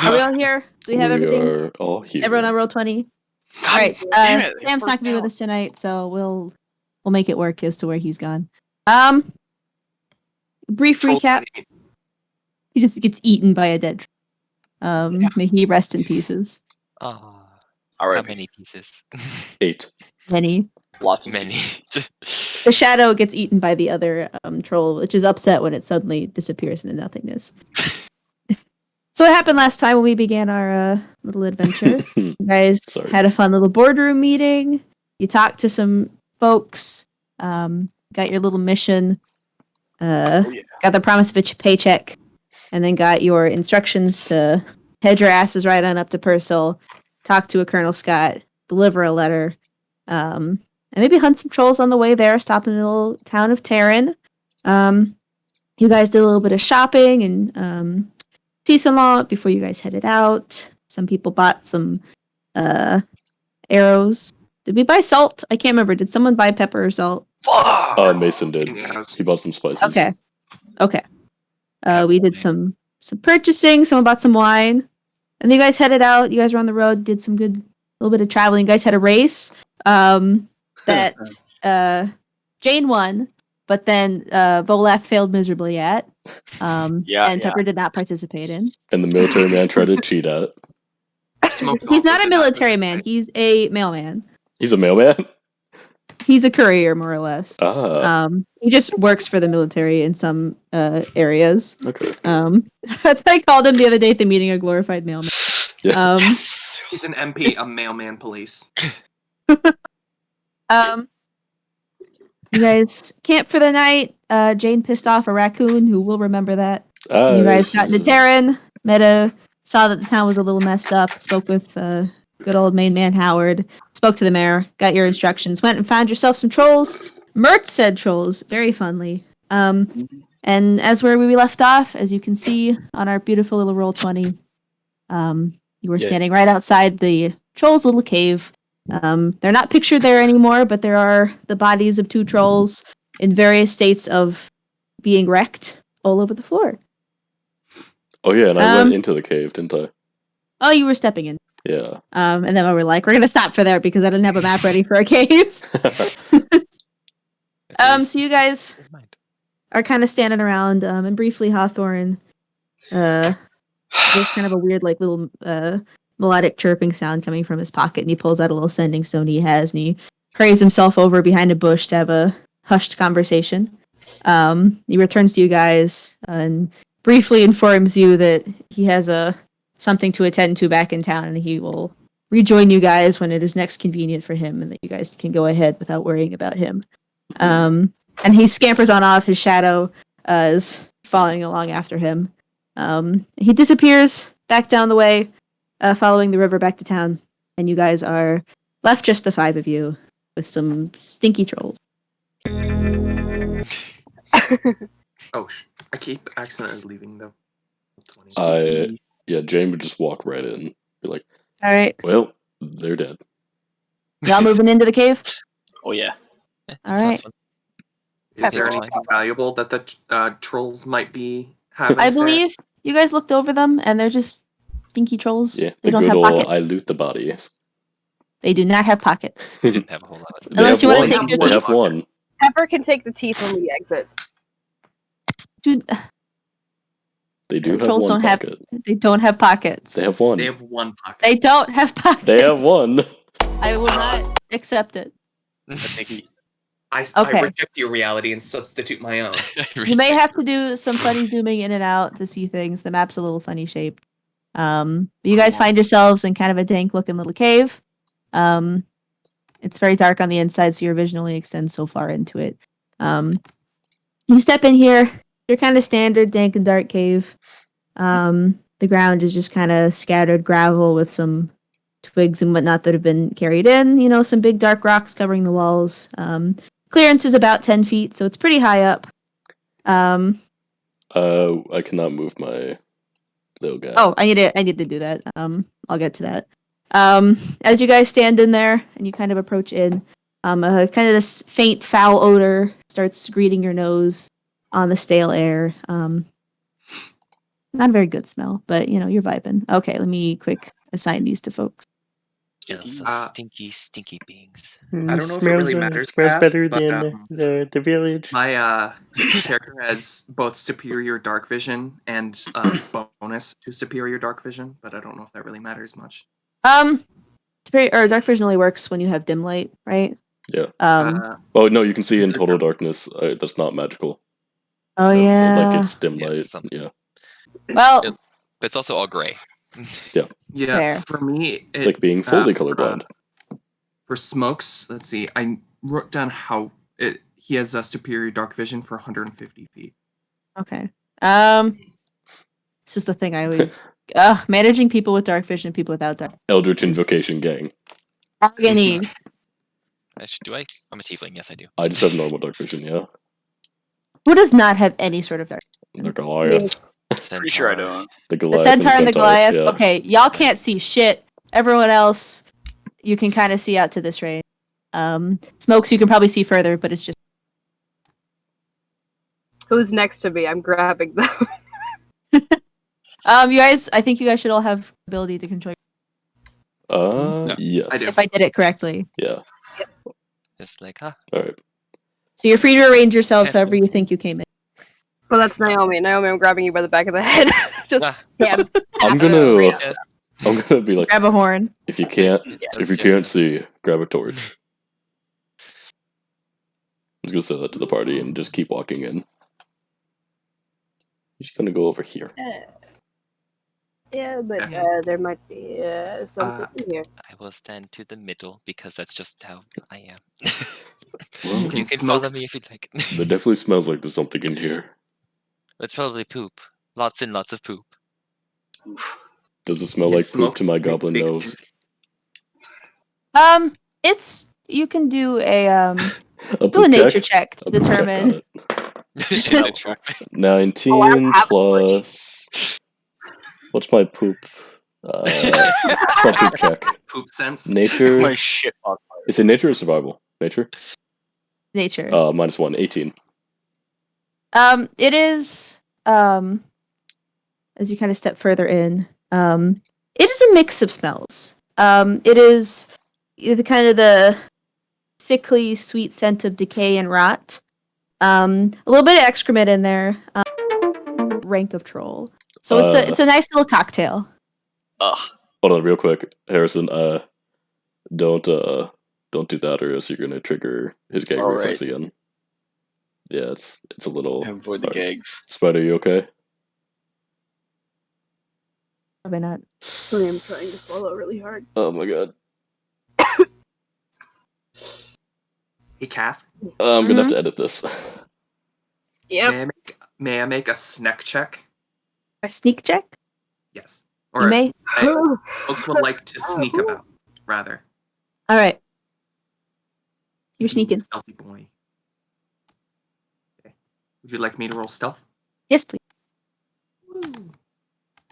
Are we all here? Do we have everything? We are all here. Everyone on roll 20? God Alright, damn it, Sam's not gonna be worked with out. us tonight, so we'll make it work as to where he's gone. Brief Troll recap. 28. He just gets eaten by a dead Yeah. may he rest in pieces. All How right. Many pieces? 8. Many. Lots of Many. The shadow gets eaten by the other troll, which is upset when it suddenly disappears into nothingness. So what happened last time when we began our little adventure? You guys had a fun little boardroom meeting. You talked to some folks. Got your little mission. Got the promise of a paycheck. And then got your instructions to head your asses right on up to Purcell. Talk to a Colonel Scott. Deliver a letter. And maybe hunt some trolls on the way there. Stop in the little town of Terran. You guys did a little bit of shopping and decent lot before you guys headed out. Some people bought some arrows. Did we buy salt? I can't remember. Did someone buy pepper or salt? Mason did. He bought some spices. Okay. We did some purchasing. Someone bought some wine. And you guys headed out. You guys were on the road, did some good little bit of traveling. You guys had a race that Jane won, but then Volaf failed miserably at. And Pepper did not participate in. And the military man tried to cheat at. He's not a military man. He's a mailman. He's a mailman? He's a courier, more or less. He just works for the military in some areas. Okay. I called him the other day at the meeting a glorified mailman. Yes! He's an MP, a mailman police. You guys camped for the night. Jane pissed off a raccoon who will remember that. You guys got into Terran. Saw that the town was a little messed up. Spoke with good old main man Howard. Spoke to the mayor. Got your instructions. Went and found yourself some trolls. Murked said trolls very funnily. And as where we left off, as you can see on our beautiful little roll 20, you were standing right outside the trolls' little cave. They're not pictured there anymore, but there are the bodies of 2 trolls in various states of being wrecked all over the floor. Oh yeah, and I went into the cave, didn't I? Oh, you were stepping in. Yeah. And then we were like, we're gonna stop for there because I didn't have a map ready for a cave. So you guys are kind of standing around, and briefly Hawthorne, there's kind of a weird, like, little melodic chirping sound coming from his pocket, and he pulls out a little sending stone he has, and he hurries himself over behind a bush to have a hushed conversation. He returns to you guys and briefly informs you that he has something to attend to back in town, and he will rejoin you guys when it is next convenient for him, and that you guys can go ahead without worrying about him. And he scampers on off. His shadow is following along after him. He disappears back down the way, following the river back to town, and you guys are left just the 5 of you with some stinky trolls. I keep accidentally leaving though. Jane would just walk right in. Be like, all right. Well, they're dead. Y'all moving into the cave? Oh yeah. All right. Is there anything valuable that the trolls might be having? I believe you guys looked over them, and they're just stinky trolls. Yeah, they don't have pockets. I loot the bodies. They do not have pockets. They didn't have a whole lot of Unless you want to take your teeth. They have one. Pepper can take the teeth when we exit. Dude, they do have trolls one pocket. They don't have pockets. They have one. They have one pocket. They don't have pockets. They have one. I will not accept it. I reject your reality and substitute my own. You may have to do some funny zooming in and out to see things. The map's a little funny shaped. But you guys find yourselves in kind of a dank looking little cave. It's very dark on the inside, so your vision only extends so far into it. You step in here. You're kind of standard dank and dark cave. The ground is just kind of scattered gravel with some twigs and whatnot that have been carried in. You know, some big dark rocks covering the walls. Clearance is about 10 feet, so it's pretty high up. I cannot move my little guy. Oh, I need to do that. I'll get to that. As you guys stand in there and you kind of approach in, kind of this faint foul odor starts greeting your nose on the stale air. Not a very good smell, but you're vibing. Okay, let me quick assign these to folks. Yeah, those Uh, are stinky, stinky beings. I don't know if it really matters, Smells Kath, better but, than the village. my character has both superior dark vision and bonus to superior dark vision, but I don't know if that really matters much. Dark vision only works when you have dim light, right? Yeah. Oh no, you can see in total darkness. That's not magical. Oh yeah. Like it's dim Yeah, light. something. Yeah. Well, But it's also all gray. yeah, Fair. for me, It's like being fully for, colorblind. For Smokes, let's see. I wrote down how he has a superior dark vision for 150 feet. Okay. This is the thing I always managing people with dark vision and people without dark. Eldritch Invocation gang. Agony. Do I? I'm a tiefling. Yes, I do. I just have normal dark vision. Yeah. Who does not have any sort of dark? The Goliath. Pretty sure I don't. The The Goliath. centaur and the Goliath. Yeah. Okay, y'all can't see shit. Everyone else, you can kind of see out to this range. Smokes, you can probably see further, but it's just. Who's next to me? I'm grabbing them. You guys, I think you guys should all have ability to control. Yes. I do. If I did it correctly. Yeah. It's like, All right. So you're free to arrange yourselves however you think you came in. Well, that's Naomi. Naomi, I'm grabbing you by the back of the head. Just hands. I'm gonna yes. be like, Grab a horn. if you can't see, grab a torch. I'm just gonna say that to the party and just keep walking in. You're just gonna go over here. Yeah, but there might be something here. I will stand to the middle because that's just how I am. Well, You can follow me if you'd like. It definitely smells like there's something in here. It's probably poop. Lots and lots of poop. Does it smell Yeah, like poop smoke to my makes goblin big nose? You can do a A do a poop nature check to A poop check, got determine. it. 19 plus. What's my poop? My poop check. Poop sense. Nature. My shit on fire. Is it nature or survival? Nature. Nature. -1. 18. It is as you kind of step further in, it is a mix of smells. It is the sickly, sweet scent of decay and rot. A little bit of excrement in there. Rank of troll. So it's a nice little cocktail. Ugh. Hold on, real quick, Harrison. Don't do that, or else you're gonna trigger his gag reflex again. Yeah, it's a little. Avoid the gags. Spider, you okay? Probably not. I am trying to swallow really hard. Oh my god. Hey, Kath. I'm gonna have to edit this. Yep. May I make a snack check? A sneak check? Yes. You Or may. folks would like to sneak about, rather. All right. You're sneaking. Stealthy boy. Okay. Would you like me to roll stealth? Yes, please.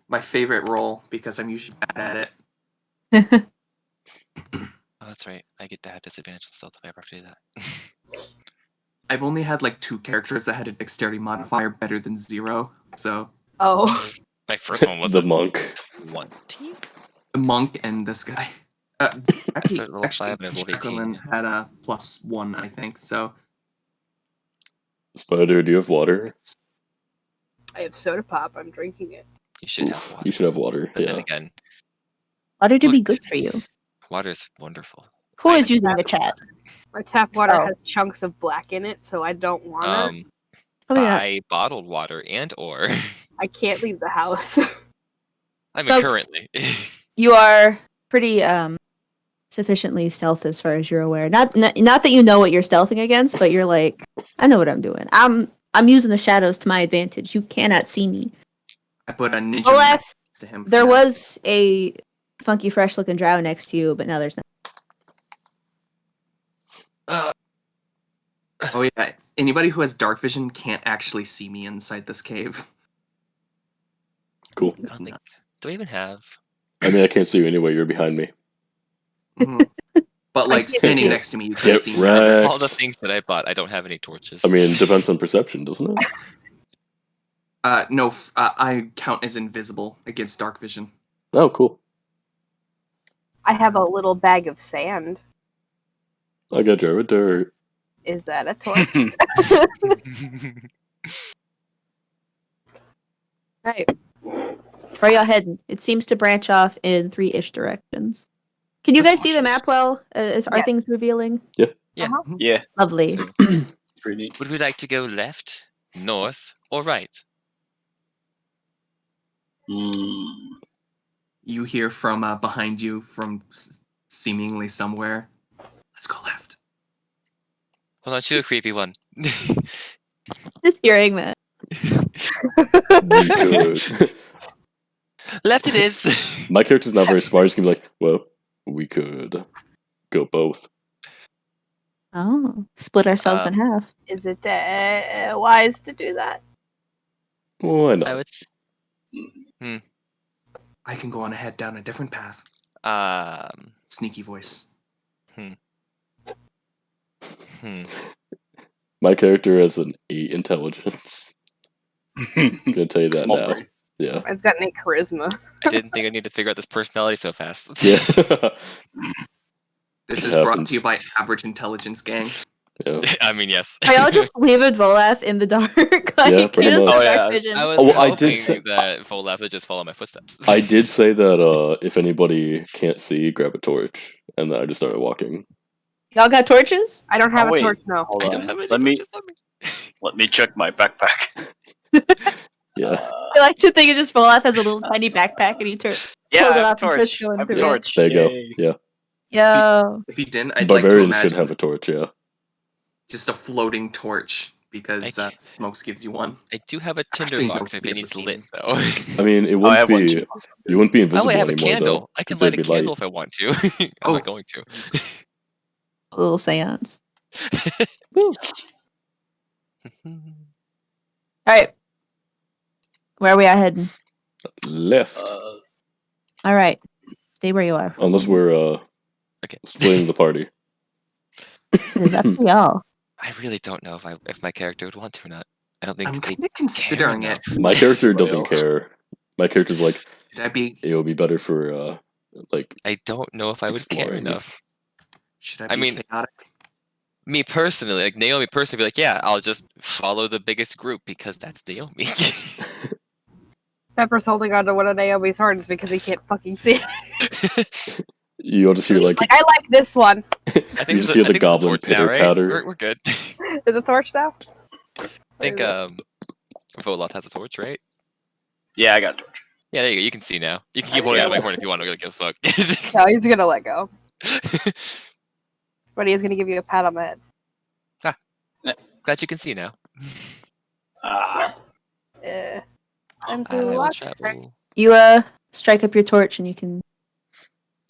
My favorite roll, because I'm usually bad at it. Oh, that's right. I get to have disadvantage on stealth if I ever have to do that. I've only had like 2 characters that had a dexterity modifier better than 0, so Oh. My first one was The a monk. 20. the monk and this guy. Actually, started level 5 and I rolled 18. Jacqueline had a +1, I think. So Spider, do you have water? I have soda pop. I'm drinking it. You should Oof, have water. you should have water. But Yeah. then again, Water to be Look. good for you. water's wonderful. Who is Nice. using the chat? My tap water Oh. has chunks of black in it, so I don't want it. Probably not. Buy bottled water and or I can't leave the house. I mean Smokes. currently. You are pretty sufficiently stealth as far as you're aware. Not that you know what you're stealthing against, but you're like, I know what I'm doing. I'm using the shadows to my advantage. You cannot see me. I put a ninja Olaf, next to him. for there now. was a funky, fresh looking drow next to you, but now there's not. Oh yeah. Anybody who has dark vision can't actually see me inside this cave. Cool. I It's don't think, nuts. do I even have? I mean, I can't see you anyway. You're behind me. Mhm. But like can't standing see. next to me, you can't Get see me. All the wrecked. things that I bought, I don't have any torches. I mean, it depends on perception, doesn't it? No, I count as invisible against dark vision. Oh, cool. I have a little bag of sand. I got Jared dirt. Is that a torch? Right. Where are y'all heading? It seems to branch off in 3-ish directions. Can you guys see the map well? Are Yeah. things revealing? Yeah. Uh-huh. Yeah, Lovely. So, it's pretty neat. would we like to go left, north, or right? You hear from behind you, from seemingly somewhere. Let's go left. Hold on, shoot a creepy one. Just hearing that. We could. Left it is. My character's not very smart. He's gonna be like, well, we could go both. Oh, split ourselves in half. Is it wise to do that? Why I not? would. I can go on ahead down a different path. Sneaky voice. My character has an 8 intelligence. I'm gonna tell you that Small now. brain. Yeah. It's got 8 charisma. I didn't think I need to figure out this personality so fast. Yeah. This It is brought happens. to you by Average Intelligence Gang. Yeah. I mean, yes. Are y'all just leaving Voleth in the dark? Like, Yeah, pretty he doesn't much. have Oh, dark yeah. vision. I was Oh, well, I hoping did say- that Volaf would just follow my footsteps. I did say that if anybody can't see, grab a torch, and then I just started walking. Y'all got torches? I don't have Oh, a wait. torch, no. Hold I on. don't have any Let me torches on me. let me check my backpack. Yeah. I like to think it's just Voleth has a little tiny backpack and he Yeah, pulls I it have a off and torch. starts going I have a through it. torch. There you go. Yay. Yeah. Yo. If you didn't, I'd like to Barbarians imagine should have a torch, yeah. just a floating torch because I- Smokes gives you one. I do have a Actually, tinderbox don't if be it a needs bikini. lit, though. I mean, it Oh, I have wouldn't one be. too. You wouldn't be Oh, invisible I have a anymore, candle. though. I can 'cause light it'd a be light. candle if I want to. I'm Oh. not going to. A little seance. Alright. Where are we at heading? Left. Alright. Stay where you are. Unless we're Okay. splitting the party. It is up to y'all. I really don't know if my character would want to or not. I don't think I'm they kind of considering it. My character Everybody doesn't else. care. My character's like, Should I be? it would be better for like I don't know if I would care Exploring. enough. Should I I be mean- chaotic? Me personally, like Naomi personally, be like, yeah, I'll just follow the biggest group because that's Naomi. Pepper's holding on to one of Naomi's horns because he can't fucking see. you'll just hear He's like like, I like this one. I you think just there's hear I the think there's a goblin torch now, pitter right? patter. We're good. I There's a torch now? think Voloth has a torch, right? Yeah, I got a torch. Yeah, there you go. You can see now. You can keep holding Yeah. out my horn if you want. I don't give a fuck. No, he's gonna let go. But he is gonna give you a pat on the head. Glad you can see now. Ah, Time I to will watch. travel. You strike up your torch and you can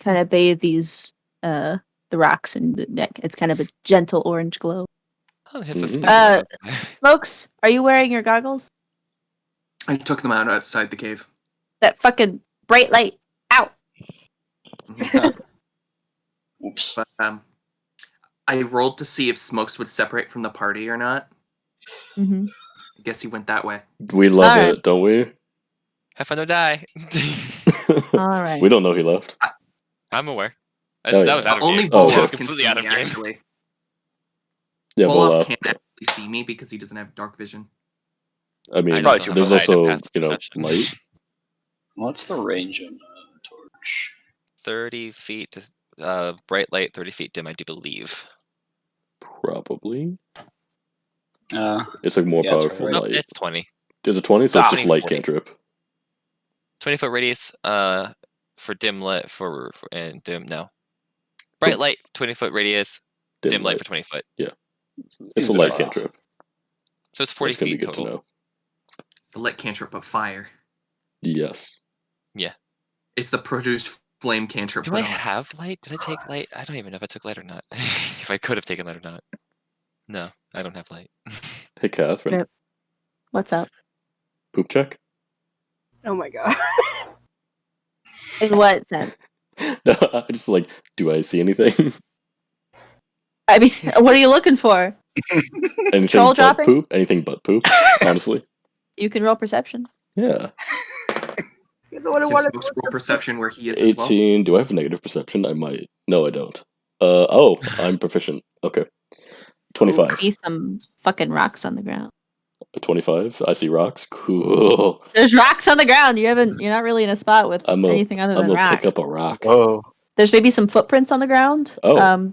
kind of bathe these the rocks and it's kind of a gentle orange glow. Oh, here's the Mhm. specular. Smokes, are you wearing your goggles? I took them out outside the cave. That fucking bright light. Ow. oops. But I rolled to see if Smokes would separate from the party or not. Mm-hmm. I guess he went that way. We love Alright. it, don't we? Have fun or die. All right. We don't know he left. I'm aware. Oh, That yeah. was out of Only game. Oh, Volov That was can completely see out of me, game. actually. Yeah, Volov well, can't actually see me because he doesn't have dark vision. I mean, I Probably just too don't there's have a also passive perception. light. What's the range on a torch? 30 feet to bright light, 30 feet dim, I do believe. Probably. Uh, It's like more Yeah, that's powerful right. Nope, light. it's 20. There's a 20, so it's just 20, light 40. cantrip. 20-foot radius for dim light for and dim no. Bright light 20-foot radius, dim light for 20 foot. It's a light cantrip. So it's 40 That's gonna be feet good total. to know. The lit cantrip of fire. Yes. It's the produce flame cantrip. Do but I on a have light? Did I take light? I don't even know if I took light or not. If I could have taken light or not. No, I don't have light. Hey, Catherine. Yep. What's up? Poop check? Oh my god. In what sense? No, I just like, do I see anything? I mean, what are you looking for? Anything Troll but dropping? poop? Anything but poop, honestly. You can roll perception. Yeah. You're the one who Can wanted Smokes roll perception where he is as well? 18. Do I have a negative perception? I might. No, I don't. I'm proficient. Okay. 25. See some fucking rocks on the ground. 25. I see rocks. Cool. There's rocks on the ground. You're not really in a spot with anything other I'm than gonna rocks. pick up a rock. Oh, There's maybe some footprints on the ground. Oh.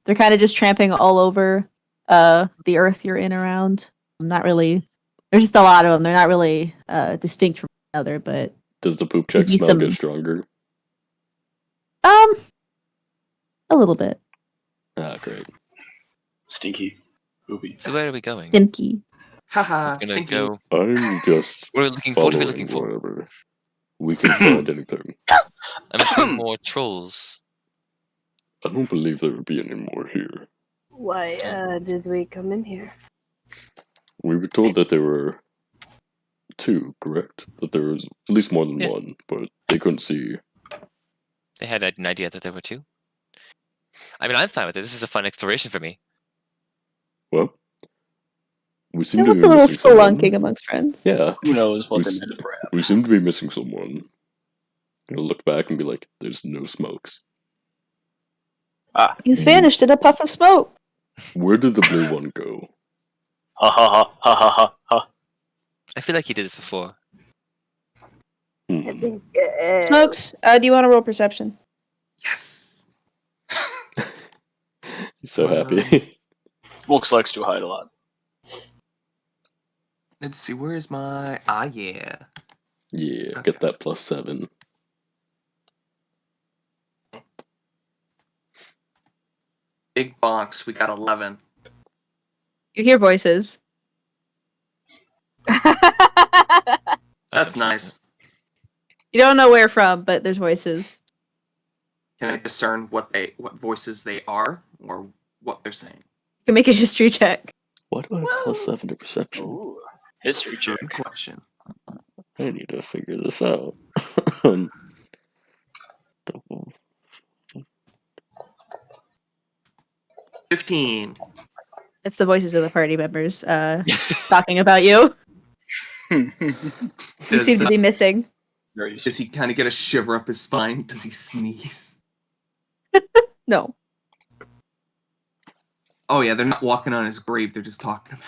They're kind of just tramping all over the earth you're in around. Not really. There's just a lot of them. They're not really distinct from each other, but Does the poop check Maybe smell some- get stronger? a little bit. Ah, great. stinky. Poopy. So where are we going? Dimky. Haha, We're gonna stinky. go. I'm just What are we looking for? What are we following looking for? wherever. We can find anything. I'm seeing more trolls. I don't believe there would be any more here. Why did we come in here? We were told that there were 2, correct? That there was at least more than Yes. 1, but they couldn't see. They had an idea that there were 2. I mean, I'm fine with it. This is a fun exploration for me. Well, we seem Yeah, to what's be a little missing someone. spelunking amongst friends? Yeah, Who knows what We they s- meant for? we seem to be missing someone. I'll look back and be like, there's no smokes. Ah, He's vanished in a puff of smoke. Where did the blue one go? ha ha ha ha ha ha ha. I feel like he did this before. I Hmm. think. Smokes, do you want to roll perception? Yes. He's so happy. Smokes likes to hide a lot. Let's see, where's my... yeah. Yeah, Okay. get that +7. Big bonks, we got 11. You hear voices. That's nice. You don't know where from, but there's voices. Can I discern what voices they are, or what they're saying? You can make a history check. Why do I have +7 to perception? Ooh, history check. Good question. I need to figure this out. Double. 15. It's the voices of the party members talking about you. You Does, seem to be missing. Very does useful. he kind of get a shiver up his spine? Does he sneeze? No. Oh yeah, they're not walking on his grave, they're just talking about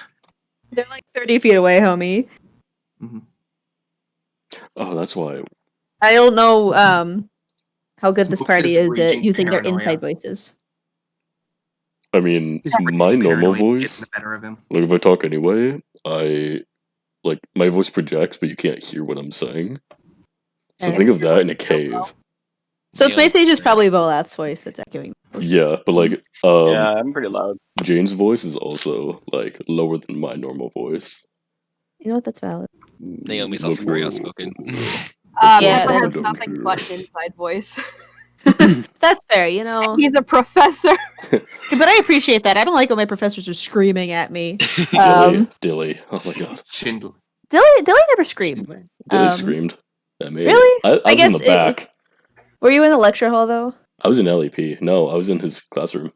They're like 30 feet away, homie. it. Mhm. Oh, that's why. I don't know how good this Smoke party is is at raging using their paranoia. inside voices. I mean, His my raging normal paranoia voice, getting the better of him. like if I talk anyway, my voice projects, but you can't hear what I'm saying. So Eh. think of that in a cave. So it's Yeah. my sage is probably Volath's voice that's echoing. Yeah, but like, Yeah, I'm pretty loud. Jane's voice is also like lower than my normal voice. You know what? That's valid. Naomi's also very outspoken. Yeah, Pepper has that's- nothing but an inside voice. That's fair, you know. He's a professor. But I appreciate that. I don't like when my professors are screaming at me. Dilly. Oh my god. Schindler. Dilly never screamed. Dilly Um, screamed at me. really? I was guess in the back. Were you in the lecture hall though? I was in LEP. No, I was in his classroom.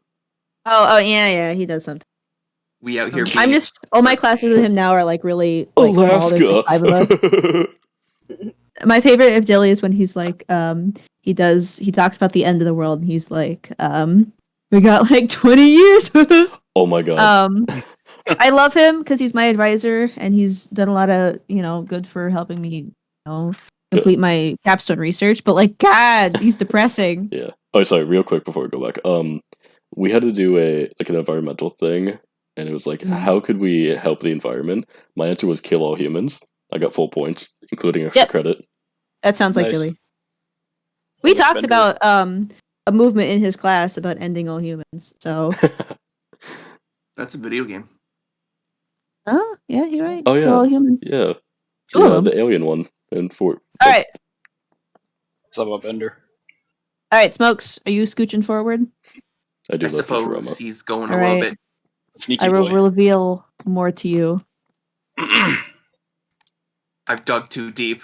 Oh, yeah. He does something. We out here being I'm just all my classes with him now are like really like, small. There's, Alaska. like, 5 of us. My favorite of Dilly is when he's like, he talks about the end of the world and he's like, we got like 20 years. Oh my god. I love him because he's my advisor and he's done a lot of, good for helping me, complete my capstone research. But like, God, he's depressing. Yeah. Oh, sorry. Real quick before we go back. We had to do an environmental thing, and it was like, how could we help the environment? My answer was kill all humans. I got full points, including extra Yep. credit. That sounds like Nice. Dilly. We Sounds talked Bender. about a movement in his class about ending all humans. So, That's a video game. oh yeah, you're right. Oh, Kill yeah. all humans. Yeah. Two of them. The alien one. And All right, What's up, about Bender? all right. Smokes, are you scooching forward? I do I love suppose Futurama. he's going All a little right. bit. Sneaky I will boy. reveal more to you. I've dug too deep.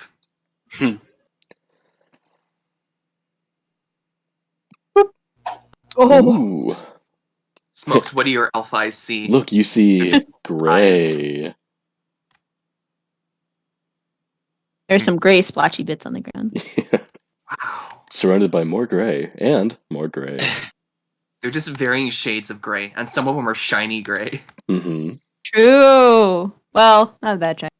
Ooh. Smokes, what do your elf eyes see? Look, you see gray. There's some gray splotchy bits on the ground. Wow. Surrounded by more gray and more gray. They're just varying shades of gray, and some of them are shiny gray. Mm-hmm. True. Well, not that giant.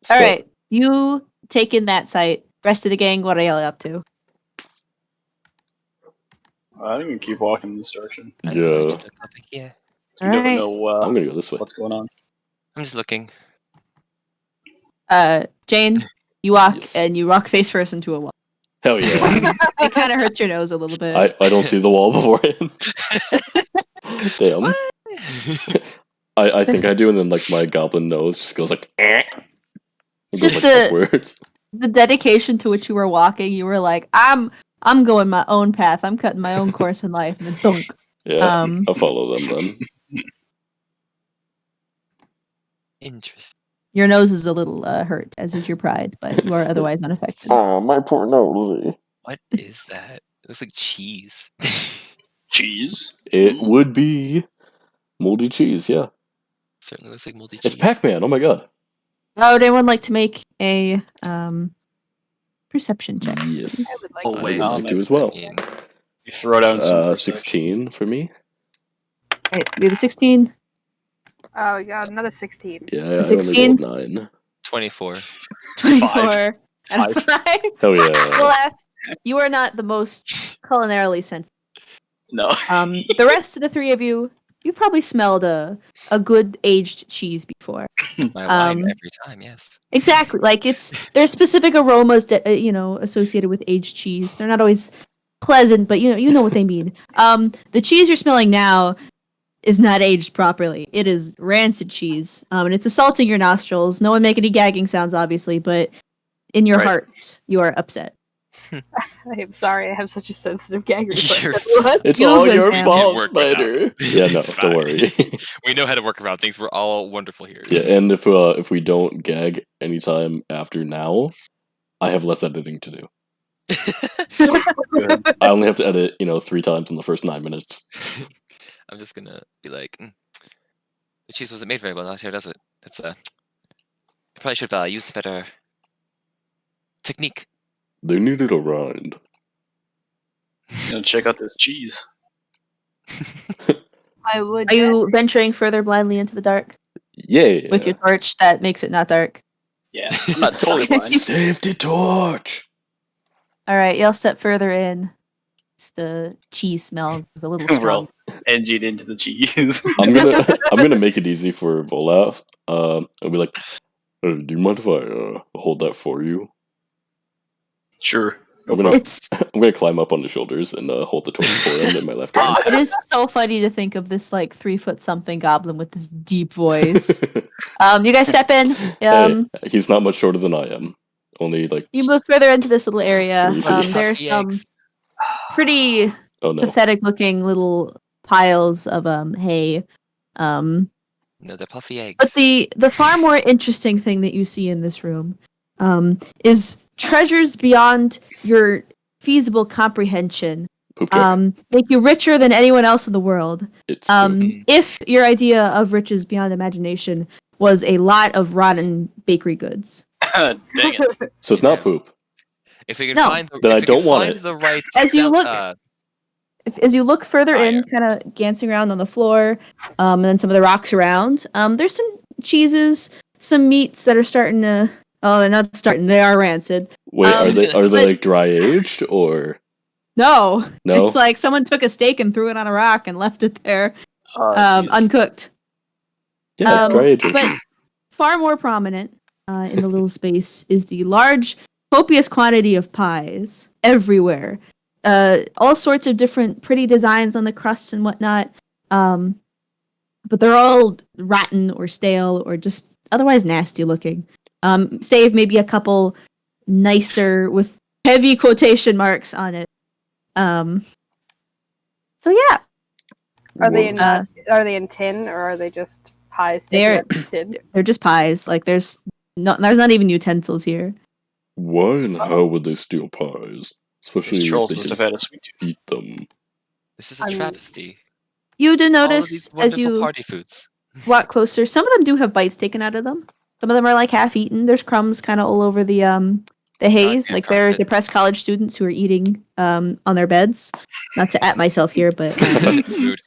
All right, you take in that site. Rest of the gang, what are y'all up to? I think we keep walking in this direction. I'm going Yeah. to the topic here. We All don't right. know I'm gonna go this way. what's going on. I'm just looking. Jane, you walk Yes. and you walk face first into a wall. Hell yeah. It kind of hurts your nose a little bit. I don't see the wall beforehand. Damn. What? I think I do, and then like my goblin nose just goes like. It goes Just like upwards. The dedication to which you were walking, you were like, I'm going my own path. I'm cutting my own course in life, and then thunk. Yeah, I'll follow them then. Interesting. Your nose is a little hurt, as is your pride, but you are otherwise unaffected. Oh, my poor nose. What is that? It looks like cheese. Cheese. It would be moldy cheese, yeah. Certainly looks like moldy cheese. It's Pac-Man, oh my god. Oh, would anyone like to make a perception check? Yes. I would like I Oh, to. wait. would like to as well. I mean, You throw down some perception. 16 for me. Right, we have a 16, Oh, we got another 16. Yeah, I only 16? rolled 9. 24. 24, and a 5. Hell yeah. Well, you are not the most culinarily sensitive. No. The rest of the three of you, you've probably smelled a good aged cheese before. My wine Um, every time, yes. Exactly, like there's specific aromas that associated with aged cheese. They're not always pleasant, but you know what they mean. The cheese you're smelling now is not aged properly. It is rancid cheese, and it's assaulting your nostrils. No one make any gagging sounds, obviously, but in your Right. hearts, you are upset. I am sorry, I have such a sensitive gag You're reflex. What? It's You're all good, your man. fault, Work it out. Spider. Yeah, no, It's don't fine. worry. We know how to work around things. We're all wonderful here. Yeah, and if we don't gag anytime after now, I have less editing to do. Good. I only have to edit, 3 times in the first 9 minutes. I'm just gonna be like, the cheese wasn't made very well last year, does it? It's probably should have used a better technique. They needed a rind. Check out this cheese. I would. Are you venturing further blindly into the dark Yeah. with your torch that makes it not dark? Yeah, I'm not totally blind. Safety torch. All right, y'all step further in. It's the cheese smell is a little We're strong. all edging into the cheese. I'm gonna make it easy for Volaf. I'll be like, do you mind if I hold that for you? Sure. I'm gonna It's I'm gonna climb up on his shoulders and hold the torch for him in my left hand. it is so funny to think of this like 3 foot something goblin with this deep voice. You guys step in. Hey, he's not much shorter than I am. Only like You move further into this little area. 3 feet. There's Puffy some eggs. pretty oh no. pathetic looking little piles of hay. No, they're puffy eggs. But the far more interesting thing that you see in this room is treasures beyond your feasible comprehension. Poop check. Make you richer than anyone else in the world. It's If your idea of riches beyond imagination was a lot of rotten bakery goods. Dang it. so it's not poop. If we can No. find, Then if I we don't can want find it. the right. As you look- uh, As you look further in, Fire. kind of gancing around on the floor, and then some of the rocks around, there's some cheeses, some meats that are starting to. Oh, they're not starting. They are rancid. Wait, are they but- like dry aged or No, no? it's like someone took a steak and threw it on a rock and left it there, Jeez. uncooked. Yeah, dry aged. But far more prominent in the little space is the large, copious quantity of pies everywhere. All sorts of different pretty designs on the crusts and whatnot. But they're all rotten or stale or just otherwise nasty looking. Save maybe a couple nicer with heavy quotation marks on it. So yeah, Are they in Whoa. are they in tin or are they just pies? They're- taken out of tin? they're just pies. Like there's not even utensils here. Why and how would they steal pies? Especially These if trolls they must can have had a sweet tooth. eat them. this is a I mean- travesty. You do All of notice these as wonderful you party foods. walk closer, some of them do have bites taken out of them. Some of them are like half eaten. There's crumbs kind of all over the haze. yeah, Like they're carpet. depressed college students who are eating on their beds. Not to at myself here, but Food.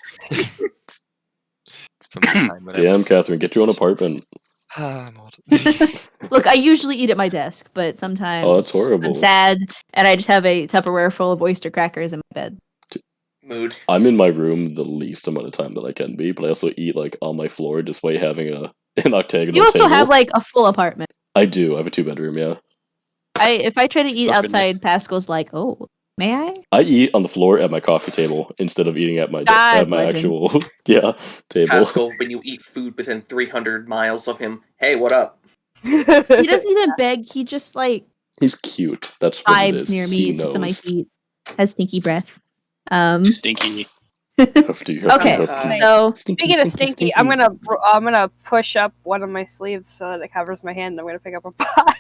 From the time when I Damn, was- Catherine, get your own apartment. I'm old. look, I usually eat at my desk, but sometimes Oh, that's horrible. I'm sad and I just have a Tupperware full of oyster crackers in my bed. Mood. I'm in my room the least amount of time that I can be, but I also eat like on my floor despite having an octagonal You also table. have like a full apartment. I do. I have a 2-bedroom, yeah. If I try to eat Fucking outside, Pascal's like, "Oh, may I?" I eat on the floor at my coffee table instead of eating at my God, legend. actual table. Pascal, when you eat food within 300 miles of him, hey, what up? He doesn't even beg. He just like He's cute. That's what it vibes is. near He me, sits on my knows. feet, has stinky breath. Stinky. Hefty, Okay, hefty. so Speaking of stinky, I'm gonna push up one of my sleeves so that it covers my hand. And I'm gonna pick up a pie.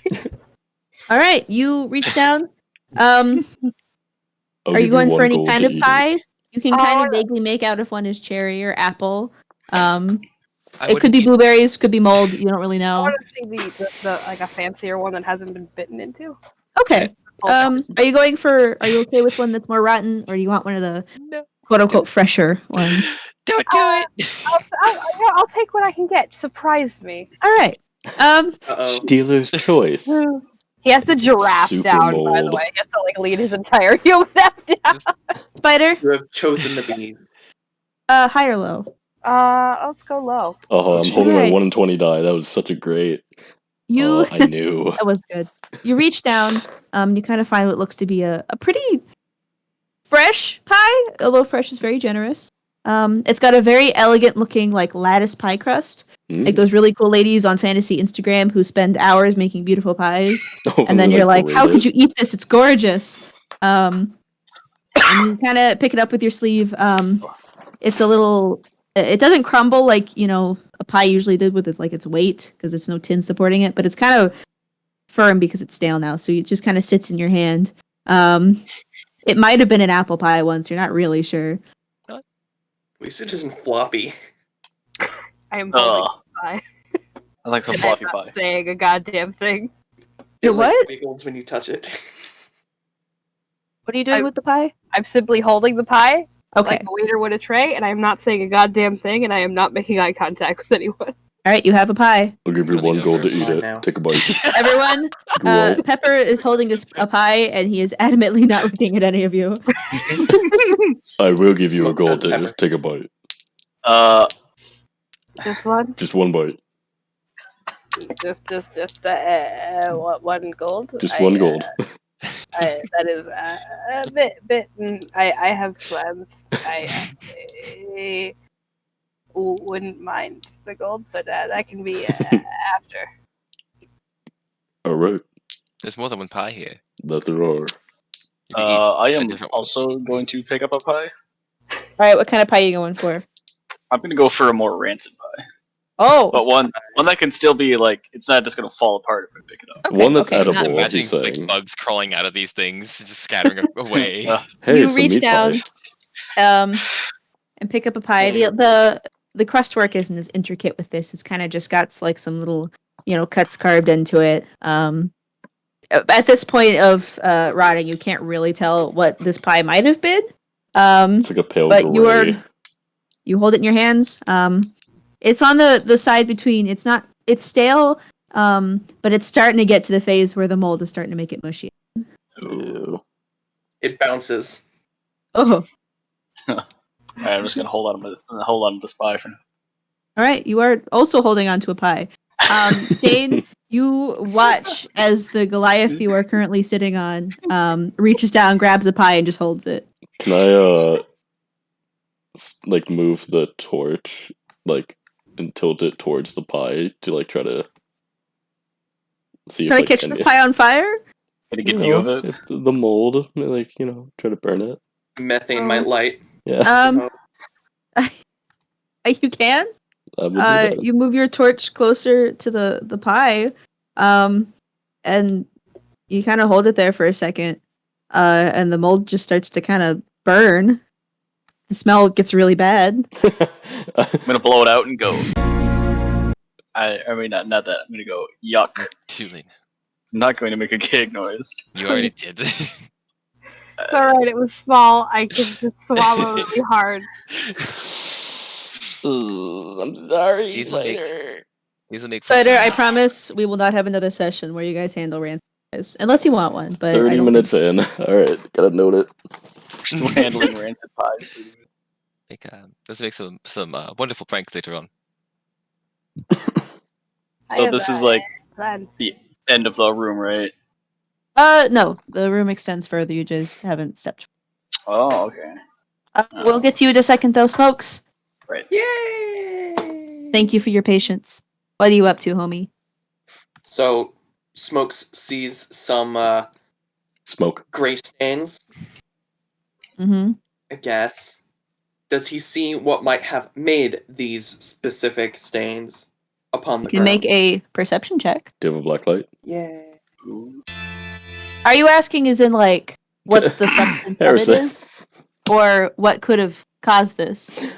all right, you reach down. I'll Are you give going for one any gold kind to of eat it. pie? You can Oh, kind of no. vaguely make out if one is cherry or apple. I It could wouldn't be eat- blueberries, could be mold. You don't really I know. want to see the like a fancier one that hasn't been bitten into. Okay. Are you going for? Are you okay with one that's more rotten, or do you want one of the No. quote unquote fresher ones? Don't do it. I'll take what I can get. Surprise me. All right. Uh-oh. Dealer's choice. He has the giraffe Super down, by the mold. way. He has to like lead his entire human down. Spider. You have chosen the bees. High or low? Let's go low. Oh, I'm holding my Right. 1 in 20 die. That was such a great. You. Oh, I knew. That was good. You reach down. You kind of find what looks to be a pretty fresh pie, although fresh is very generous. It's got a very elegant looking like lattice pie crust, like those really cool ladies on fantasy Instagram who spend hours making beautiful pies. And then you're like, how could you eat this? It's gorgeous. And you kind of pick it up with your sleeve. It's a little. It doesn't crumble like a pie usually did with its weight because it's no tin supporting it, but it's kind of firm because it's stale now. So it just kind of sits in your hand. It might have been an apple pie once. You're not really sure. At least it isn't floppy. I am holding Ugh. the pie. I like some And I'm fluffy not pie. saying a goddamn thing. You're It, like, what? wiggles when you touch it. What are you doing I- with the pie? I'm simply holding the pie Okay. like a waiter would a tray, and I am not saying a goddamn thing, and I am not making eye contact with anyone. All right. You have a pie. I'll give you Really 1 gold to knows eat mine it. now. Take a bite. Everyone, Whoa. Pepper is holding a pie, and he is adamantly not looking at any of you. I will give you a Smoke gold does to pepper. take a bite. This one, Just 1 bite. just one gold. Just 1 gold. That is a bit. I have plans. I wouldn't mind the gold, but that can be after. Alright. There's more than one pie here. That there are. You can eat I a am different one. also going to pick up a pie. All right. What kind of pie are you going for? I'm going to go for a more rancid pie. Oh. But one that can still be, like, it's not just going to fall apart if I pick it up. Okay, One that's okay, edible, not- what he's Imagining saying. like bugs crawling out of these things, just scattering away. Hey, You it's a reach meat down. pie. And pick up a pie. The crust work isn't as intricate with this. It's kind of just got like some little, cuts carved into it. At this point of rotting, you can't really tell what this pie might have been. It's like a pale But gray. you hold it in your hands. It's on the side between. It's stale. But it's starting to get to the phase where the mold is starting to make it mushy. Ew. It bounces. Oh, Alright, I'm just going to hold on to this pie for now. all right. You are also holding on to a pie. Jane, you watch as the Goliath you are currently sitting on reaches down, grabs a pie, and just holds it. Can I, like, move the torch, like, and tilt it towards the pie to, like, try to see Try if, to like, catch this pie on fire? Get a good view of it. If the mold, like, try to burn it. Methane Oh. might light. Yeah. You can. I would do that. You move your torch closer to the pie, and you kind of hold it there for a second, and the mold just starts to kind of burn. The smell gets really bad. I'm going to blow it out and go. I mean, not that. I'm gonna go yuck. Too late. I'm not going to make a gig noise. You already did. It's alright, it was small. I can just swallow really hard. I'm sorry. These will make- Later. These will make for Spider, some- I promise we will not have another session where you guys handle rants, unless you want one. But 30 minutes in. Alright, gotta note it. We're still handling rancid pies. This will make some wonderful pranks later on. I So have this a is like plan. the end of the room, right? No, the room extends further. You just haven't stepped. Oh, okay. We'll get to you in a second, though, Smokes. Right. Yay! Thank you for your patience. What are you up to, homie? So, Smokes sees some Smoke. gray stains, Mm-hmm. I guess. Does he see what might have made these specific stains upon You the can ground? make a perception check. Do you have a black light? Yay. Ooh. Are you asking as in, like, what the substance of it Harrison. is? Or what could have caused this?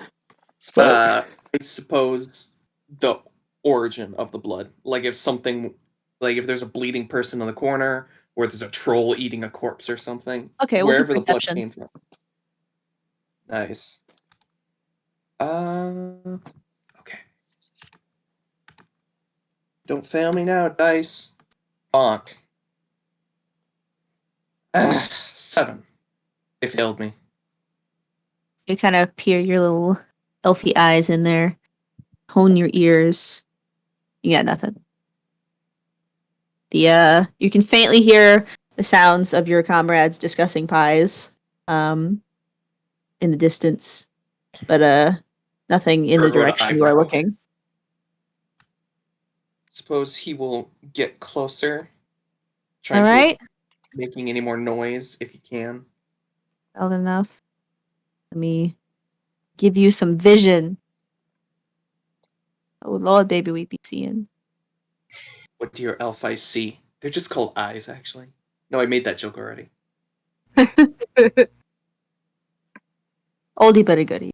Spot. I suppose the origin of the blood. Like if something, like if there's a bleeding person in the corner, or there's a troll eating a corpse or something. Okay, we'll do wherever the blood perception. came from. Nice. Okay. Don't fail me now, dice. Bonk. 7. They failed me. You kind of peer your little elfy eyes in there, hone your ears. You got nothing. You can faintly hear the sounds of your comrades discussing pies, in the distance, but nothing in the Furrowed direction you are eyebrow. looking. Suppose he will get closer. Trying All to right, making any more noise if he can. well enough. Let me give you some vision. Oh Lord, baby, we be seeing. What do your elf eyes see? They're just called eyes, actually. No, I made that joke already. Oldie but a goodie.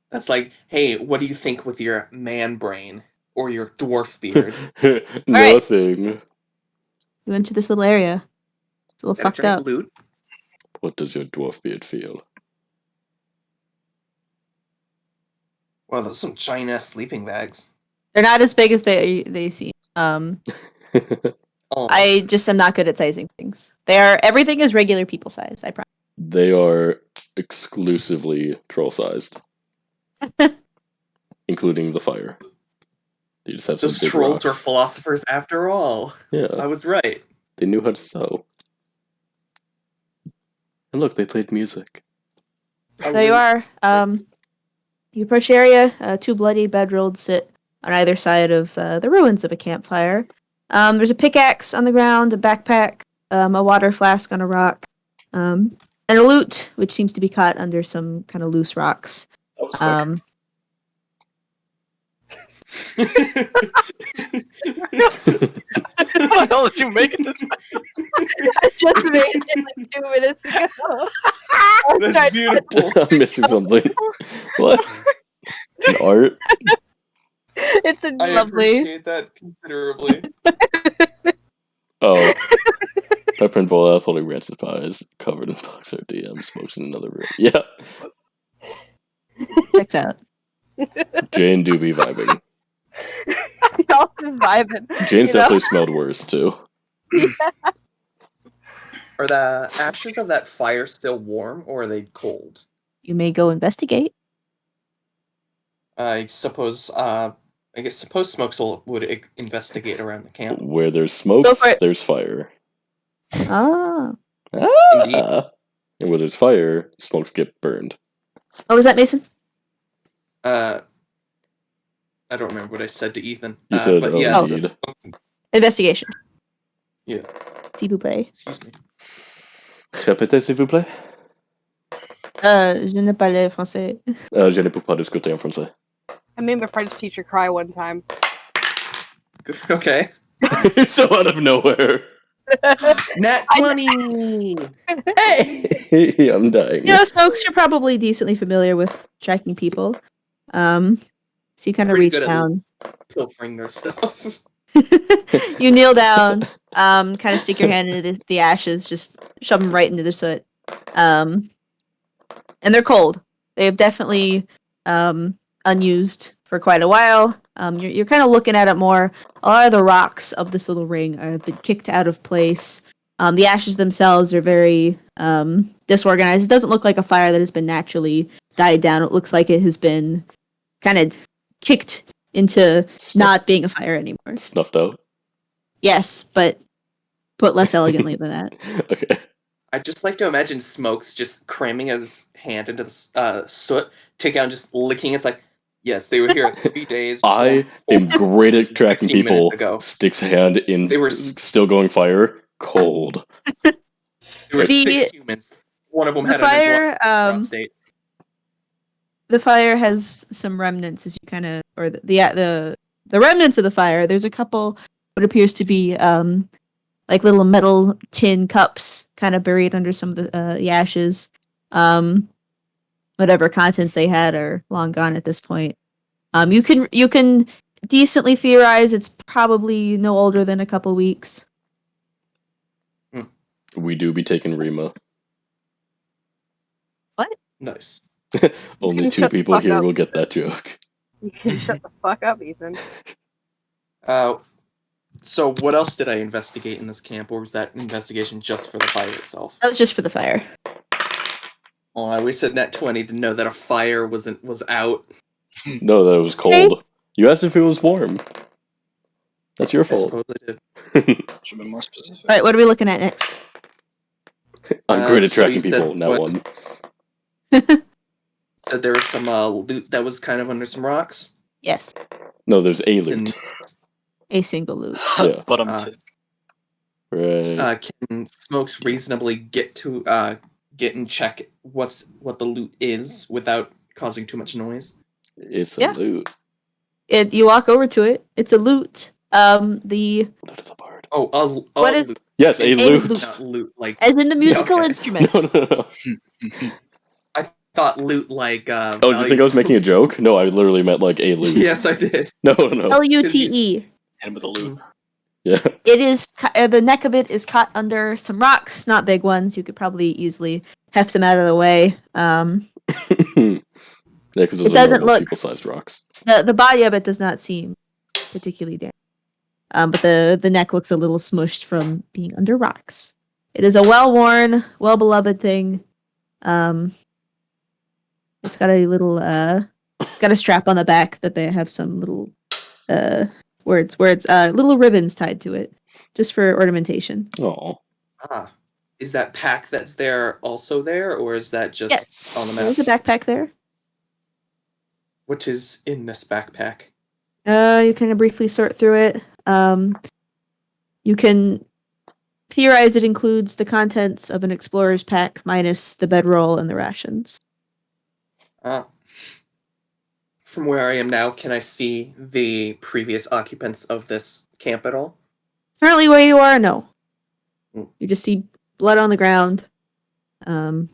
That's like, hey, what do you think with your man brain or your dwarf beard? Nothing. You went to this little area. It's a little Got a fucked giant up. loot? What does your dwarf beard feel? Well, those are some giant-ass sleeping bags. They're not as big as they seem. Oh, I just am not good at sizing things. Everything is regular people size, I promise. They are exclusively troll sized. Including the fire. They just have some those big trolls rocks. are philosophers after all. Yeah, I was right. they knew how to sew. And look, they played music. A There you loot. are. You approach the area. 2 bloody bedrolls sit on either side of the ruins of a campfire. There's a pickaxe on the ground, a backpack, a water flask on a rock, and a lute, which seems to be caught under some kind of loose rocks. That was quick. What the hell did you make it this? I just made it like 2 minutes ago. That's beautiful. I'm missing something. What? An art? It's I lovely. appreciate that considerably. Oh. Pepper and bowl out holding rancid pies, covered in box DM, smokes in another room. Yeah. Checks out. Jane do be vibing. Y'all just vibing. Jane's You know? definitely smelled worse too. Are the ashes of that fire still warm or are they cold? You may go investigate. I suppose Smokes would investigate around the camp. Where there's Go for smokes, it. there's fire. Ah. Indeed. And where there's fire, smokes get burned. What was that, Mason? I don't remember what I said to Ethan. You said, but oh, yes. indeed. Investigation. Yeah. S'il vous plaît. Excuse me. Répétez, s'il vous plaît. Je ne parle français. Je ne peux pas discuter en français. I made my French teacher cry one time. Okay. So out of nowhere. Nat 20! Hey, I'm dying. You know, Smokes, you're probably decently familiar with tracking people. So you kind of Pretty reach good at down. pilfering their stuff. You kneel down, kind of stick your hand into the ashes, just shove them right into the soot. And they're cold. They have definitely unused for quite a while. You're kind of looking at it more. A lot of the rocks of this little ring have been kicked out of place. The ashes themselves are very disorganized. It doesn't look like a fire that has been naturally died down. It looks like it has been kind of kicked into not being a fire anymore. Snuffed out. Yes, but put less elegantly than that. Okay. I'd just like to imagine Smokes just cramming his hand into the soot, take out and just licking. It's like, yes, they were here 3 days. I am great at tracking 16 minutes people. ago. Sticks hand in They were still going fire. Cold. There were The- 6 humans. One of them The had fire, an state. the fire has some remnants as you kind of, or the remnants of the fire. There's a couple what appears to be like little metal tin cups, kind of buried under some of the ashes. Whatever contents they had are long gone at this point. You can decently theorize it's probably no older than a couple weeks. We do be taking Rima. Nice. Only You 2 shut the people fuck here up. will get that joke. You can shut the fuck up, Ethan. So what else did I investigate in this camp, or was that investigation just for the fire itself? That was just for the fire. Oh, I wasted net 20 to know that a fire was out. No, that was cold. You asked if it was warm. That's your I fault. suppose I did. Should have been more specific. All right, what are we looking at next? I'm great at So tracking you said people. Now what- one. Said there was some loot that was kind of under some rocks. Yes, No, there's a And loot. a single loot. Yeah. But I'm Uh, Right. can Smokes reasonably get and check what the loot is without causing too much noise? It's a Yeah. loot. You walk over to it. It's a loot. The Loot of the bard. Oh, What is- loot, Yes, a A loot. loot. not loot like as in the musical okay. instrument. No. I thought loot like. Oh, do you think I was making a joke? No, I literally meant like a loot. Yes, I did. No. Lute. hit him with a loot. Yeah. It is the neck of it is caught under some rocks, not big ones. You could probably easily heft them out of the way. Yeah, because those It are doesn't normal look- people-sized rocks. The body of it does not seem particularly damaged. But the neck looks a little smushed from being under rocks. It is a well-worn, well-beloved thing. It's got a little it's got a strap on the back that they have some little little ribbons tied to it, just for ornamentation. Oh, Is that pack that's there also there, or is that just Yes, on the map? there's a backpack there. What is in this backpack? You kind of briefly sort through it. You can theorize it includes the contents of an explorer's pack minus the bedroll and the rations. From where I am now, can I see the previous occupants of this camp at all? Currently, where you are, no. Mm. You just see blood on the ground, and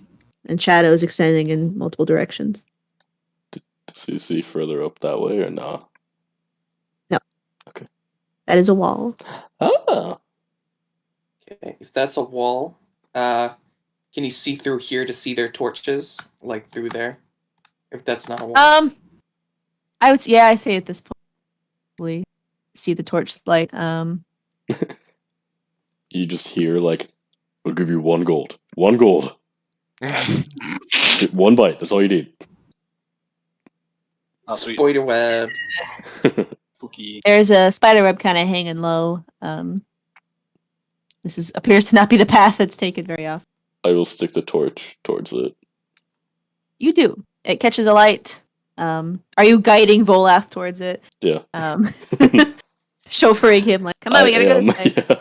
shadows extending in multiple directions. does he see further up that way or not? That is a wall. Ah, Okay, if that's a wall, can you see through here to see their torches, like through there? If that's not a wall. I say at this point, we see the torch light. you just hear like, "I'll give you 1 gold. 1 gold. 1 bite. That's all you need." Oh, sweet. Spider web. Spooky. There's a spider web kind of hanging low. This appears to not be the path that's taken very often. I will stick the torch towards it. You do. It catches a light. Are you guiding Volath towards it? Yeah. Chauffeuring him like, come on, we gotta go this way. Yeah.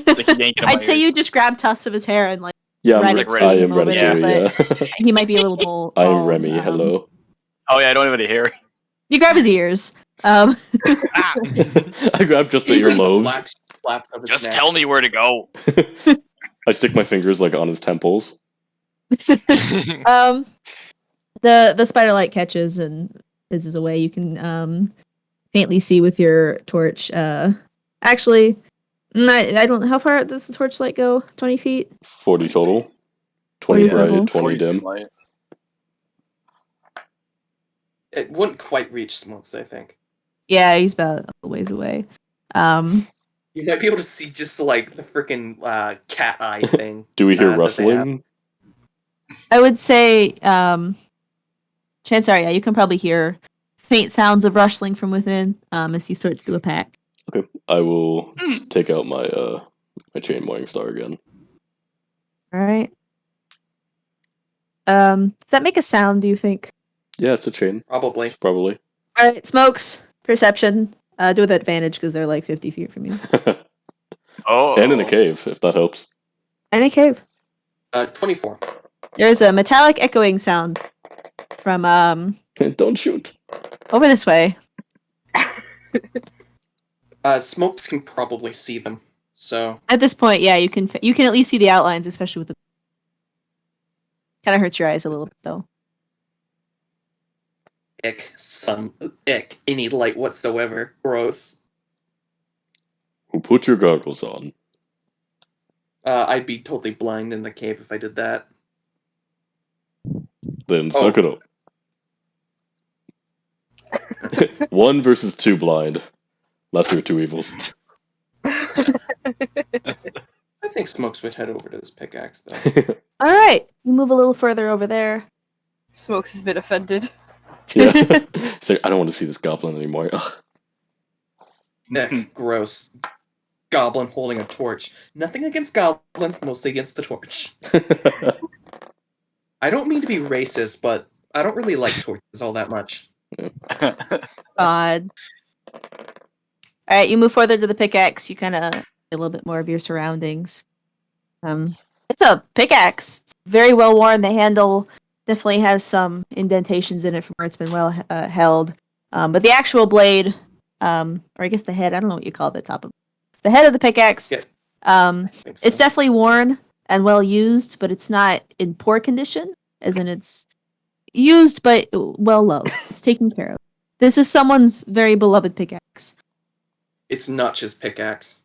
Like yanking him I'd by say yours. you just grab tufts of his hair and like Yeah, I'm, Reddit like I Reddit am over there, Ratatouille, yeah. he might be a little bold. I am Remy, hello. Oh yeah, I don't even hear. You grab his ears. Ah, I grab just the earlobes. Flaps of his just neck. tell me where to go. I stick my fingers like on his temples. The spider light catches and fizzes away. You can faintly see with your torch. Actually, I don't. How far does the torchlight go? 20 feet. 40 total. 20 40 bright, total. 20 dim. light. It wouldn't quite reach Smokes, I think. Yeah, he's about a ways away. You might be able to see just like the freaking cat eye thing. Do we hear that they have. rustling? I would say, chances are, yeah, you can probably hear faint sounds of rustling from within as he sorts through a pack. Okay, I will take out my my chain morning star again. All right. Does that make a sound, do you think? Yeah, it's a chain. Probably. Probably. All right, Smokes, perception. Do with advantage because they're like 50 feet from you. Oh. And in a cave, if that helps. In a cave. 24. There's a metallic echoing sound from Don't shoot. over this way. Smokes can probably see them. So At this point, yeah, you can at least see the outlines, especially with the. Kind of hurts your eyes a little bit, though. ick, any light whatsoever. Gross. Well, put your goggles on. I'd be totally blind in the cave if I did that. Then suck it up. 1 versus 2 blind. Lesser of 2 evils. I think Smokes would head over to this pickaxe, though. All right, you move a little further over there. Smokes has been offended. Yeah. So I don't want to see this goblin anymore. Ugh. Ick, gross. Goblin holding a torch. Nothing against goblins, mostly against the torch. I don't mean to be racist, but I don't really like torches all that much. God. All right, you move further to the pickaxe. You kind of a little bit more of your surroundings. It's a pickaxe. It's very well worn. The handle definitely has some indentations in it from where it's been well held. But the actual blade, or I guess the head, I don't know what you call the top of the head of the pickaxe. Yeah. Um, think it's so. definitely worn and well used, but it's not in poor condition, as in it's used but well loved. It's taken care of. This is someone's very beloved pickaxe. It's Notch's pickaxe.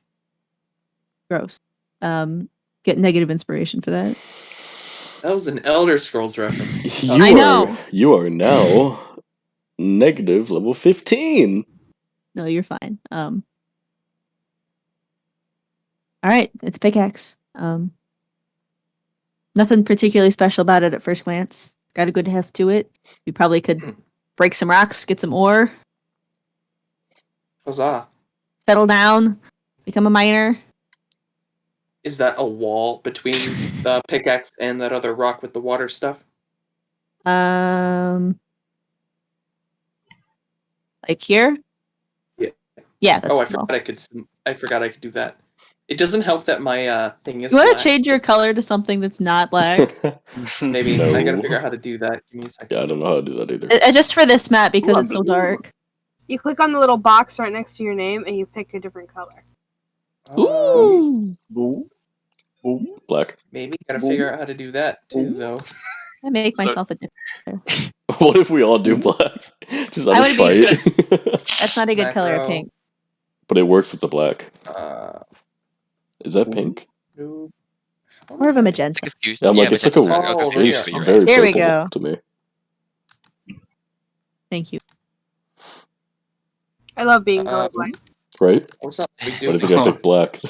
Gross. Get negative inspiration for that. That was an Elder Scrolls reference. I know. You are now negative level 15. No, you're fine. All right, it's a pickaxe. Nothing particularly special about it at first glance. Got a good heft to it. You probably could break some rocks, get some ore, Huzzah. settle down, become a miner. Is that a wall between the pickaxe and that other rock with the water stuff? Like here? Yeah. Yeah, that's Oh, cool. I forgot I could do that. It doesn't help that my thing is You want black. to change your color to something that's not black? Maybe No. I gotta figure out how to do that. Give me a second. Yeah, I don't know how to do that either. Just for this map because it's so dark. You click on the little box right next to your name and you pick a different color. Ooh! Boom. Boom. Black. Maybe gotta figure out how to do that too, though. I make So- myself a different. What if we all do black? Just out I of would spite. That's not a good color, Macro. pink. But it works with the black. Is that Ooh. pink? No. More of a magenta. Confused. Yeah, I'm like, it's like a magenta. I was Oh, confused, it's but you're very right. Here we purple go. to me. Thank you. I love being colorblind. Right? What's up? We Why do. do you think I picked black?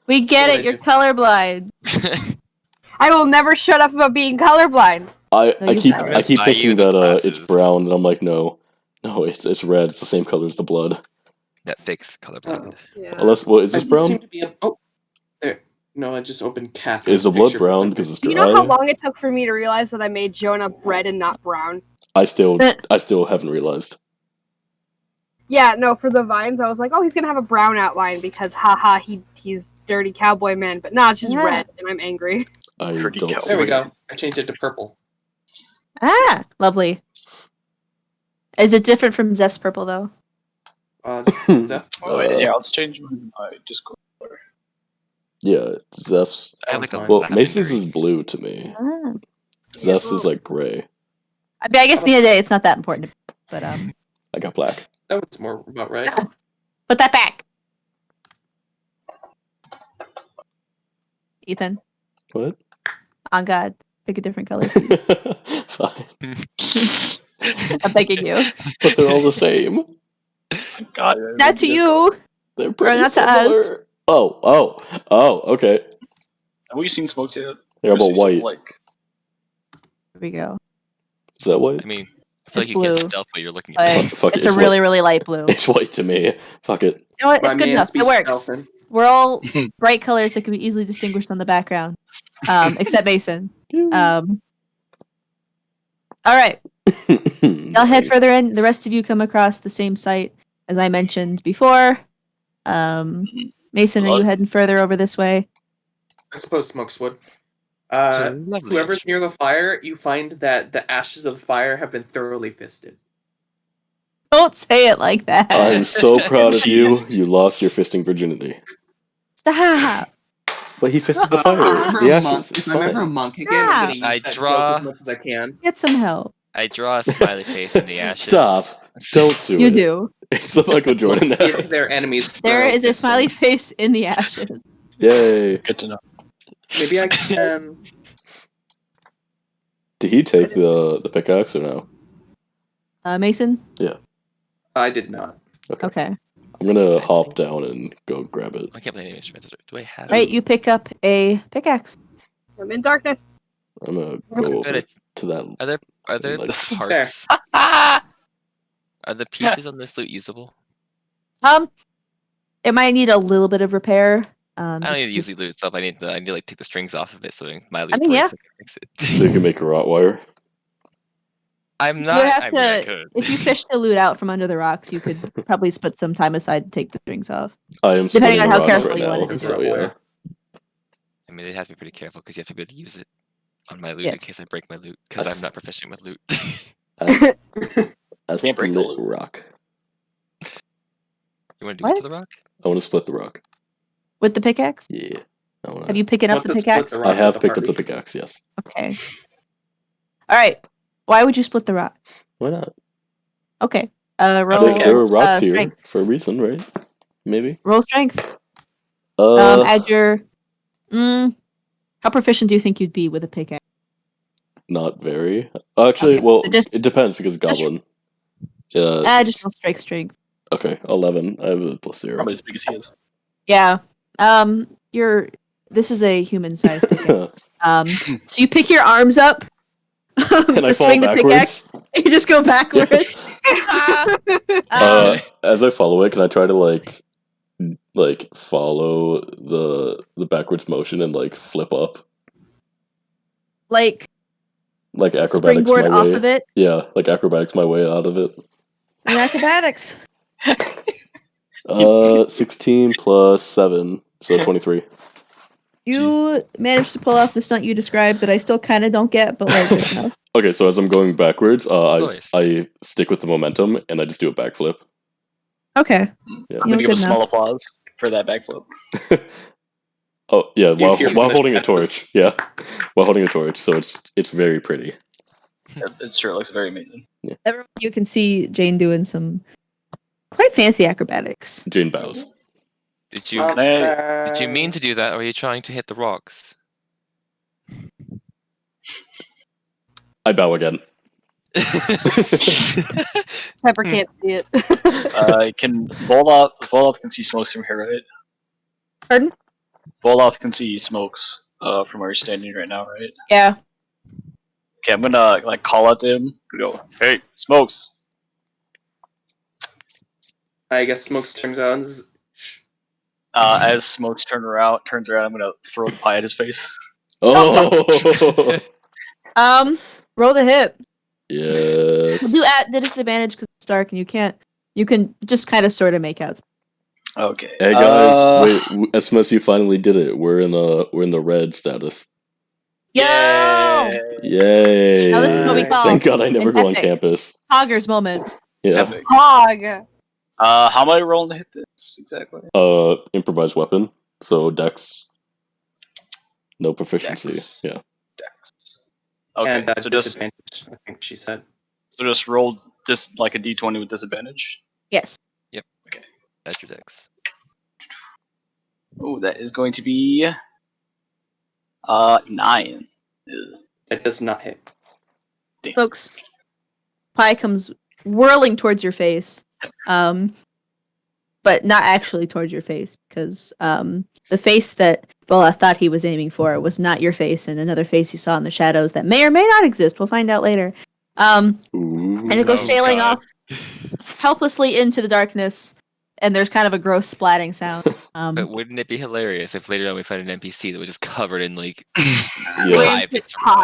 We get What it. I You're do. colorblind. I will never shut up about being colorblind. I No, you keep haven't. I keep Buy thinking you the that it's glasses. brown, and I'm like, no, it's red. It's the same color as the blood. That fix colorblind. Yeah. Unless, what is this Doesn't seem brown? to be there. No, I just opened Catherine's Is the blood picture from brown the- because it's Do you know how dry? long it took for me to realize that I made Jonah red and not brown? I still haven't realized. Yeah, no, for the vines, I was like, oh, he's gonna have a brown outline because, haha, he's dirty cowboy man. But nah, it's just Yeah. red, and I'm angry. I Pretty don't. cool. see There we it. go. I changed it to purple. Ah, lovely. Is it different from Zeph's purple though? Zeph? Oh, yeah, let's change my Discord. Yeah, Zeph's. I like a Well, lavender. Mason's is blue to me. Ah. Zeph's is like gray. I mean, I guess at the end of the day, it's not that important. But I got black. That was more about right. put that back. Ethan, What? on God, pick a different color, please. Fine. I'm begging you. But they're all the same. God, Not to you. They're pretty not to us. similar. Oh, okay. Have we seen smokes yet? Yeah, Or is but he still, white. Like, Here we go. Is that white? I mean, I feel It's like you can't blue. stealth while you're looking But at Fuck it's it, a it's really, white. really light blue. It's white to me. Fuck it. You know what? My It's good mans enough. be It works. stealthing. We're all bright colors that can be easily distinguished on the background, except Mason. All right. I'll head further in. The rest of you come across the same site as I mentioned before. Mason, are you heading further over this way? I suppose Smokes would. lovely Whoever's instrument. near the fire, you find that the ashes of the fire have been thoroughly fisted. Don't say it like that. I'm so proud of you. Jeez. You lost your fisting virginity. Stop. But he fisted the fire. The ashes. It's If I'm ever a fine. monk again, I'm gonna use I that draw- joke as much as I can. Get some help. I draw a smiley face in the ashes. Stop. Don't do You it. do. It's the Michael Jordan Let's now. give their enemies. There thorough is a fisting. smiley face in the ashes. Yay. good to know. Maybe I can. Did he take the pickaxe or no? Mason? I did not. Okay. I'm gonna hop down and go grab it. I can't play any instruments. Do I have? Right, you pick up a pickaxe. I'm in darkness. I'm gonna Good, go over it's- to that. Are there Like- parts? Are the pieces on this loot usable? It might need a little bit of repair. I don't just need to use the 'cause- loot stuff. I need to like take the strings off of it so my loot mean, breaks. yeah. I can fix it. So you can make a rot wire. I'm You not. would have I mean, I to, could. if you fish the loot out from under the rocks, you could probably put some time aside to take the strings off. I am Depending splitting on the how rocks careful right you want now. to do So it. yeah. I mean, they have to be pretty careful because you have to be able to use it on my loot Yes. in case I break my loot because That's- I'm not proficient with loot. I Can't break the split loot. rock. You want to do What? it to the rock? I want to split the rock. With the pickaxe? Yeah. I wanna... Have you picked up Want the to split pickaxe? the I rock have with the picked up the party? pickaxe. Yes. Okay. All right. Why would you split the rock? Why not? Okay. There Roll. are rocks here strength. for a reason, right? Maybe. Roll strength. Uh, Add your. How proficient do you think you'd be with a pickaxe? not very. Actually, Okay, well, so just- it depends because goblin. Just roll strength. Okay, 11. I have a +0. Probably as big as he is. Yeah. This is a human-sized pickaxe. So you pick your arms up And to I fall swing the pickaxe. backwards. You just go backwards. As I follow it, can I try to like follow the backwards motion and like flip up, like like acrobatics springboard my off way? of it. Yeah, like acrobatics my way out of it. And acrobatics. 16 plus 7, so 23. You managed to pull off the stunt you described that I still kind of don't get, but like good enough. Okay, so as I'm going backwards, Nice. I stick with the momentum and I just do a backflip. Okay. Yeah. I'm gonna give good a small applause for that backflip. Oh yeah, while hear while the holding a shadows. torch. Yeah, while holding a torch. So it's very pretty. It sure looks very amazing. Everyone, you can see Jane doing some quite fancy acrobatics. Jane bows. Did you Did did you mean to do that, or are you trying to hit the rocks? I bow again. Pepper can't see it. Can Voldoth can see smokes from here, right? Pardon? Voldoth can see smokes from where you're standing right now, right? Yeah. Okay, I'm gonna like call out to him. Go, hey, smokes. I guess Smokes turns out and says, "Shh." As smokes turns around, I'm gonna throw the pie at his face. Oh Roll the hit. yes. Do at the disadvantage because it's dark and you can just kind of sort of make out. Okay. Hey guys, wait! SMS, you finally did it. We're in the red status. Yo! Yay! Now this is what we call Thank God I never an go on epic. campus. Hogger's moment. Yeah. Epic. Hog. How am I rolling to hit this exactly? Improvised weapon. So Dex. No proficiency. Dex. Yeah. Dex. Okay, And so just disadvantage, I think she said. roll like a D20 with disadvantage? Yes. That's your dex. Oh, that is going to be 9. Ugh. It does not hit. Damn. Folks, pie comes whirling towards your face, but not actually towards your face, because the face that Bola thought he was aiming for was not your face, and another face he saw in the shadows that may or may not exist. We'll find out later. And it goes sailing God. off helplessly into the darkness, and there's kind of a gross splatting sound. But wouldn't it be hilarious if later on we find an NPC that was just covered in like Yeah. pie bits or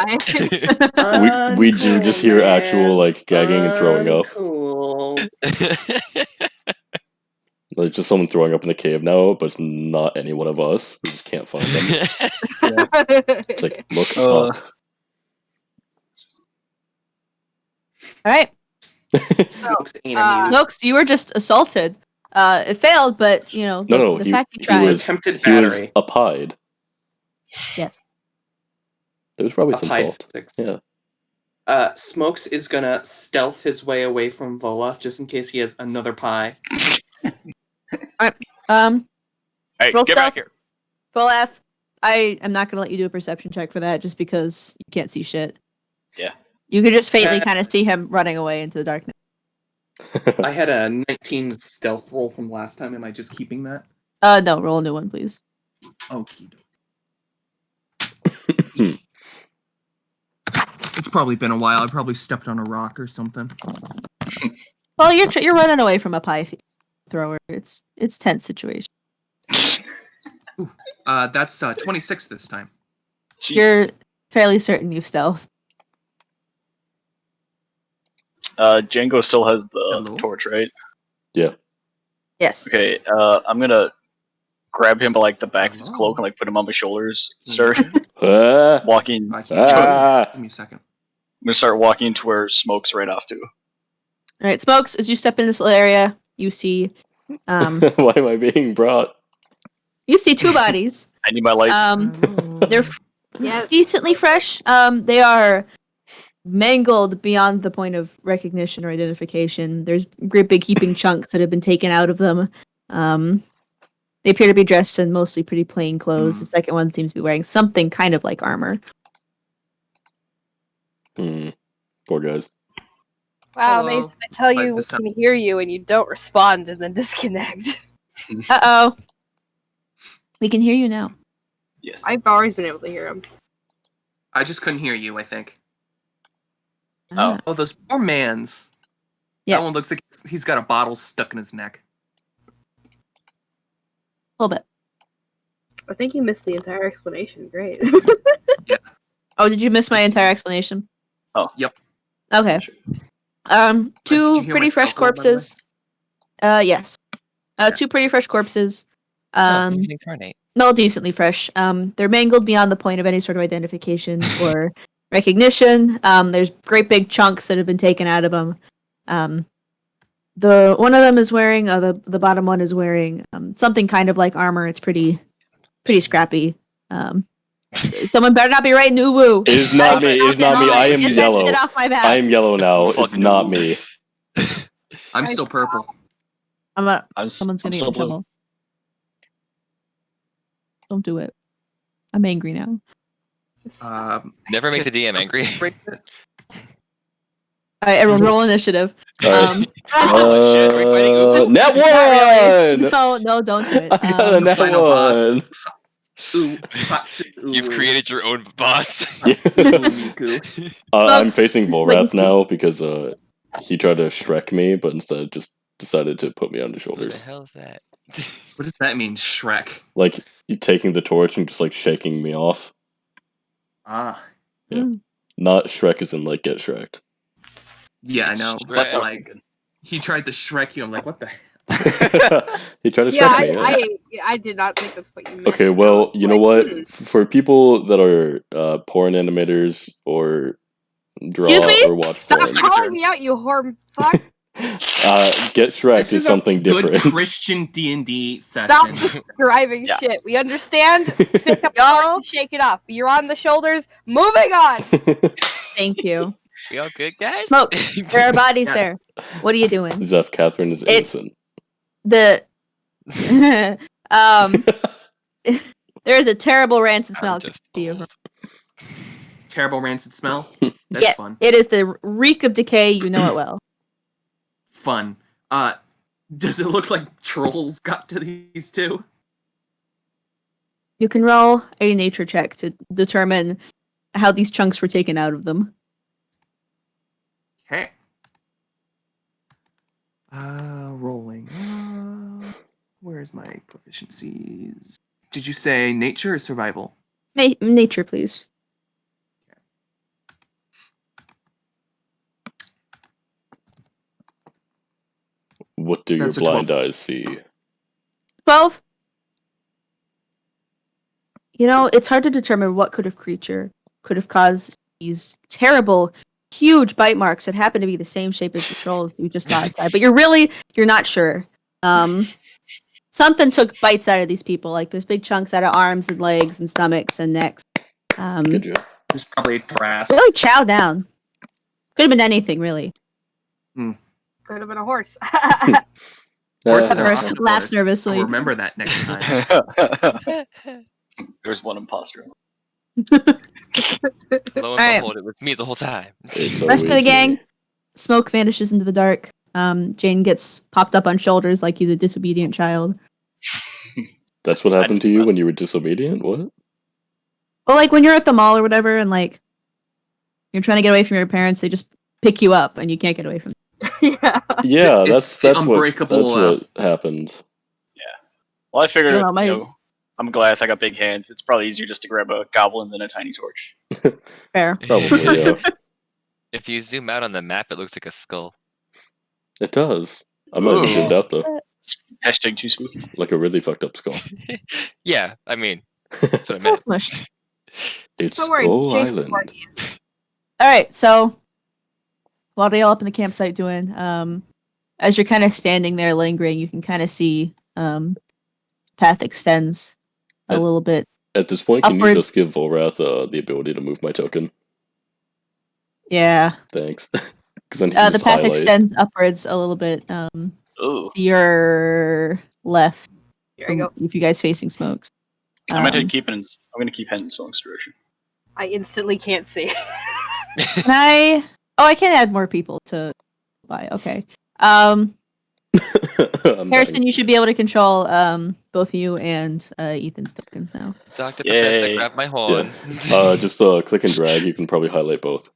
what? We do just hear actual like gagging and throwing up. Cool. Like just someone throwing up in the cave now, but it's not any one of us. We just can't find them. It's like look up. All right, Smokes ain't amused. Smokes, you were just assaulted. It failed, but you know No, the he fact you tried. Attempted he was battery. a pied. Yes. There was probably A some pied salt. 6. Yeah. Smokes is gonna stealth his way away from Vola just in case he has another pie. Hey, Roll get stealth. back here. Full F. I am not going to let you do a perception check for that, just because you can't see shit. Yeah. You could just faintly kind of see him running away into the darkness. I had a 19 stealth roll from last time. Am I just keeping that? No, roll a new one, please. Okie It's probably been a while. I probably stepped on a rock or something. Well, you're running away from a pie thrower. It's tense situation. That's 26 this time. You're Jesus. fairly certain you've stealthed. Django still has the Hello? torch, right? Yes. Okay, I'm gonna grab him by like the back of his cloak and like put him on my shoulders. Start Ah, walking. I can't tell you. ah. Give me a second. I'm gonna start walking to where Smoke's right off to. All right, Smokes. As you step in this little area, you see Why am I being brought? two bodies. I need my light. They're Yes. decently fresh. They are mangled beyond the point of recognition or identification. There's great big heaping chunks that have been taken out of them. They appear to be dressed in mostly pretty plain clothes. The second one seems to be wearing something kind of like armor. Poor guys. Wow, Hello. Mason, I tell But you we this- can hear you and you don't respond and then disconnect. Uh-oh. We can hear you now. Yes. I've always been able to hear him. I just couldn't hear you, I think. Oh. Oh, those poor mans. Yes, That one looks like he's got a bottle stuck in his neck. a little bit. I think you missed the entire explanation. Great. Oh, did you miss my entire explanation? Oh. Yep. Okay. Did you Two hear pretty my fresh stealth roll, by the way? corpses. Yes. Two pretty fresh corpses. Incarnate. No, decently fresh. They're mangled beyond the point of any sort of identification or recognition. There's great big chunks that have been taken out of them. The one of them is wearing, the bottom one is wearing something kind of like armor. It's pretty scrappy. Someone better not be writing uwu. It is not me. It is not me. I am Get that yellow. shit off my back. I am yellow now. It's Fucking not no. me. I'm still purple. Someone's gonna get still in blue. trouble. Don't do it. I'm angry now. Never make the DM angry. All right, everyone, roll initiative. All right. Oh, shit, are we fighting Ubu? Net Not really. one. No, don't do it. I got a net Final boss. one. Ooh, You've created your own boss. Miku. I'm Folks, facing just what you Volrath see. now because he tried to Shrek me, but instead just decided to put me on his What the shoulders. hell is that? What does that mean, Shrek? Like you taking the torch and just like shaking me off. Ah. Not Shrek as in like get Shreked. Yeah, I know. Shrek. But like, he tried to Shrek you. I'm like, what the? He tried to Yeah, Shrek me. I did not think that's what you meant. Okay, well, you know Like, what? For people that are porn animators or draw Excuse me? or watch Stop porn, calling me out, you whore fuck. get Shrek This is a something good different. Christian D&D session. Stop describing Yeah. shit. We understand. Pick up your and shake it off. You're on the shoulders. Moving on. Thank you. We all good, guys? Smoke. There are bodies Yeah. there. What are you doing? Zeph, Catherine is innocent. The there is a terrible rancid smell I'm just to you. old. Terrible rancid smell. That's Yes, fun. it is the reek of decay. You know it well. Fun. Does it look like trolls got to these two? You can roll a nature check to determine how these chunks were taken out of them. Okay. Rolling. Where's my proficiencies? Did you say nature or survival? Nature, please. What do That's your a blind 12. eyes see? 12. You know, it's hard to determine what creature could have caused these terrible, huge bite marks that happen to be the same shape as the trolls you just saw outside. But you're not sure. Something took bites out of these people. Like there's big chunks out of arms and legs and stomachs and necks. Good job. There's probably a grass. Really chow down. Could have been anything, really. Could have been a horse. Horses are Pepper omnivores, laughs nervously. so remember that next time. There's one imposter. Lo and Alright. behold, it was me the whole time. It's Rest of the always gang, me. smoke vanishes into the dark. Jane gets popped up on shoulders like he's a disobedient child. That's what I happened just to you love- when you were disobedient? What? Well, like when you're at the mall or whatever, and like you're trying to get away from your parents, they just pick you up, and you can't get away from them. Yeah. Yeah, It's that's what unbreakable, happened. Well, I figured, I don't know, my- I'm Goliath, I got big hands. It's probably easier just to grab a goblin than a tiny torch. Fair. Probably, yeah. If you zoom out on the map, it looks like a skull. It does. I might have Ooh. zoomed out though. Hashtag too spooky. Like a really fucked up skull. Yeah, I mean, that's what I It's all meant. smushed. It's Don't worry, Skull Jason Island. Voorhees. All right, so what are y'all up in the campsite doing? As you're kind of standing there lingering, you can kind of see path extends a little bit. At this point, can you Upwards. just give Volrath the ability to move my token? Yeah, Thanks. Because then he the can path just highlight. extends upwards a little bit. Ooh. To your left. Here I go. If you guys facing smokes. I'm gonna Um, keep heading Smoke's direction. I instantly can't see. Can I? Oh, I can add more people to buy. Okay. I'm Harrison, dying. you should be able to control both you and Ethan's tokens now. Dr. Yay. Professor, grab my horn. Just click and drag. You can probably highlight both.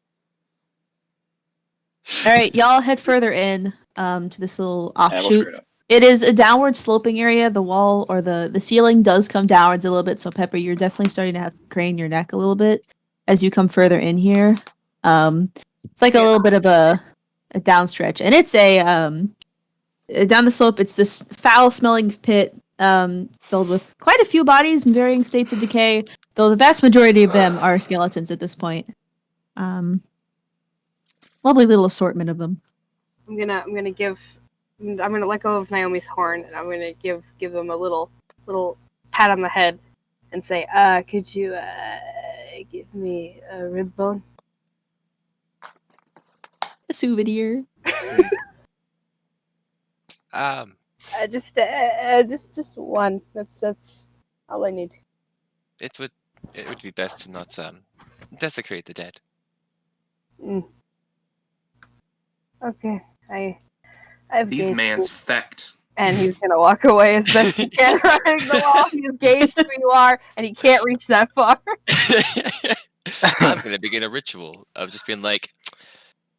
All right, y'all head further in to this little Yeah, we'll offshoot. figure it out. It is a downward sloping area. The wall or the ceiling does come downwards a little bit. So Pepper, you're definitely starting to have to crane your neck a little bit as you come further in here. It's like a little bit of a downstretch, and it's a down the slope. It's this foul-smelling pit filled with quite a few bodies in varying states of decay. Though the vast majority of them are skeletons at this point. Lovely little assortment of them. I'm gonna let go of Naomi's horn, and I'm gonna give them a little pat on the head, and say, could you give me a rib bone? A souvenir. Just one. That's all I need. It would be best to not desecrate the dead. Okay, I've These gauged man's you. fecked. And he's gonna walk away as best he can, running the wall. He's gauged who you are, and he can't reach that far. I'm gonna begin a ritual of just being like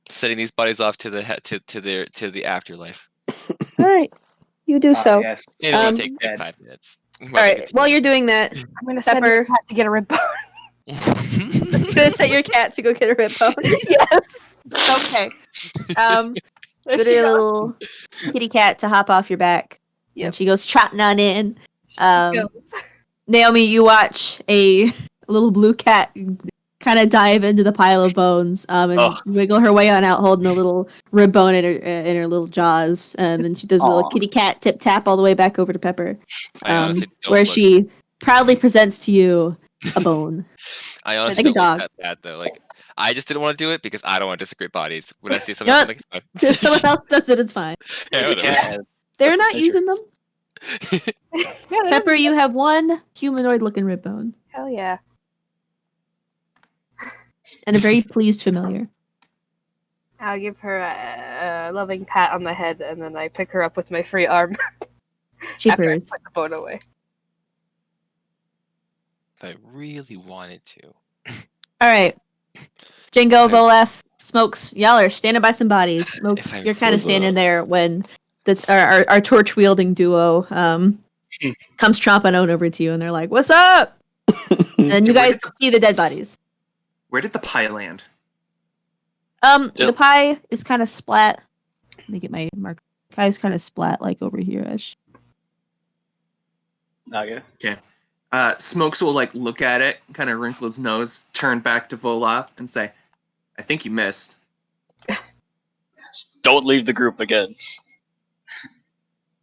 setting these bodies off to the to the afterlife. All right, you do so. Yes. It will Um, take like 5 minutes. All right, while you're doing that, I'm gonna send Pepper. your cat to get a rib bone. you're gonna set your cat to go get a rib bone. Yes. Okay. Get a little kitty cat to hop off your back. Yep. And she goes trotting on in. She goes. Naomi, you watch a little blue cat kind of dive into the pile of bones and wiggle her way on out, holding a little rib bone in her little jaws. And then she does a little Aw. kitty cat tip tap all the way back over to Pepper, I honestly don't where look- she proudly presents to you a bone. I honestly like a don't dog. look that bad though. Like I just didn't want to do it because I don't want to desecrate bodies. When I see someone No, else, I'm like, it's fine. If someone else does it, it's fine. Yeah, It's a whatever. cat. They're That's not nature. using them. Yeah, they Pepper, don't- you have one humanoid-looking rib bone Hell yeah. and a very pleased familiar. I'll give her a loving pat on the head, and then I pick her up with my free arm after I Cheapers. put the bone away. If I really wanted to. All right, Jingo, I- Volef, Smokes, y'all are standing by some bodies. Smokes, I you're kind of was, standing there when our torch wielding duo comes tromping out over to you, and they're like, "What's up?" And you Where guys see the dead bodies. Where did the pie land? The Yep. pie is kind of splat. Let me get my marker. Pie's kind of splat, like over here-ish. Okay. Smokes will like look at it, kind of wrinkle his nose, turn back to Volaf, and say, "I think you missed." Just don't leave the group again.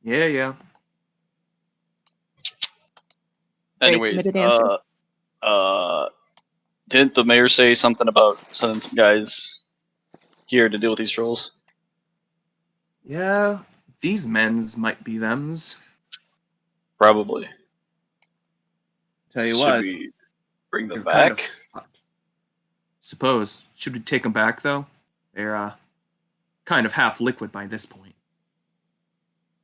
Yeah. Very Anyways, committed answer. didn't the mayor say something about sending some guys here to deal with these trolls? Yeah, these men's might be thems. Probably. Tell you Should what, we bring them you're kind of back? fucked. Suppose. Should we take them back though? They're kind of half liquid by this point.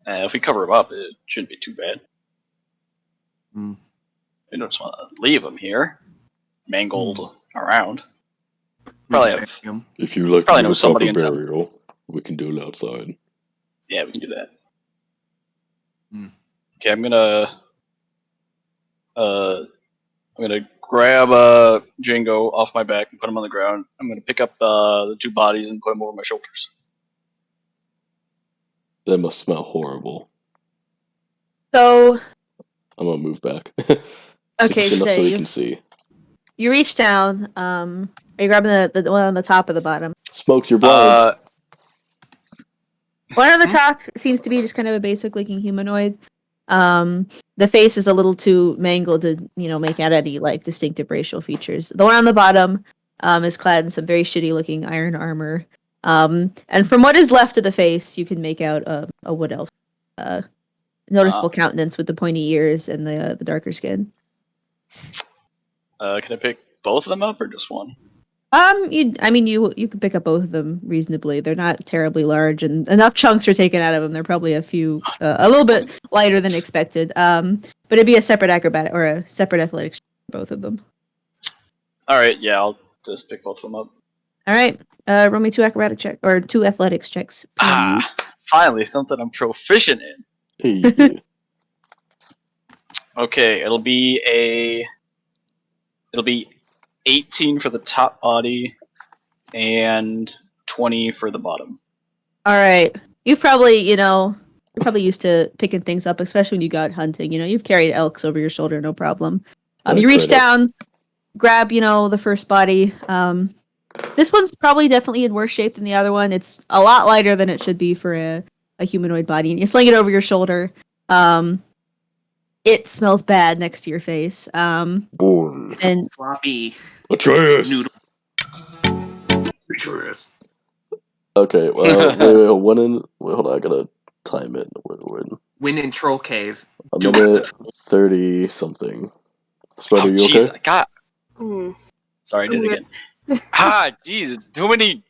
If we cover them up, it shouldn't be too bad. Hmm. We don't just want to leave them here, mangled around. We Probably can have- bury 'em. If you like to Probably use know a somebody proper in town. burial, we can do it outside. Yeah, we can do that. Hmm. Okay, I'm gonna grab Django off my back and put him on the ground. I'm gonna pick up the two bodies and put them over my shoulders. That must smell horrible. So, I'm gonna move back. okay, Just enough so so you can see. you reach down. Are you grabbing the one on the top or the bottom? Smokes, you're blind. One on the top seems to be just kind of a basic looking humanoid. The face is a little too mangled to, make out any like distinctive racial features. The one on the bottom is clad in some very shitty looking iron armor. And from what is left of the face, you can make out a wood elf. Noticeable countenance with the pointy ears and the darker skin. Can I pick both of them up or just one? You could pick up both of them reasonably. They're not terribly large, and enough chunks are taken out of them. They're probably a little bit lighter than expected. But it'd be a separate acrobatic or a separate athletics for both of them. All right, yeah, I'll just pick both of them up. All right, roll me two athletics checks. Finally, something I'm proficient in. Hey. Okay, it'll be 18 for the top body and 20 for the bottom. All right, you've probably you're probably used to picking things up, especially when you go out hunting. You've carried elks over your shoulder, no problem. You reach down, grab the first body. This one's probably definitely in worse shape than the other one. It's a lot lighter than it should be for a humanoid body, and you sling it over your shoulder. It smells bad next to your face. Bored. And Floppy. Atreus! Atreus. Okay, well, wait, hold on, I gotta time it. Win in Troll Cave. I'm Do at it. 30 something. Spider, you jeez, okay? God. Mm. Sorry, I did it again. Jeez, too many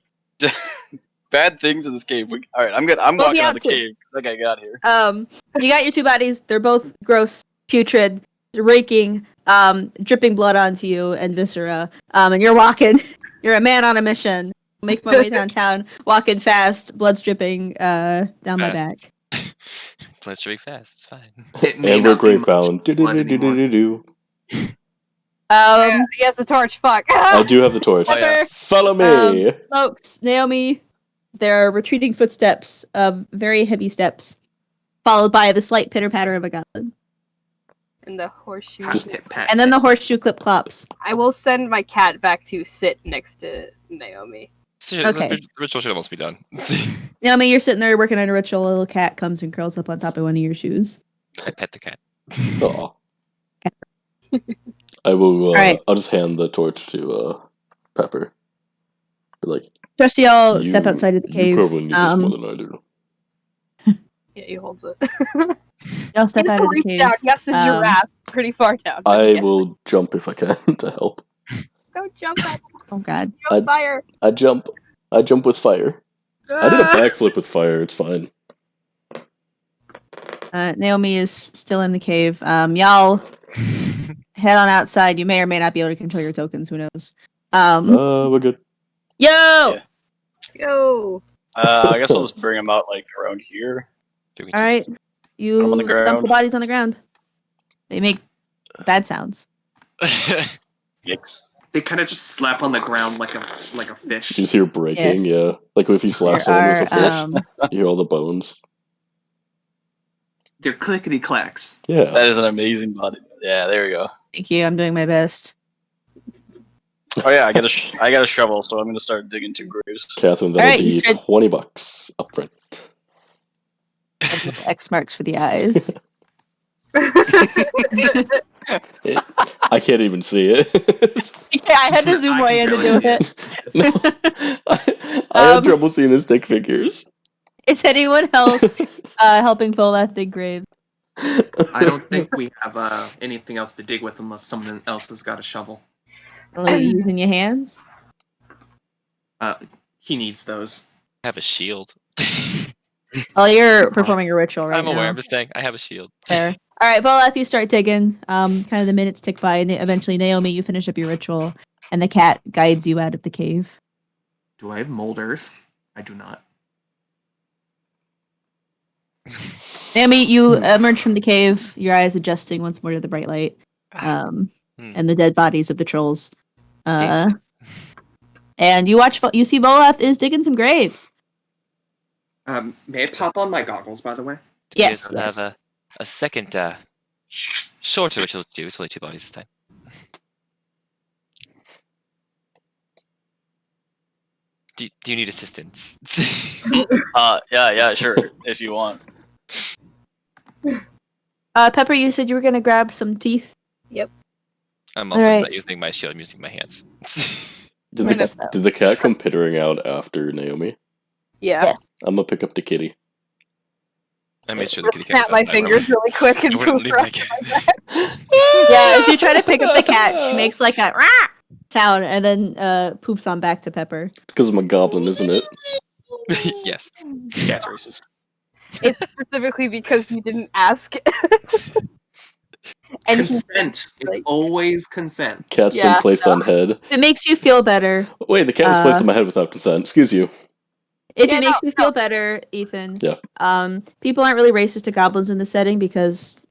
bad things in this cave. All right, I'm good. I'm We'll walking be out out of the soon. cave like I got here. You got your two bodies. They're both gross, putrid, raking, dripping blood onto you and viscera. And you're walking. You're a man on a mission. Make my way downtown, walking fast, blood's dripping down my back. Blood's dripping fast. It's fine. It may Amber not be Grey much found. blood anymore. He has the torch. Fuck. I do have the torch. Oh, yeah. Follow me! Smokes, Naomi. There are retreating footsteps, very heavy steps, followed by the slight pitter patter of a goblin. And the horseshoe. And then the horseshoe clip clops. I will send my cat back to sit next to Naomi. Okay. The ritual should almost be done. Naomi, you're sitting there working on a ritual. A little cat comes and curls up on top of one of your shoes. I pet the cat. Aw. I will. Alright. I'll just hand the torch to Pepper. But like, Trust y'all you, step outside of the you cave. probably need this more than I do. Yeah, he holds it. Y'all He step has out to of the reach cave. down. Yes, the giraffe pretty far down. I will jump if I can to help. Go jump at Oh god. fire. I jump with fire. I did a backflip with fire. It's fine. Naomi is still in the cave. Y'all head on outside. You may or may not be able to control your tokens. Who knows? We're good. Yo! Yeah. Yo. I guess I'll just bring them out like around here. Do we All just- right. You Put 'em on the dump the ground. bodies on the ground. They make bad sounds. Yikes. They kind of just slap on the ground like a You fish. just hear breaking, Yes. yeah. Like if you slap There someone with are a fish, you hear all the bones. They're clickety clacks. Yeah. That is an amazing body. Yeah, there we go. thank you. I'm doing my best. Oh yeah, I got a shovel, so I'm gonna start digging 2 graves. Catherine, that'll Alright, you be start- $20 up front. X marks for the eyes. I can't even see it. Yeah, I had to zoom way in to do it. No, I had Um, trouble seeing his stick figures. Is anyone else helping fill that big grave? I don't think we have anything else to dig with unless someone else has got a shovel. Are you using your hands? He needs those. I have a shield. Oh, you're performing a ritual right I'm aware. now. I'm just saying. I have a shield. Fair. All right, well, if you start digging, kind of the minutes tick by, and eventually, Naomi, you finish up your ritual, and the cat guides you out of the cave. Do I have mold earth? I do not. Naomi, you emerge from the cave, your eyes adjusting once more to the bright light, and the dead bodies of the trolls. And you see Voleth is digging some graves. May I pop on my goggles, by the way? Yes, I'll yes. have a second shorter ritual to do. It's only 2 bodies this time. Do you need assistance? Yeah, sure, if you want. Pepper, you said you were going to grab some teeth. I'm also Alright. not using my shield. I'm using my hands. Did Fair enough, though. the cat come pittering out after Naomi? Yeah. Yes. I'm gonna pick up the kitty. I made sure the kitty Snap my fingers really quick and I wouldn't poof leave right my cat. Yeah, if you try to pick up the cat, she makes like a rah sound and then poops on back to Pepper. It's because I'm a goblin, isn't it? Yes. Cat's racist. It's specifically because you didn't ask. And he- Consent. It's like- always consent. Cat's Yeah, been placed on head. If it makes you feel better. Wait, the cat was placed on my head without consent. Excuse you. If Yeah, it makes no, you feel better, Ethan. Yeah. People aren't really racist to goblins in this setting because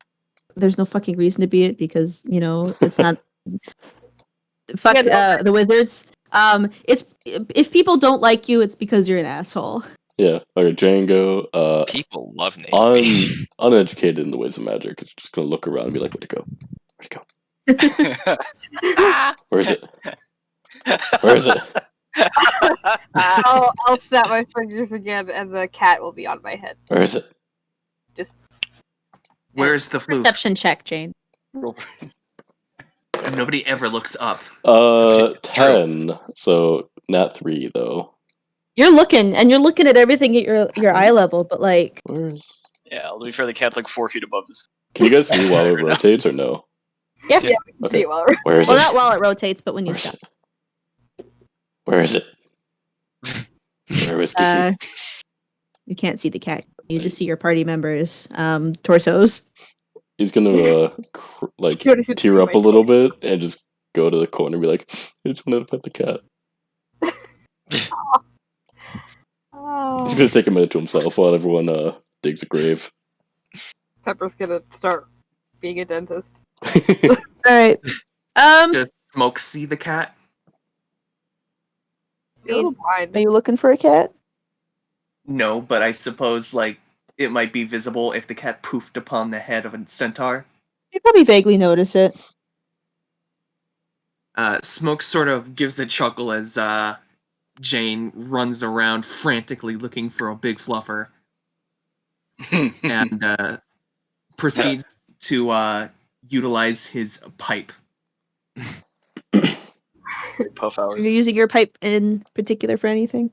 there's no fucking reason to be it because, it's not fuck Yeah, no. the wizards. It's if people don't like you, it's because you're an asshole. Yeah. Okay, Django. People love Naomi. Uneducated in the ways of magic. It's just gonna look around and be like, where'd it go? Where is it? Where is it? I'll snap my fingers again, and the cat will be on my head. Where is it? Just Where's the floof? Perception check, Jane. Nobody ever looks up. 10. So not 3 though. You're looking at everything at your eye level, but like Where's? Yeah, to be fair, the cat's like 4 feet above us. Can you guys see while it rotates or no? yeah. Yeah. Okay. see while we're Where is Well, it? not while it rotates, but when you Where is stop. it? Where is it? Where is Kitty? You can't see the cat. You just see your party members' torsos. He's gonna like You don't even tear see up my a little bit and just go to the corner and be like, I just wanted to pet the cat. Oh. He's gonna take a minute to himself while everyone digs a grave. Pepper's gonna start being a dentist. All right. Does Smoke see the cat? You're a little blind. Are you looking for a cat? No, but I suppose it might be visible if the cat poofed upon the head of a centaur. You probably vaguely notice it. Smoke sort of gives a chuckle as Jane runs around frantically looking for a big fluffer and proceeds to utilize his pipe. Puff Are hours. you using your pipe in particular for anything?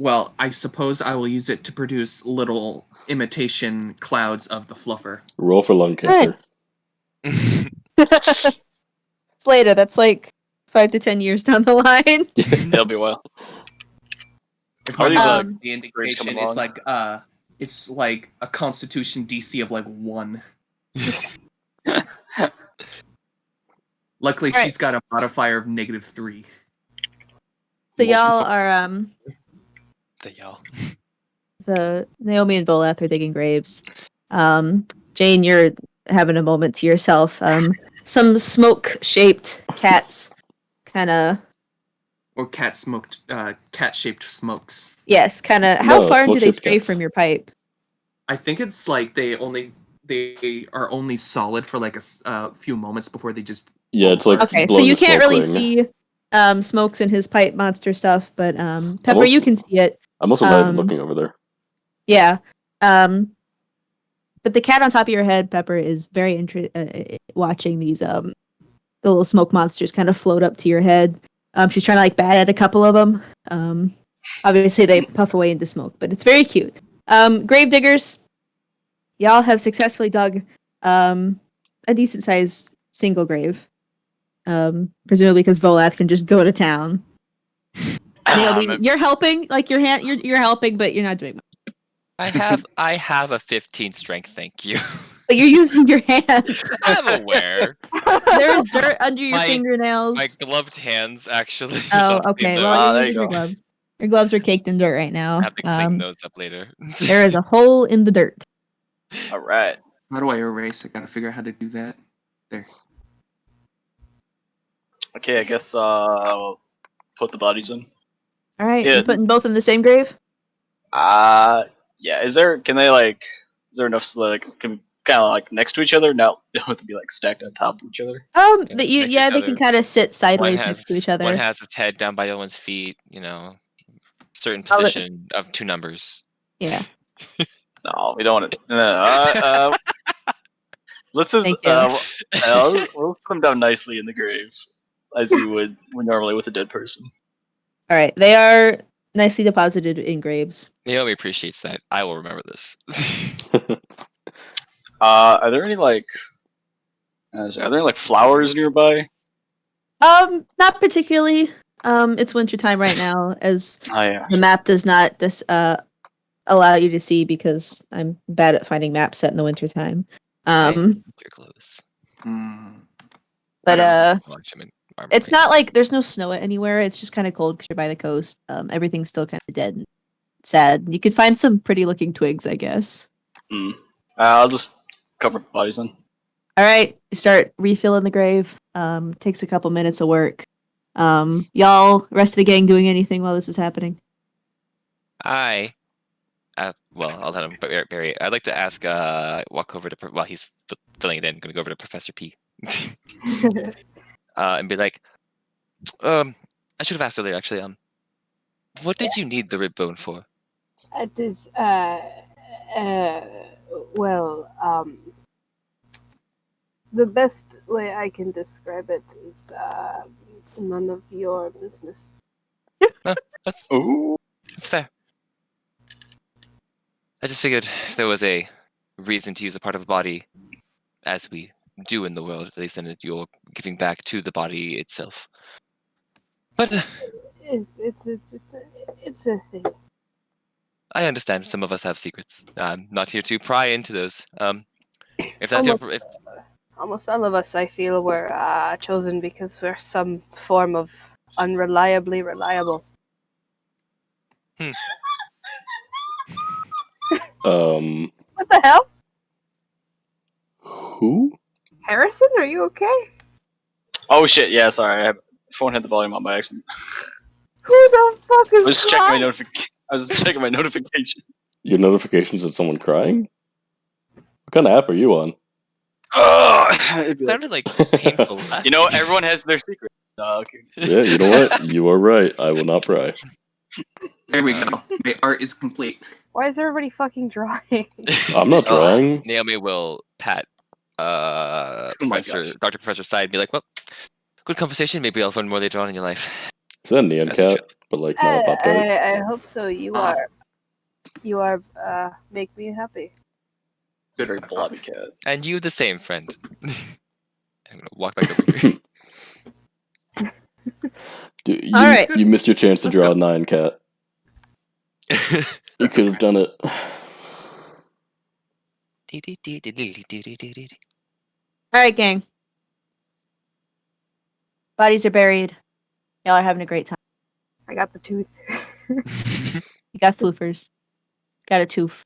Well, I suppose I will use it to produce little imitation clouds of the fluffer. Roll for lung cancer. It's later. That's like 5 to 10 years down the line. That'll be a while. If Are my these, mom um, the grapes indication, coming it's like a Constitution DC of like 1. Luckily, Alright. she's got a modifier of -3. So y'all are The y'all. the Naomi and Boleth are digging graves. Jane, you're having a moment to yourself. Some smoke-shaped cats, kind of. Or cat-shaped smokes. Yes, kind of. How No, far do they smoke-shaped stray cats. from your pipe? I think it's like they are only solid for like a few moments before they just. Yeah, it's like Okay, so blowing you a can't smoke really ring. see Smokes and his pipe monster stuff, but Pepper, you also- can see it. I'm also not even Um, looking over there. Yeah. But the cat on top of your head, Pepper, is very watching these the little smoke monsters kind of float up to your head. She's trying to like bat at a couple of them. Obviously they puff away into smoke, but it's very cute. Grave diggers, y'all have successfully dug a decent sized single grave. Presumably because Volath can just go to town. Naomi, you're helping, like your hand, you're helping, but you're not doing much. I have a 15 strength, thank you. But you're using your hands. I'm aware. There is dirt under your My fingernails. gloved hands, actually. Oh, Shall okay. clean Well, those. you're there you using your go. gloves. Your gloves are caked in dirt right now. I have to clean those up later. There is a hole in the dirt. All right. How do I erase? I gotta figure out how to do that. There. Okay, I guess I'll put the bodies in. All right, Yeah. you're putting both in the same grave. Yeah. Is there enough so like can kind of like next to each other? No, they don't have to be like stacked on top of each other. Yeah, They next to each they can other. kind of sit One sideways has next to each other. one has its head down by the other one's feet. Certain Oh, position of 2 numbers. Yeah. No, we don't want to. Let's just Thank you. we'll put them down nicely in the grave, as you would normally with a dead person. All right, they are nicely deposited in graves. Naomi appreciates that. I will remember this. Are there any flowers nearby? Not particularly. It's wintertime right now, as Oh yeah. the map does not allow you to see because I'm bad at finding maps set in the wintertime. Your clothes. But Watch him in it's Marmalade. not like there's no snow anywhere. It's just kind of cold because you're by the coast. Everything's still kind of dead and sad. You could find some pretty looking twigs, I guess. I'll just cover the bodies then. All right, you start refilling the grave. Takes a couple minutes of work. Y'all, rest of the gang, doing anything while this is happening? Well, I'll let him bury it. I'd like to ask, walk over to, while he's filling it in, I'm going to go over to Professor P. And be like, I should have asked earlier, actually, what did you need the rib bone for? It is, the best way I can describe it is, none of your business. That's Ooh. fair. I just figured if there was a reason to use a part of a body, as we do in the world, at least then you're giving back to the body itself. But It's a thing. I understand some of us have secrets. I'm not here to pry into those. If that's Almost all of us, I feel, were chosen because we're some form of unreliably reliable. What the hell? Who? Harrison, are you okay? Oh shit! Yeah, sorry. Phone had the volume on by accident. Who the fuck is I was just checking my crying? I was just checking my notifications. Your notifications of someone crying? What kind of app are you on? It'd be like, sounded like painful. you know, everyone has their secret. Okay. Yeah, you know what? You are right. I will not pry. There we go. My art is complete. Why is everybody fucking drawing? I'm not drawing. Naomi will pat my Dr. Professor's side and be like, well, Good conversation. Maybe I'll learn more later on in your life. Is that a neon As a cat? child. But like not a pop tart. I hope so. You are make me happy. Bitter Blobby cat. And you the same, friend. I'm gonna walk back over here. Dude, All right. you missed your chance to Let's draw go. a 9 cat. You could have done it. All right, gang. Bodies are buried. Y'all are having a great time. I got the tooth. You got floofers. Got a tooth.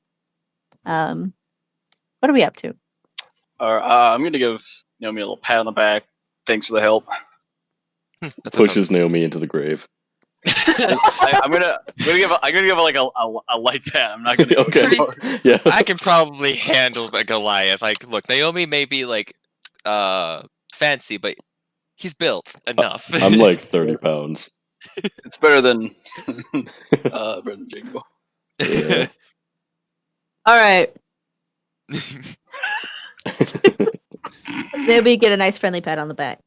What are we up to? I'm going to give Naomi a little pat on the back. Thanks for the help. That's Pushes Naomi into the grave. I'm gonna give her like a light pat. I'm not gonna go Okay. too hard. Yeah. I can probably handle a Goliath. Like, look, Naomi may be like fancy, but he's built enough. I'm like 30 pounds. It's better than Jingo. Yeah. All right. Then we get a nice friendly pat on the back.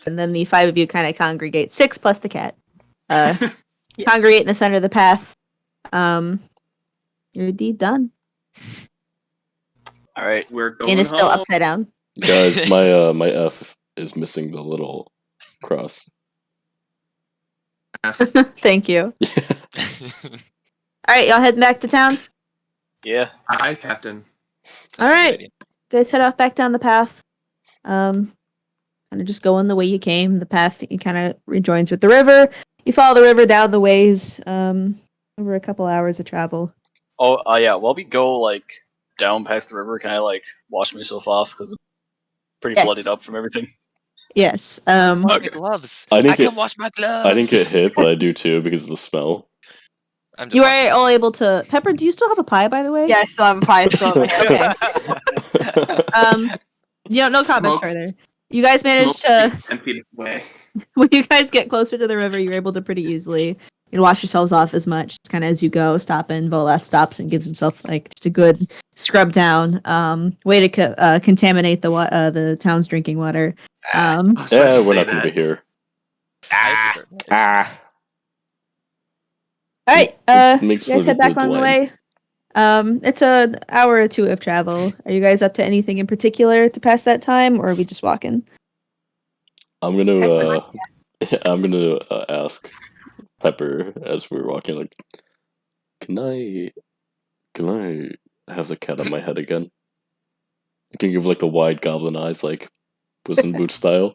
And then the 5 of you kind of congregate. 6 plus the cat. Congregate in the center of the path. You're indeed done. All right. We're going And it's still home. upside down. Guys, my F is missing the little cross. Thank you. All right, y'all heading back to town? Yeah. Aye, Captain. All right. Guys head off back down the path. Kind of just going the way you came. The path kind of rejoins with the river. You follow the river down the ways. Over a couple hours of travel. Oh, yeah. While we go like down past the river, can I like wash myself off because I'm pretty Yes. bloodied up from everything? Yes. Wash my Okay. gloves. I I think can wash my gloves. I didn't get hit, but I do too because of the smell. I'm just You washing- are all able to. Pepper, do you still have a pie, by the way? Yeah, I still have a pie. I still have a hand. Okay. No comments Smokes- further. You guys managed Smoke to. 10 feet away. When you guys get closer to the river, you're able to pretty easily wash yourselves off as much, just kind of as you go. Stopping, Voleth stops and gives himself like just a good scrub down. Way to contaminate the town's drinking water. I was about Yeah, to we're say not gonna be that. here. Ah. All right, Makes you guys for head back good on the wine. way. It's an hour or two of travel. Are you guys up to anything in particular to pass that time, or are we just walking? I'm gonna ask Pepper as we're walking, like, can I have the cat on my head again? I can give like the wide goblin eyes, like Puss in Boots style.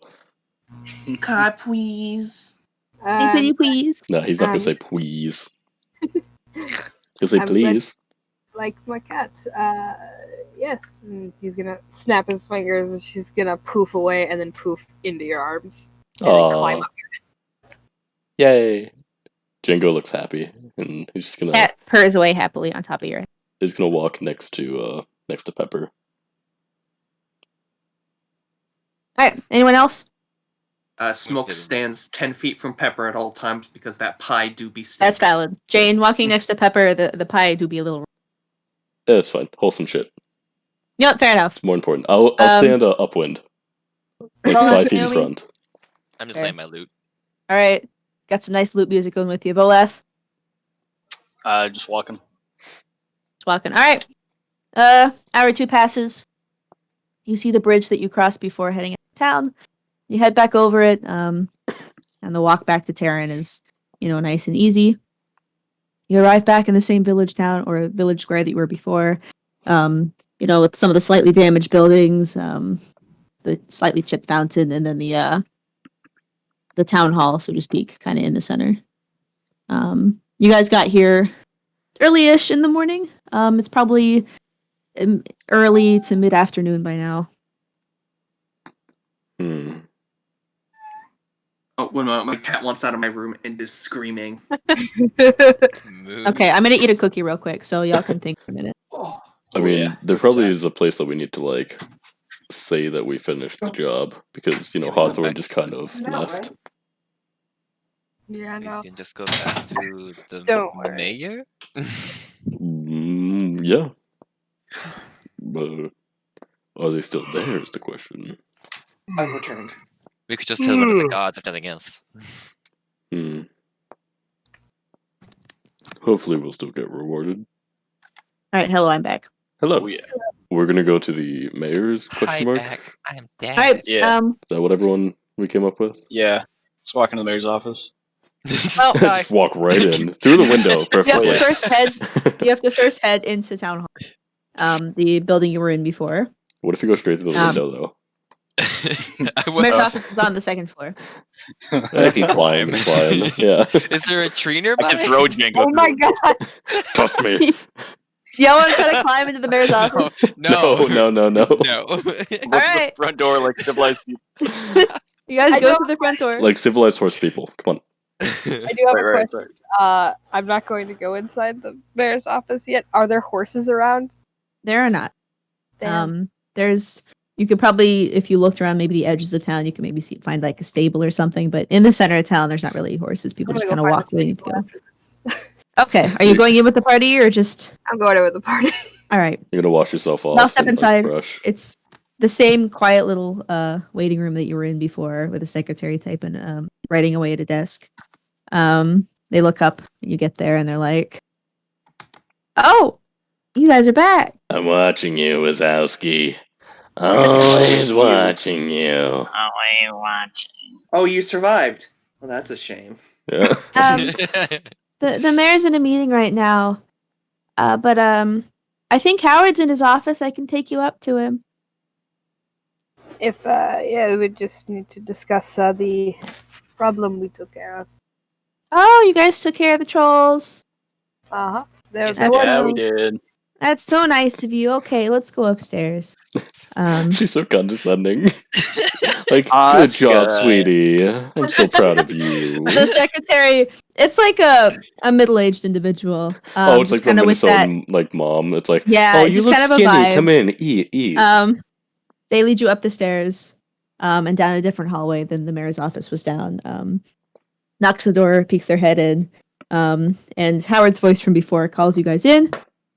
God, please. Please. No, he's not gonna say please. He'll say I'm please. like my cat. Yes. And he's gonna snap his fingers, and she's gonna poof away, and then poof into your arms, and then climb Aw, up. yay! Django looks happy, and he's just gonna Cat purrs away happily on top of your head. he's gonna walk next to Pepper. All right. Anyone else? Smoke stands 10 feet from Pepper at all times because that pie do be stink. That's valid. Jane walking next to Pepper. The pie do be a little. Yeah, it's fine. Wholesome shit. Yep, fair enough. It's more important. I'll stand upwind, like Well, 5 feet in Naomi? front. I'm just Fair. laying my loot. All right. Got some nice loot music going with you. Voleth, Just walking. just walking. All right. Hour or two passes. You see the bridge that you crossed before heading out of town. You head back over it, and the walk back to Terran is, nice and easy. You arrive back in the same village town or village square that you were before. With some of the slightly damaged buildings, the slightly chipped fountain, and then the town hall, so to speak, kind of in the center. You guys got here early-ish in the morning. It's probably early to mid-afternoon by now. Hmm. Oh, one moment. My cat wants out of my room and is screaming. Mood. Okay, I'm gonna eat a cookie real quick, so y'all can think for a minute. Oh, I mean, yeah. there probably is a place that we need to like say that we finished the job because Yeah, we can Hawthorne back- just kind of left. Yeah, We no. can just go back to the Don't worry. mayor. Yeah, but are they still there? Is the question. I've returned. We could just tell one of the gods if nothing else. Hmm. Hopefully we'll still get rewarded. All right, hello, I'm back. Hello. Oh, yeah. We're gonna go to the mayor's Hi, question mark. back. I am All dead. right. Yeah. Is that what everyone we came up with? Yeah. Let's walk into the mayor's office. Well, Just walk right in through the window, You have preferably. to first head. You have to first head into town hall, the building you were in before. What if you go straight through the window though? I Mayor's will. office is on the second floor. I can climb. It's fine. Yeah. Is there a tree I nearby? can throw Django. Oh my god! Trust me. Y'all want to try to climb into the mayor's office? No. No. No. All right, Front door like civilized people. you guys I go don't- through the front door. Like civilized horse people. Come on. I do have a Right, question. right. I'm not going to go inside the mayor's office yet. Are there horses around? There are not. Damn. There's. You could probably, if you looked around maybe the edges of town, you could maybe find like a stable or something. But in the center of town, there's not really horses. People I'm just gonna kind go of find walk the where they need to stable go. after this. Okay, are you going in with the party or just? I'm going in with the party. All right, You're gonna wash yourself off. Now step and, inside. brush. It's the same quiet little waiting room that you were in before, with a secretary typing, writing away at a desk. They look up, you get there, and they're like, "Oh, you guys are back." I'm watching you, Wazowski. Always watching you. Oh, you survived. Well, that's a shame. Yeah. The mayor's in a meeting right now, but I think Howard's in his office. I can take you up to him. If yeah, we would just need to discuss the problem we took care of. Oh, you guys took care of the trolls. There's That's the one. Yeah, so- we did. That's so nice of you. Okay, let's go upstairs. She's so condescending. Like, Aw, good that's job, good. sweetie. I'm so proud of you. The secretary, it's like a middle-aged individual. Oh, it's like the kind of with that. Minnesotan like mom. It's like, Yeah, oh, you just look kind of a skinny. vibe. Come in, eat. They lead you up the stairs, and down a different hallway than the mayor's office was down. Knocks the door, peeks their head in, and Howard's voice from before calls you guys in.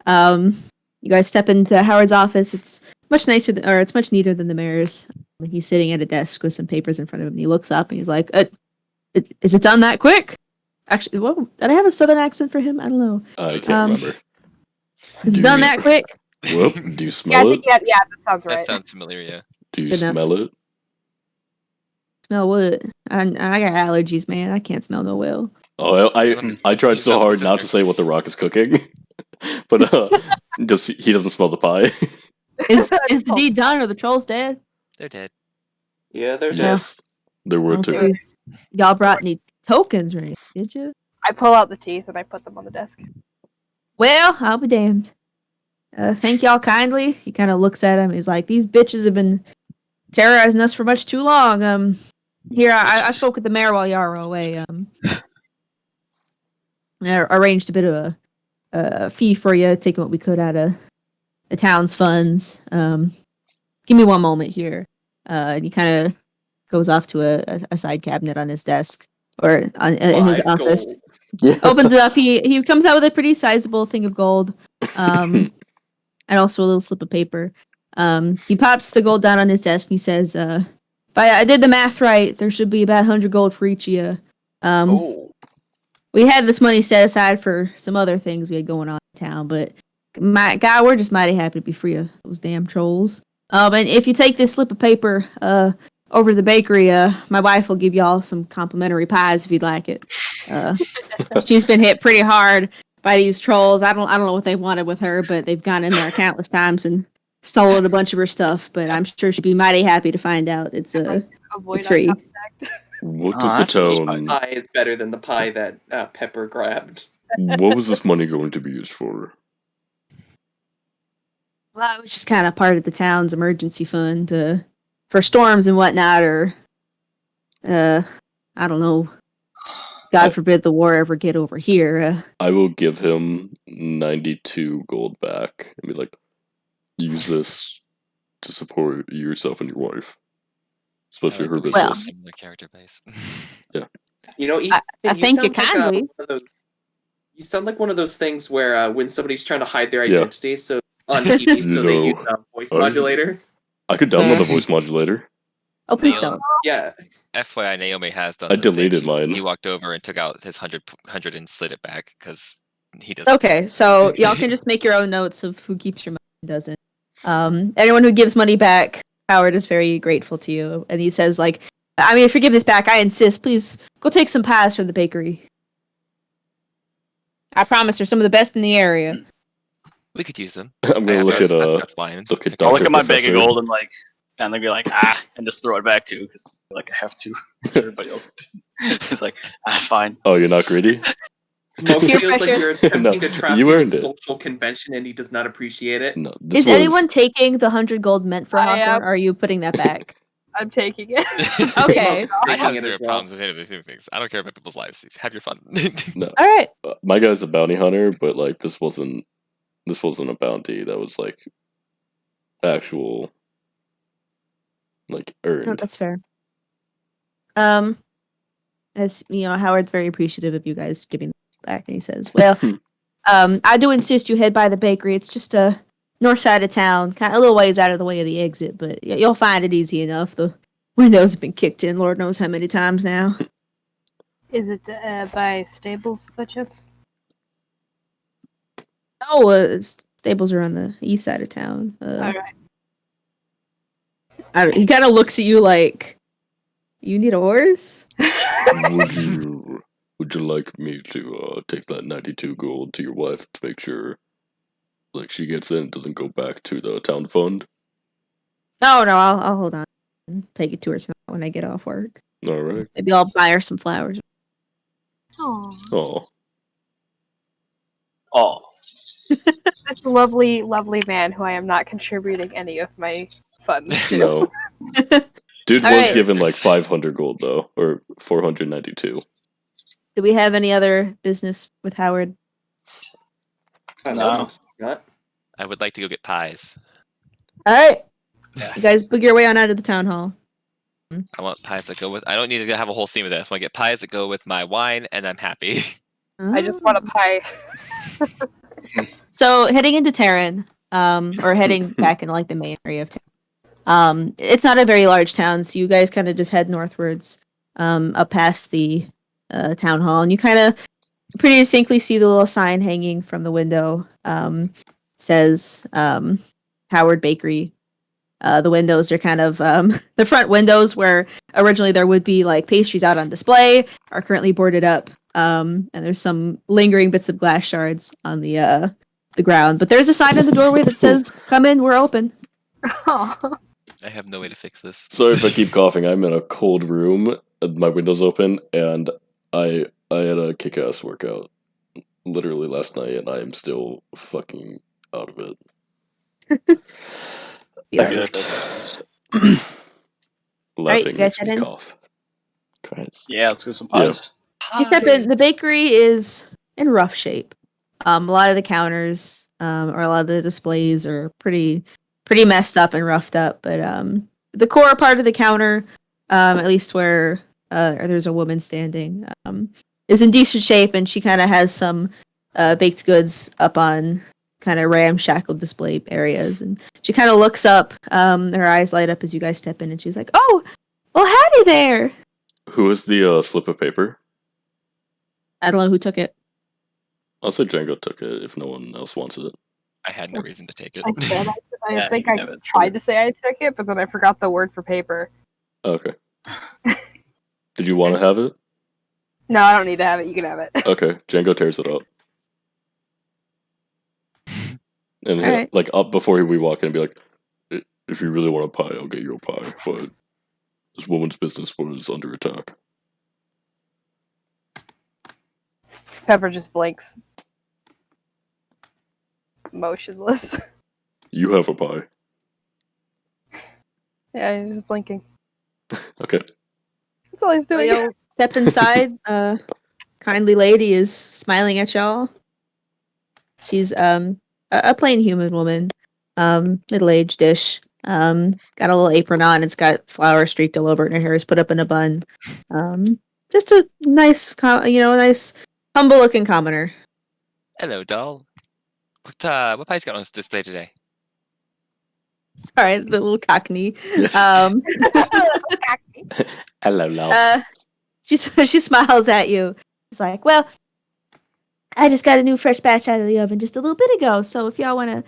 You guys step into Howard's office. It's much nicer, it's much neater than the mayor's. He's sitting at a desk with some papers in front of him. And he looks up and he's like, "Is it done that quick?" Actually, whoa, did I have a southern accent for him? I don't know. I can't remember. Is Do it done you- that quick? Whoop. Do you Yeah, I smell think, it? yeah, that sounds That right. sounds familiar, yeah. Do you Good enough. smell it? Smell what? I got allergies, man. I can't smell no well. Oh, I tried so That's my hard not to sister. say what the Rock is cooking, but he doesn't smell the pie. Is the deed done or the troll's dead? They're dead. Yeah, they're Yeah. dead. Yes, there were Oh, so two. y'all brought any tokens or anything, did you? I pull out the teeth and I put them on the desk. Well, I'll be damned. Thank y'all kindly. He kind of looks at him. He's like, "These bitches have been terrorizing us for much too long. Here, I spoke with the mayor while y'all were away. I arranged a bit of a fee for you, taking what we could out of the town's funds. Give me one moment here." And he kind of goes off to a side cabinet on his desk or in his 5 office. gold. Yeah. Opens it up. He comes out with a pretty sizable thing of gold, and also a little slip of paper. He pops the gold down on his desk and he says, "If I did the math right, there should be about 100 gold for each of you. Oh, We had this money set aside for some other things we had going on in town, but my God, we're just mighty happy to be free of those damn trolls. And if you take this slip of paper over to the bakery, my wife will give y'all some complimentary pies if you'd like it. She's been hit pretty hard by these trolls. I don't know what they wanted with her, but they've gone in there countless times and stolen a bunch of her stuff. But I'm sure she'd be mighty happy to find out it's Avoid It's free. eye contact. What Oh, does the that's really town? pie is better than the pie that Pepper grabbed. What was this money going to be used for? Well, it was just kind of part of the town's emergency fund for storms and whatnot, or I don't know. God forbid the war ever get over here. I will give him 92 gold back and be like, use this to support yourself and your wife, especially her Well- business. Similar character base. You know, Ethan, I thank you sound like, kindly. one of those- you sound like one of those things where when somebody's trying to hide their Yeah. identity, so on TV, so they No. use a voice Oh. modulator. I could download the voice modulator. Oh, please No. don't. Yeah, FYI, Naomi has done. I the same. deleted mine. He walked over and took out his 100 and slid it back because he doesn't. Okay, so y'all can just make your own notes of who keeps your money and doesn't. Anyone who gives money back, Howard is very grateful to you, and he says, like, I mean, if you give this back, I insist. Please go take some pies from the bakery. I promise they're some of the best in the area. We could use them. I'm gonna look at wine. look at I'll Dr. look at my bag Professor. of gold and like, and then be like, and just throw it back too, because like I have to. Everybody else. It's like, fine. Oh, you're not greedy? Smoke Peer feels like pressure. you're attempting No, to trap you him in earned it. social convention, and he does not appreciate it. No, this Is was. anyone taking the 100 gold meant for I Hawthorne, am. or are you putting that back? I'm taking it. Okay. I Taking have it zero as well. problems with any of these things. I don't care about people's lives. Have your fun. No, All right. my guy's a bounty hunter, but like this wasn't a bounty. That was like actual, like No, earned. that's fair. As you know, Howard's very appreciative of you guys giving back, and he says, "Well, I do insist you head by the bakery. It's just a north side of town, kind of a little ways out of the way of the exit, but you'll find it easy enough. The windows have been kicked in, Lord knows how many times now." Is it by Stables by chance? Oh, stables are on the east side of town. Alright. He kind of looks at you like, "You need a horse?" Would you like me to take that 92 gold to your wife to make sure, like, she gets in, doesn't go back to the town fund? No, I'll hold on and take it to her tonight when I get off work. All right. Maybe I'll buy her some flowers. Oh, Oh, This lovely, lovely man who I am not contributing any of my funds to. no. Dude All was right. given like 500 gold though, or 492. Do we have any other business with Howard? No. Not. I would like to go get pies. All right. You guys book your way on out of the town hall. I want pies that go with. I don't need to have a whole scene with this. I want to get pies that go with my wine, and I'm happy. I just want a pie. So heading into Terran, or heading back into like the main area of town. It's not a very large town, so you guys kind of just head northwards, up past the town hall, and you kind of pretty distinctly see the little sign hanging from the window. It says Howard Bakery. The windows are kind of the front windows where originally there would be like pastries out on display are currently boarded up. And there's some lingering bits of glass shards on the ground. But there's a sign in the doorway that says, "Come in, we're open." Oh. I have no way to fix this. Sorry if I keep coughing. I'm in a cold room, my window's open, and I had a kick-ass workout literally last night, and I am still fucking out of it. Yeah. Laughing you guys makes me head in? cough. Christ. yeah, let's get some Yeah. pies. You step in. The bakery is in rough shape. A lot of the counters, or a lot of the displays are pretty messed up and roughed up. But the core part of the counter, at least where there's a woman standing, is in decent shape, and she kind of has some baked goods up on kind of ramshackle display areas. And she kind of looks up. Her eyes light up as you guys step in, and she's like, "Oh, well, howdy there." Who is the slip of paper? I don't know who took it. I'll say Django took it if no one else wants it. I had no reason to take it. I said I Yeah, think you I can have it. tried to say I took it, but then I forgot the word for paper. Okay. Did you want to have it? No, I don't need to have it. You can have it. Okay, Django tears it up. And Alright. like up before we walk in, be like, if you really want a pie, I'll get you a pie. But this woman's business was under attack. Pepper just blinks. Motionless. You have a pie. Yeah, he's just blinking. Okay. That's all he's doing. Y'all step inside. Kindly lady is smiling at y'all. She's a plain human woman, middle-aged-ish. Got a little apron on. It's got flour streaked all over it, and her hair is put up in a bun. Just a nice, nice, humble-looking commoner. Hello, doll. What pie's got on display today? Sorry, the little cockney. Yeah. Hello, love. She smiles at you. She's like, well, I just got a new fresh batch out of the oven just a little bit ago. So if y'all want to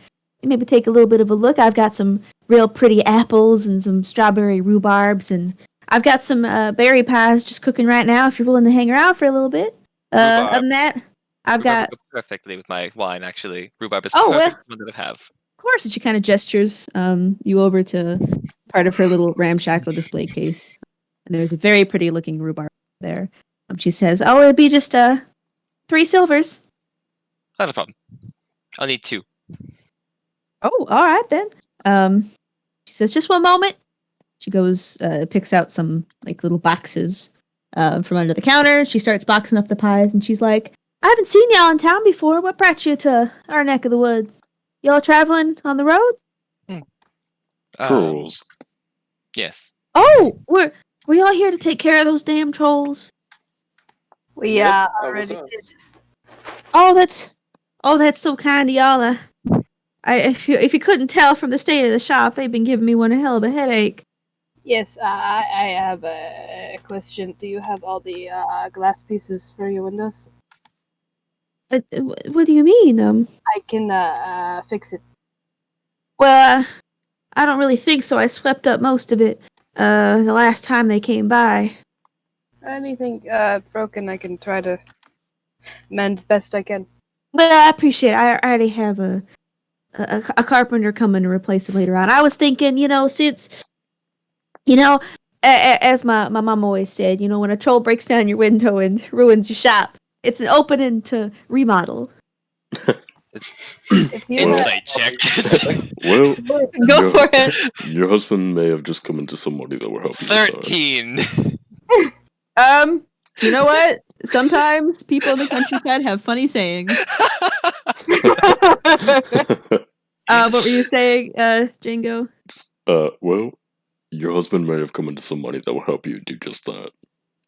maybe take a little bit of a look, I've got some real pretty apples and some strawberry rhubarbs, and I've got some berry pies just cooking right now. If you're willing to hang around for a little bit. Rhubarb. Other than that, I've Rhubarb got. would go perfectly with my wine. Actually, rhubarb is Oh, perfect well. one that I have. Of course, and she kind of gestures you over to part of her little ramshackle display case, and there's a very pretty looking rhubarb there. She says, "Oh, it'd be just 3 silvers." Not a problem. I'll need 2. Oh, all right then. She says, "Just one moment." She goes, picks out some like little boxes from under the counter. She starts boxing up the pies, and she's like, "I haven't seen y'all in town before. What brought you to our neck of the woods? Y'all traveling on the road?" Trolls. Yes. Oh, were y'all here to take care of those damn trolls? We Yep, I was already up. did. Oh, that's so kind of y'all. If you couldn't tell from the state of the shop, they've been giving me one hell of a headache. Yes, I have a question. Do you have all the glass pieces for your windows? What do you mean? I can fix it. Well, I don't really think so. I swept up most of it the last time they came by. Anything broken, I can try to mend best I can. But I appreciate it. I already have a carpenter coming to replace it later on. I was thinking, since, as my mom always said, when a troll breaks down your window and ruins your shop, it's an opening to remodel. If you Insight check. Well, Go your, for it. your husband may have just come into some money that we're helping you with. 13. You know what? Sometimes people in the countryside have funny sayings. What were you saying, Django? Well, your husband may have come into some money that will help you do just that.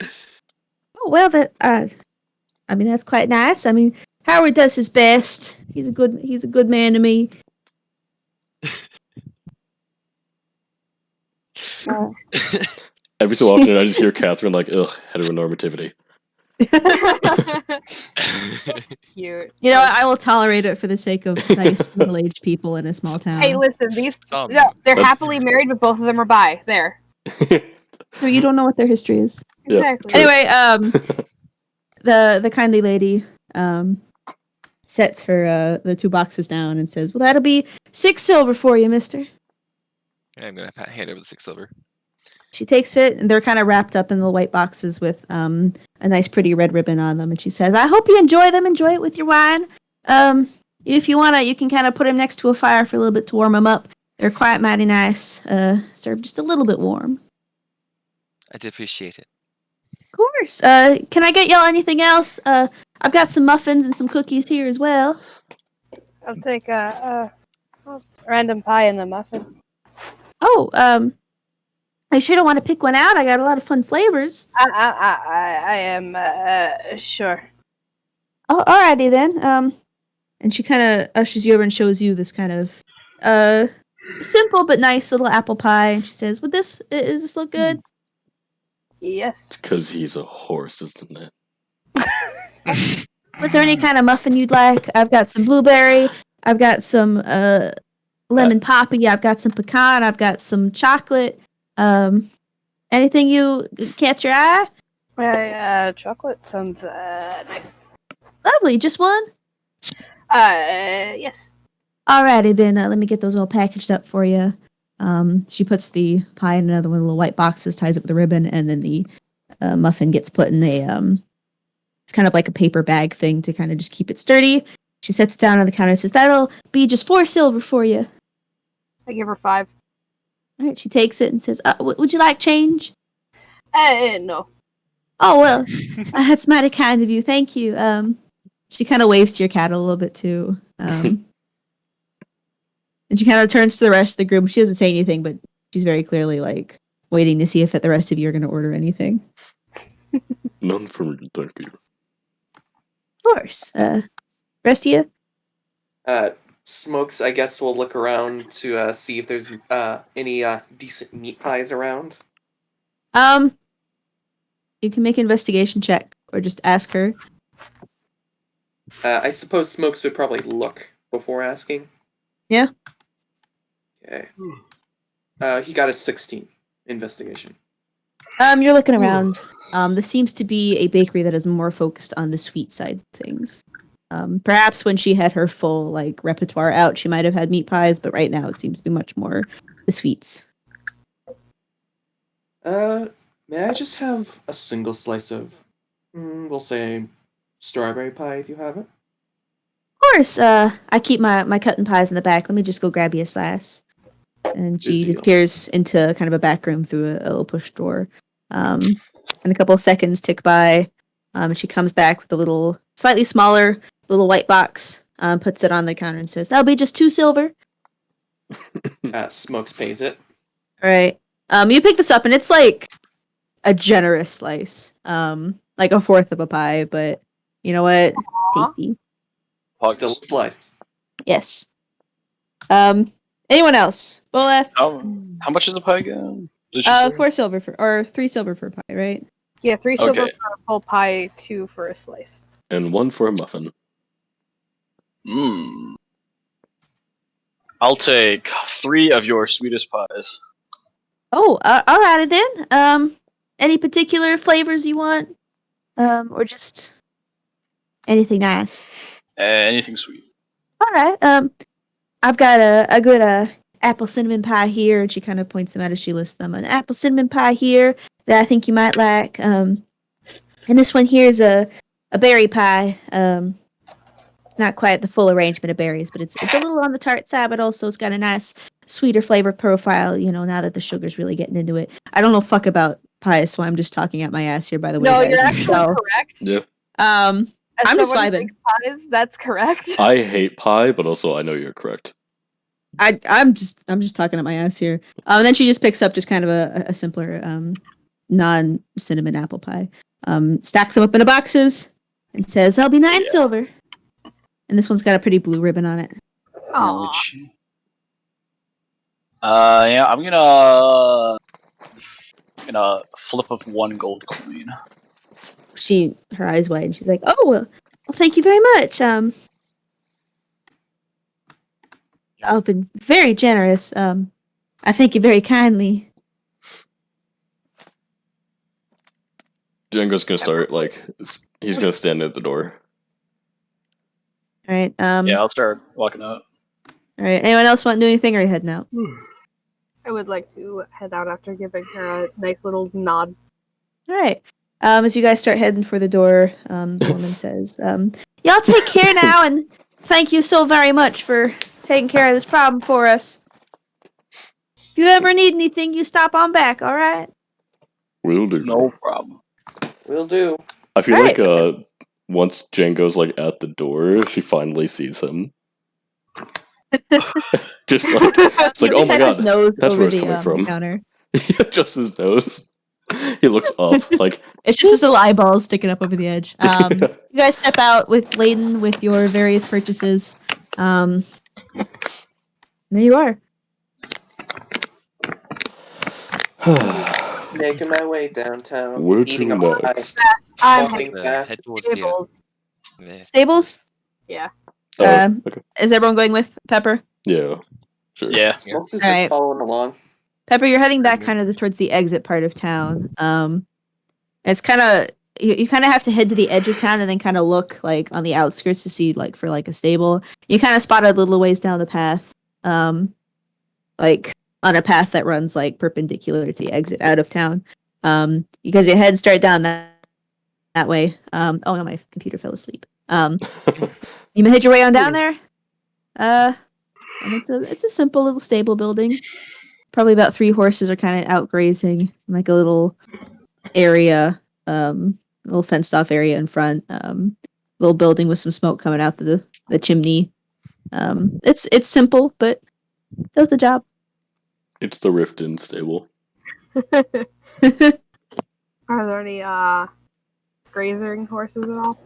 Oh, well, that's quite nice. I mean, Howard does his best. He's a good man to me. Every so often, I just hear Catherine like, ugh, heteronormativity. Cute. I will tolerate it for the sake of nice middle-aged people in a small town. Hey, listen, these Some. no, they're But- happily married, but both of them are bi. There. So you don't know what their history is. Yeah, Exactly. true. Anyway, the kindly lady sets her the 2 boxes down and says, "Well, that'll be 6 silver for you, mister." I'm gonna hand over the 6 silver. She takes it, and they're kind of wrapped up in the white boxes with a nice, pretty red ribbon on them. And she says, "I hope you enjoy them. Enjoy it with your wine. If you wanna, you can kind of put them next to a fire for a little bit to warm them up. They're quite mighty nice. Served just a little bit warm." I did appreciate it. Of course. Can I get y'all anything else? I've got some muffins and some cookies here as well. I'll take a random pie and a muffin. Oh, I sure don't want to pick one out. I got a lot of fun flavors. I am sure. Oh, alrighty then. And she kind of ushers you over and shows you this kind of simple but nice little apple pie. And she says, does this look good?" Yes. Because he's a horse, isn't it? Was there any kind of muffin you'd like? I've got some blueberry. I've got some lemon poppy. I've got some pecan. I've got some chocolate. Anything you catch your eye? Chocolate sounds nice. Lovely. Just one? Yes. Alrighty then. Let me get those all packaged up for you. She puts the pie in another one of the little white boxes, ties it with a ribbon, and then the muffin gets put in it's kind of like a paper bag thing to kind of just keep it sturdy. She sets it down on the counter and says, "That'll be just 4 silver for you." I give her 5. All right, she takes it and says, "Would you like change?" No. "Oh, well, that's mighty kind of you. Thank you." She kind of waves to your cat a little bit too. And she kind of turns to the rest of the group. She doesn't say anything, but she's very clearly like waiting to see if the rest of you are going to order anything. None for me, thank you. Of course. Rest of you? Smokes, I guess we'll look around to see if there's any decent meat pies around. You can make an investigation check or just ask her. I suppose Smokes would probably look before asking. Yeah. Okay. He got a 16 investigation. You're looking around. This seems to be a bakery that is more focused on the sweet side of things. Perhaps when she had her full like repertoire out, she might have had meat pies, but right now it seems to be much more the sweets. May I just have a single slice of, we'll say, strawberry pie if you have it? Of course, I keep my cutting pies in the back. Let me just go grab you a slice. And she Good deal. disappears into kind of a back room through a little push door. And a couple of seconds tick by. And she comes back with a little, slightly smaller, little white box. Puts it on the counter and says, "That'll be just 2 silver." Smokes pays it. All right. You pick this up and it's like a generous slice. Like a fourth of a pie, but you know what? Aw. Tasty. Still a slice. Yes. Anyone else? Boleth? How much is the pie again? Did you say? 4 silver or 3 silver for a pie, right? Yeah, 3 silver Okay. for a full pie, 2 for a slice. And 1 for a muffin. I'll take 3 of your sweetest pies. Oh, alrighty then. Any particular flavors you want? Or just anything nice? Anything sweet. Alright, I've got a good apple cinnamon pie here, and she kind of points them out as she lists them. An apple cinnamon pie here that I think you might like. And this one here is a berry pie. Not quite the full arrangement of berries, but it's a little on the tart side, but also it's got a nice sweeter flavor profile, you know, now that the sugar's really getting into it. I don't know fuck about pies, so I'm just talking out my ass here, by the way. No, guys. you're actually So, correct. Yeah. As I'm just someone who vibing. makes pies, that's correct. I hate pie, but also I know you're correct. I'm just talking out my ass here. And then she just picks up just kind of a simpler non-cinnamon apple pie. Stacks them up in boxes and says, "That'll be 9 silver." And this one's got a pretty blue ribbon on it. Aw. Yeah, I'm gonna flip up 1 gold coin. Her eyes widen. She's like, "Oh, well, thank you very much. Y'all have been very generous. I thank you very kindly." Django's gonna start, he's gonna stand at the door. All right. Yeah, I'll start walking out. All right. Anyone else want to do anything, or are you heading out? I would like to head out after giving her a nice little nod. All right. As you guys start heading for the door, the woman says, "Y'all take care now, and thank you so very much for taking care of this problem for us. If you ever need anything, you stop on back, all right?" Will do. No problem. Will do. I feel Right. like once Django's at the door, she finally sees him. Just it's He like, oh just my had his god, nose that's over where it's the coming from. counter. Just his nose. He looks up, It's just his little eyeballs sticking up over the edge. You guys step out laden with your various purchases. There you are. Making my way downtown. Where eating to a pie. next? I'm Walking heading fast. Head towards tables. the Stables? Yeah. Okay. Is everyone going with Pepper? Yeah. Sure. Yeah. Smokes is Alright. just following along. Pepper, you're heading back kind of towards the exit part of town. It's kind of you kind of have to head to the edge of town and then kind of look on the outskirts to see for a stable. You kind of spot a little ways down the path, on a path that runs perpendicular to the exit out of town. Because your head start down that way. Oh no, my computer fell asleep. You head your way on down there. And it's a simple little stable building. Probably about 3 horses are kind of out grazing in a little area, a little fenced off area in front. Little building with some smoke coming out the chimney. It's simple, but does the job. It's the Riften stable. Are there any grazing horses at all?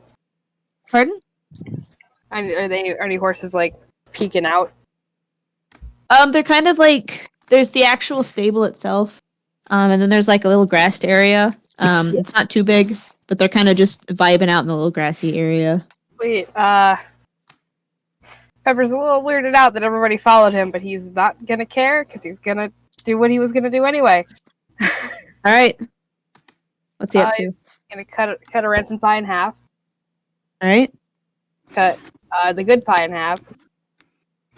Pardon? And are any horses peeking out? They're kind of like there's the actual stable itself, and then there's like a little grassed area. It's not too big, but they're kind of just vibing out in the little grassy area. Sweet. Pepper's a little weirded out that everybody followed him, but he's not gonna care because he's gonna do what he was gonna do anyway. All right, what's he up to? Gonna cut a rancid pie in half. All right, Cut the good pie in half,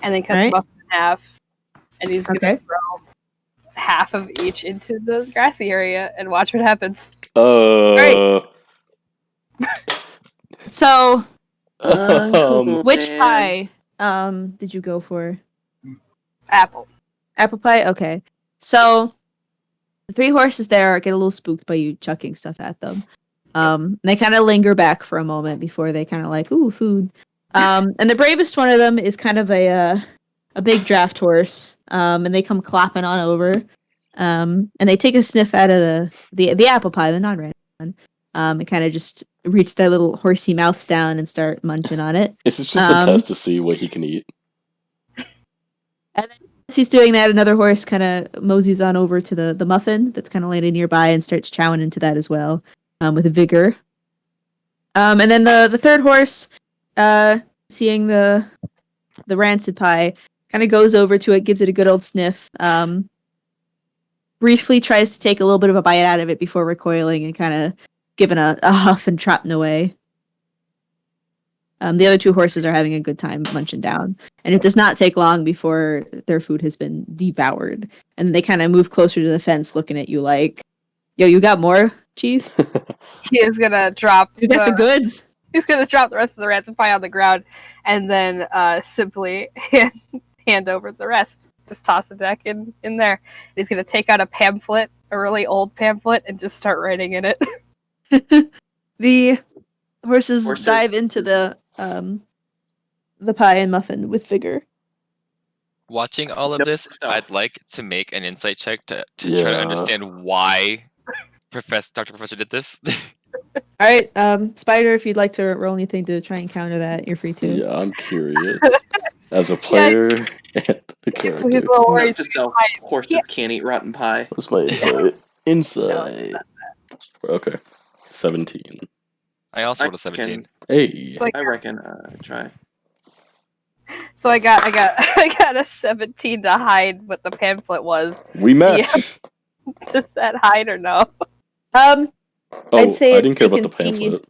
and then cut the Alright. muffin in half. And he's gonna Okay. throw half of each into the grassy area and watch what happens. so Uncle which man. pie did you go for? Apple. Apple pie? Okay. So the 3 horses there get a little spooked by you chucking stuff at them. They kind of linger back for a moment before they kind of like, ooh, food. And the bravest one of them is kind of a big draft horse. And they come clopping on over. And they take a sniff out of the apple pie, the non-red one. And kind of just reach their little horsey mouths down and start munching on it. Is it just a test to see what he can eat? And then as he's doing that, another horse kind of moseys on over to the muffin that's kind of landing nearby and starts chowing into that as well, with vigor. And then the third horse, seeing the rancid pie, kind of goes over to it, gives it a good old sniff, briefly tries to take a little bit of a bite out of it before recoiling and kind of giving a huff and trotting away. The other 2 horses are having a good time munching down. And it does not take long before their food has been devoured. And they kind of move closer to the fence looking at you like, yo, you got more, Chief? He is gonna drop. You got the goods? He's gonna drop the rest of the rancid pie on the ground, and then simply hand over the rest. Just toss it back in there. He's gonna take out a pamphlet, a really old pamphlet, and just start writing in it. The horses dive into the pie and muffin with vigor. Watching all of Nope, this, stuff. I'd like to make an insight check to try to understand why Dr. Professor did this. All right, Spider, if you'd like to roll anything to try and counter that, you're free to. Yeah, I'm curious. As a player and a So he's character. a little Note worried. to self, horses Yeah. can't eat rotten pie. What's my insight? Insight. Okay. 17. I also I rolled a 17. Hey. So I reckon try. So I got I got a 17 to hide what the pamphlet was. We match. Does that hide or no? Oh, I'd say I didn't care you about the can see- pamphlet.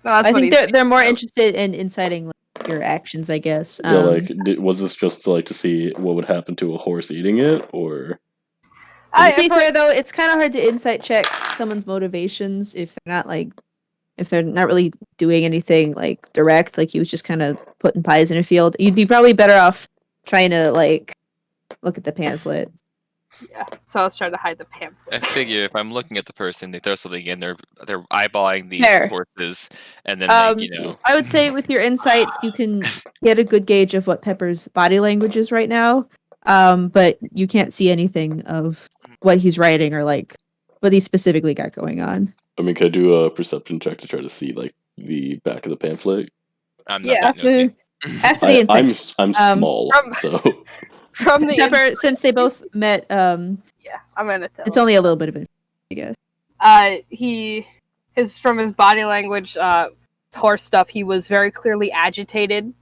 No, that's I what think he's they're more thinking. interested in inciting like, your actions, I guess. Yeah, like, was this just to see what would happen to a horse eating it, or? To be fair, though, it's kind of hard to insight check someone's motivations if they're not really doing anything like direct. Like he was just kind of putting pies in a field. You'd be probably better off trying to like look at the pamphlet. Yeah, so I was trying to hide the pamphlet. I figure if I'm looking at the person, they throw something in, they're eyeballing these Fair. horses, and then I would say with your insights, you can get a good gauge of what Pepper's body language is right now. But you can't see anything of what he's writing or like what he specifically got going on. I mean, could I do a perception check to try to see like the back of the pamphlet? I'm not Yeah. that nosy. After the insight, I'm small, from- so From the Pepper, since they both met, yeah, I'm gonna tell. it's only a little bit of it, I guess. From his body language, horse stuff, he was very clearly agitated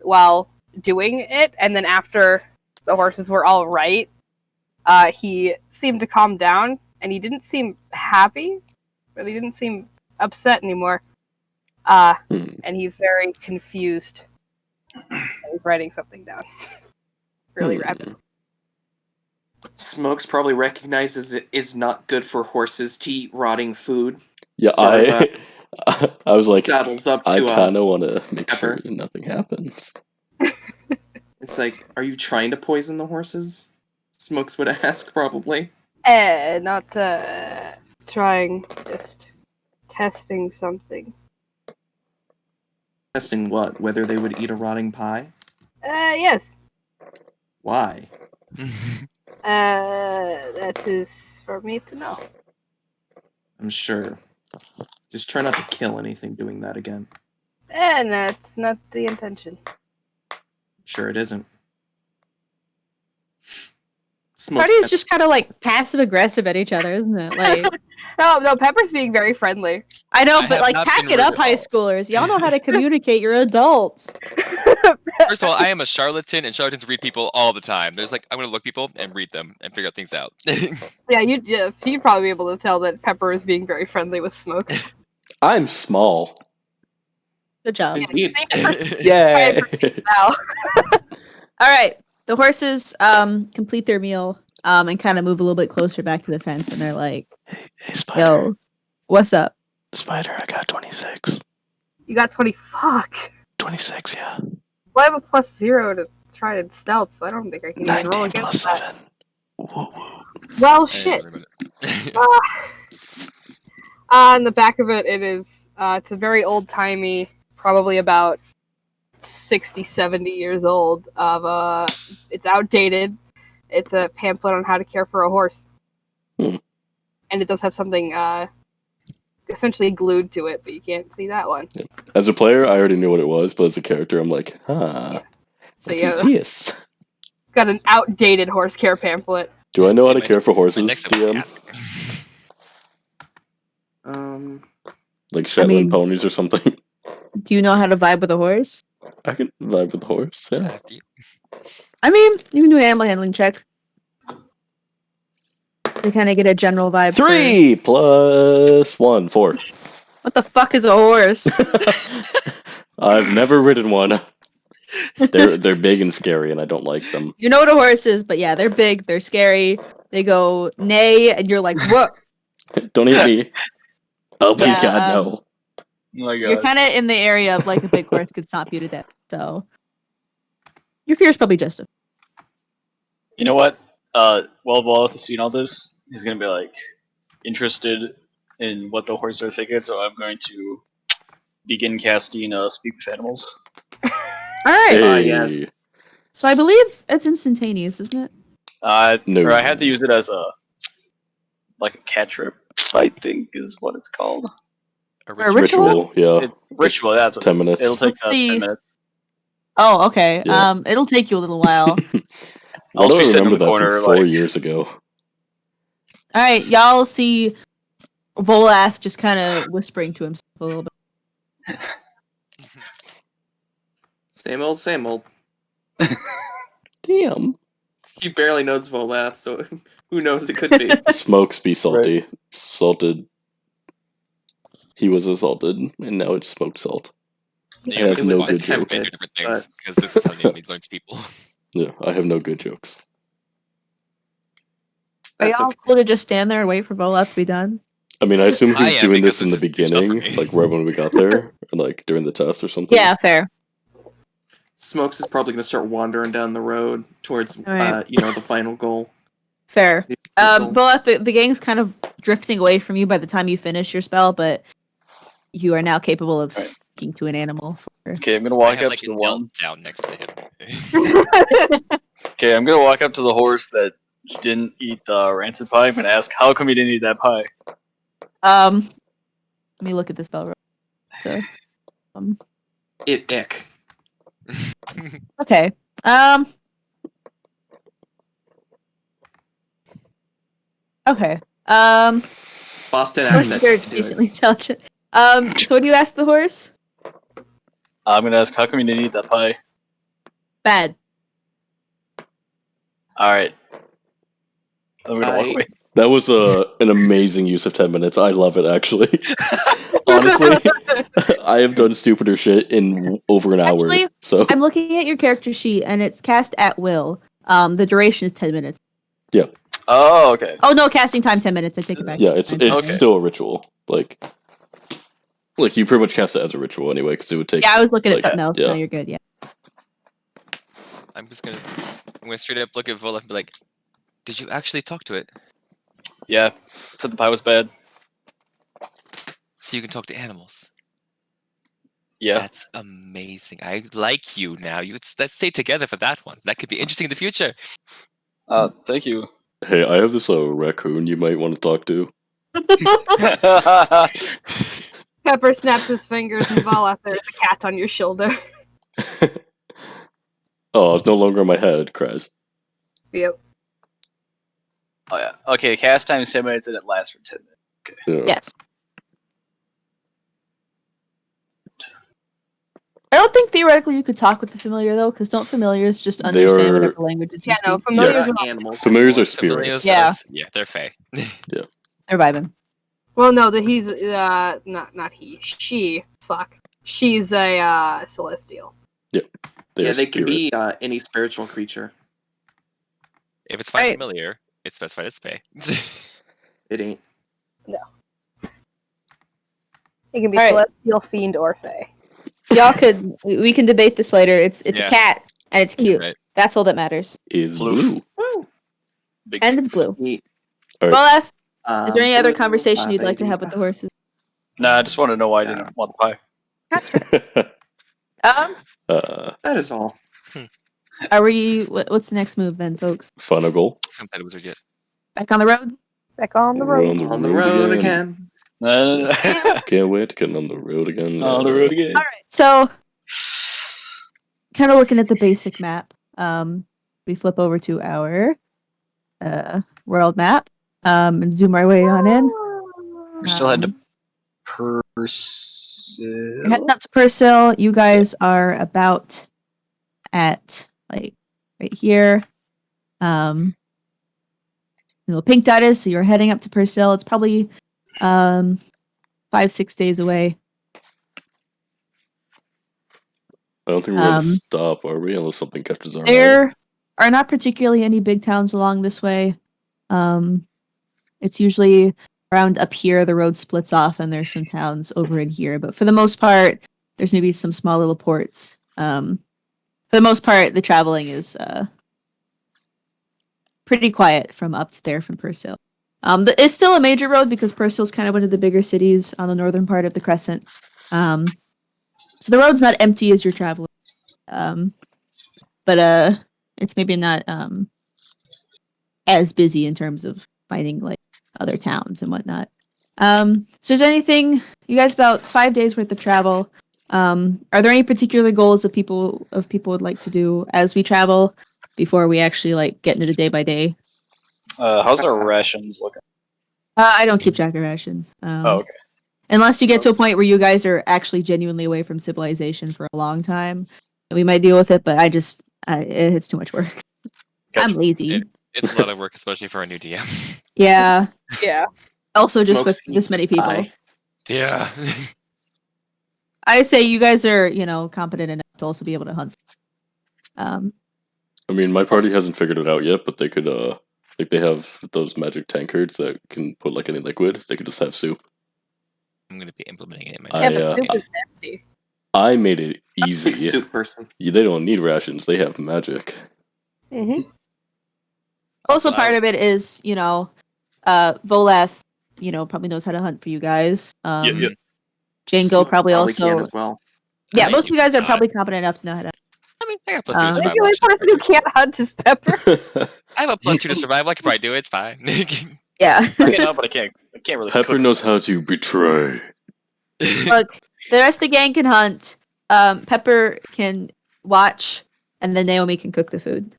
while doing it, and then after the horses were all right, he seemed to calm down, and he didn't seem happy, but he didn't seem upset anymore. And he's very confused. He's writing something down really rapidly. Smokes probably recognizes it is not good for horses to eat rotting food. yeah, Sort of, I was like, saddles up I to kind of want to make sure Pepper. nothing happens. It's like, are you trying to poison the horses? Smokes would ask, probably. Not trying, just testing something. Testing what? Whether they would eat a rotting pie? Yes. Why? That is for me to know. I'm sure. Just try not to kill anything doing that again. That's not the intention. Sure, it isn't. Smoke's Party is got- just kind of like passive aggressive at each other, isn't it? Like No, Pepper's being very friendly. I know, I but have like not pack been it up, rude at high all. schoolers. Y'all know how to communicate. You're adults. First of all, I am a charlatan, and charlatans read people all the time. There's like, I'm gonna look people and read them and figure out things out. Yeah, you'd probably be able to tell that Pepper is being very friendly with Smokes. I'm small. Good job. Indeed. Yay! Now. All right, the horses complete their meal and kind of move a little bit closer back to the fence, and they're like, Hey, Spider. "Yo, what's up?" Spider, I got 26. You got 20. Fuck. 26, yeah. Well, I have a +0 to try to stealth, so I don't think I can even roll 19 against plus that. 7. Woo woo. Well, shit. On the back of it, it is. It's a very old timey, probably about 60, 70 years old. It's outdated. It's a pamphlet on how to care for a horse, Hmm. and it does have something essentially glued to it, but you can't see that one. As a player, I already knew what it was, but as a character, I'm like, huh. So What yeah, is this? got an outdated horse care pamphlet. Do I know how to My care for next- horses, my next DM? task. Like Shetland mean- ponies or something? Do you know how to vibe with a horse? I can vibe with the horse, yeah. I mean, you can do an animal handling check to kind of get a general vibe. for- 3 plus 1, 4. What the fuck is a horse? I've never ridden one. They're big and scary, and I don't like them. You know what a horse is, but yeah, they're big, they're scary. They go neigh, and you're like, "What?" Don't eat me. Oh, please, Yeah, God, no. Oh my You're god. kind of in the area of like a big horse could stomp you to death. So your fear is probably justified. You know what? Walleth has seen all this. He's gonna be like interested in what the horses are thinking, so I'm going to begin casting Speak with Animals. All right. Hey. yes. So I believe it's instantaneous, isn't it? No. Or I had to use it as a cantrip, I think is what it's called. A Or a ritual? Ritual, yeah. Ritual, that's what 10 it is. minutes. It'll take What's the- 10 minutes. Oh, okay. Yeah. It'll take you a little while. Why I'll do I be sitting in remember the that corner, from 4 like- years ago? All right, y'all see Volath just kind of whispering to himself a little bit. Same old, same old. Damn. He barely knows Volath, so who knows it could be. Smokes be salty. Salted. He was assaulted, and now it's smoked salt. You I know, have this is no why good they do joke. different things, because this is how Naomi learns people. Yeah, I have no good jokes. Are That's y'all okay. cool to just stand there and wait for Volath to be done? I mean, I assume he I was am, doing because this in the this is new stuff for beginning, me. like right when we got there, or like during the test or something. Yeah, fair. Smokes is probably going to start wandering down the road towards, Alright. the final goal. Fair. The goal. Volath, the gang's kind of drifting away from you by the time you finish your spell, but you are now capable of Right. speaking to an animal. For... Okay, I'm gonna I walk have up like to the knelt one. down next to him. Okay, I'm gonna walk up to the horse that didn't eat the rancid pie. I'm gonna ask, how come you didn't eat that pie? Let me look at the spell. So, Ick. okay. Okay. Boston Most accent. you're Do it. decently intelligent. So what do you ask the horse? I'm gonna ask, how come you didn't eat that pie? Bad. Alright. I'm gonna walk I- away. That was an amazing use of 10 minutes. I love it, actually. Honestly, I have done stupider shit in over an Actually, hour. So I'm looking at your character sheet, and it's cast at will. The duration is 10 minutes. Oh, okay. Oh no, casting time 10 minutes. I take it back. yeah, it's Okay. still a ritual. Like you pretty much cast it as a ritual anyway, because it would take. Yeah, I was looking at like, something else. yeah. No, you're good. Yeah. I'm gonna straight up look at Volaf and be like, "Did you actually talk to it? Yeah, said the pie was bad. So you can talk to animals? Yeah. That's amazing. I like you now. Let's stay together for that one. That could be interesting in the future." Thank you. Hey, I have this raccoon you might want to talk to. Pepper snaps his fingers and Volath, there's a cat on your shoulder. Oh, it's no longer in my head, cries. Yep. Oh yeah. Okay, cast time is 10 minutes and it lasts for 10 minutes. Yeah. Yes. I don't think theoretically you could talk with the familiar though, because don't familiars just They understand are- whatever languages you Yeah, no, speak? familiars Yeah. are not. Animals. Familiars are Familiars spirits. Yeah. yeah, they're fae. They're vibing. Well, no, that he's not he. She. Fuck. She's a celestial. They Yeah, are they can spirit. be any spiritual creature. If it's fine Right. familiar, it's specified as fae. It ain't. It can be All right. celestial, fiend, or fae. Y'all could we can debate this later. It's Yeah. a cat and it's cute. Right. That's all that matters. Is Blue. blue. Woo! Big And it's blue. Neat. All right. Well, is there any other Blue, conversation you'd like to baby. have with the horses? Nah, I just want to know why I didn't want the pie. That's fair. That is all. Are we? What's the next move then, folks? Funnel. Some pet wizard yet. Back on the road? Back on the road. On the road again. No. Can't wait to get on the road again. On the road again. All right. So, kind of looking at the basic map. We flip over to our world map. And zoom our way on in. We're still heading to You're Persil. heading up to Persil. You guys are about at like right here. Little pink dot is, so you're heading up to Persil. It's probably 5-6 days away. I don't think we're gonna stop, are we? Unless something catches our eye. There are not particularly any big towns along this way. It's usually around up here the road splits off and there's some towns over in here, but for the most part there's maybe some small little ports. For the most part the traveling is pretty quiet from up to there from Persil. It's still a major road because Persil's kind of one of the bigger cities on the northern part of the Crescent. So the road's not empty as you're traveling. But it's maybe not as busy in terms of finding like other towns and whatnot. So is there anything, you guys, about 5 days worth of travel? Are there any particular goals that people would like to do as we travel before we actually like get into the day by day? How's our rations looking? I don't keep track of rations. Oh, okay. Unless you get to a point where you guys are actually genuinely away from civilization for a long time, we might deal with it. But it's too much work. Gotcha. I'm lazy. It's a lot of work, especially for a new DM. Yeah. Yeah. Also, just Smokes with this many eats people. pie. Yeah. I say you guys are, competent enough to also be able to hunt. I mean, my party hasn't figured it out yet, but they could, like, they have those magic tankards that can put, like, any liquid. They could just have soup. I'm going to be implementing it in my I, Yeah, next but uh, soup is nasty. I made it Big easy. soup person. They don't need rations. They have magic. Mm-hmm. Also, Also, part of it is, Voleth, probably knows how to hunt for you guys. Yeah. Django Soup probably can also. as well. Yeah, I most of you guys are not. probably competent enough to know how to. I mean, I got +2 Um, to I think survival. the only actually. person who can't hunt is Pepper. I have a +2 to survival. I could probably do it. It's fine. Yeah. But I can't really Pepper cook. knows how to betray. Look, the rest of the gang can hunt. Pepper can watch, and then Naomi can cook the food.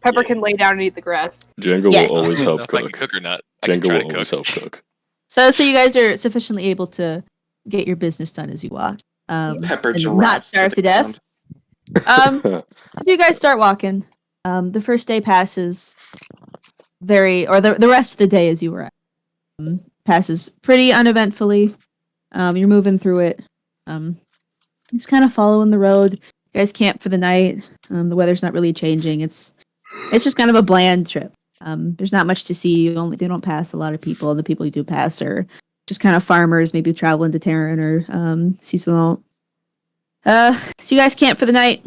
Pepper Yeah. can lay down and eat the grass. Django Yes. will always I don't help know if I can cook. cook or not. I can Django try will to always cook. help cook. So you guys are sufficiently able to get your business done as you walk. Pepper and giraffes not starve to death. ground. As you guys start walking, the first day passes the rest of the day as you were at, passes pretty uneventfully. You're moving through it. Just kind of following the road. You guys camp for the night. The weather's not really changing. It's just kind of a bland trip. There's not much to see. They don't pass a lot of people. The people you do pass are just kind of farmers, maybe traveling to Terran or seasonal. So you guys camp for the night.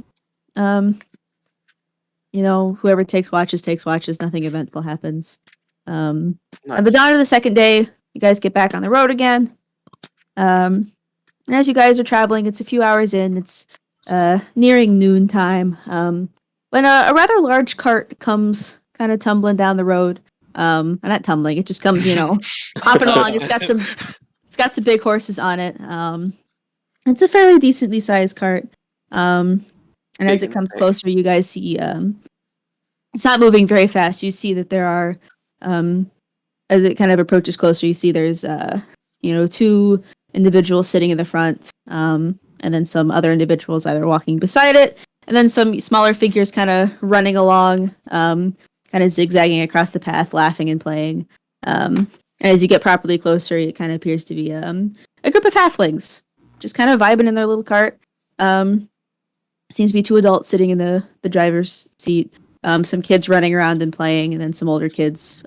Whoever takes watches. Nothing eventful happens. At the dawn of the second day, you guys get back on the road again. And as you guys are traveling, it's a few hours in. It's nearing noontime. When a rather large cart comes kind of tumbling down the road. Not tumbling. It just comes, hopping along. It's got some big horses on it. It's a fairly decently sized cart. And as it Big and comes thick. closer, you guys see it's not moving very fast. You see that there are as it kind of approaches closer, you see there's two individuals sitting in the front, and then some other individuals either walking beside it, and then some smaller figures kind of running along, kind of zigzagging across the path, laughing and playing. As you get properly closer, it kind of appears to be a group of halflings, just kind of vibing in their little cart. Seems to be two adults sitting in the driver's seat, some kids running around and playing, and then some older kids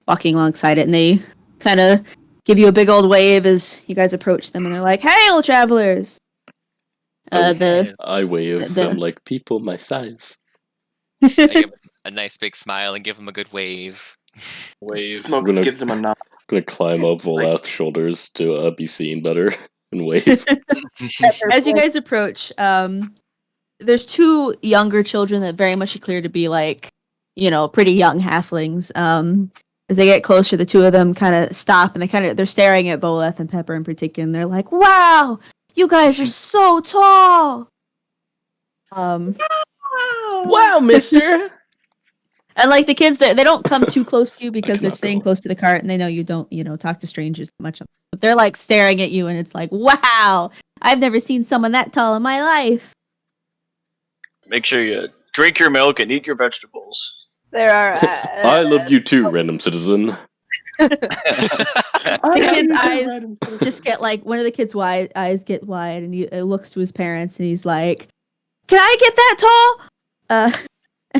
walking alongside it. And they kind of give you a big old wave as you guys approach them, and they're like, "Hey, old travelers!" I wave. the- I'm like, people my size. I give a nice big smile and give him a good wave. Wave. Smokes gonna- gives him a nod. I'm gonna climb up Volath's shoulders to be seen better and wave. As you guys approach, there's two younger children that very much appear to be like, pretty young halflings. As they get closer, the two of them kind of stop and they're staring at Boleth and Pepper in particular, and they're like, "Wow, you guys are so tall." Wow, mister! And like the kids, they don't come too close to you because can they're knock staying them. close to the cart, and they know you don't, talk to strangers much. But they're like staring at you, and it's like, "Wow, I've never seen someone that tall in my life." Make sure you drink your milk and eat your vegetables. There are. I love you too, random citizen. The kid's eyes just get like one of the kids' eyes get wide, and he looks to his parents, and he's like, "Can I get that tall?"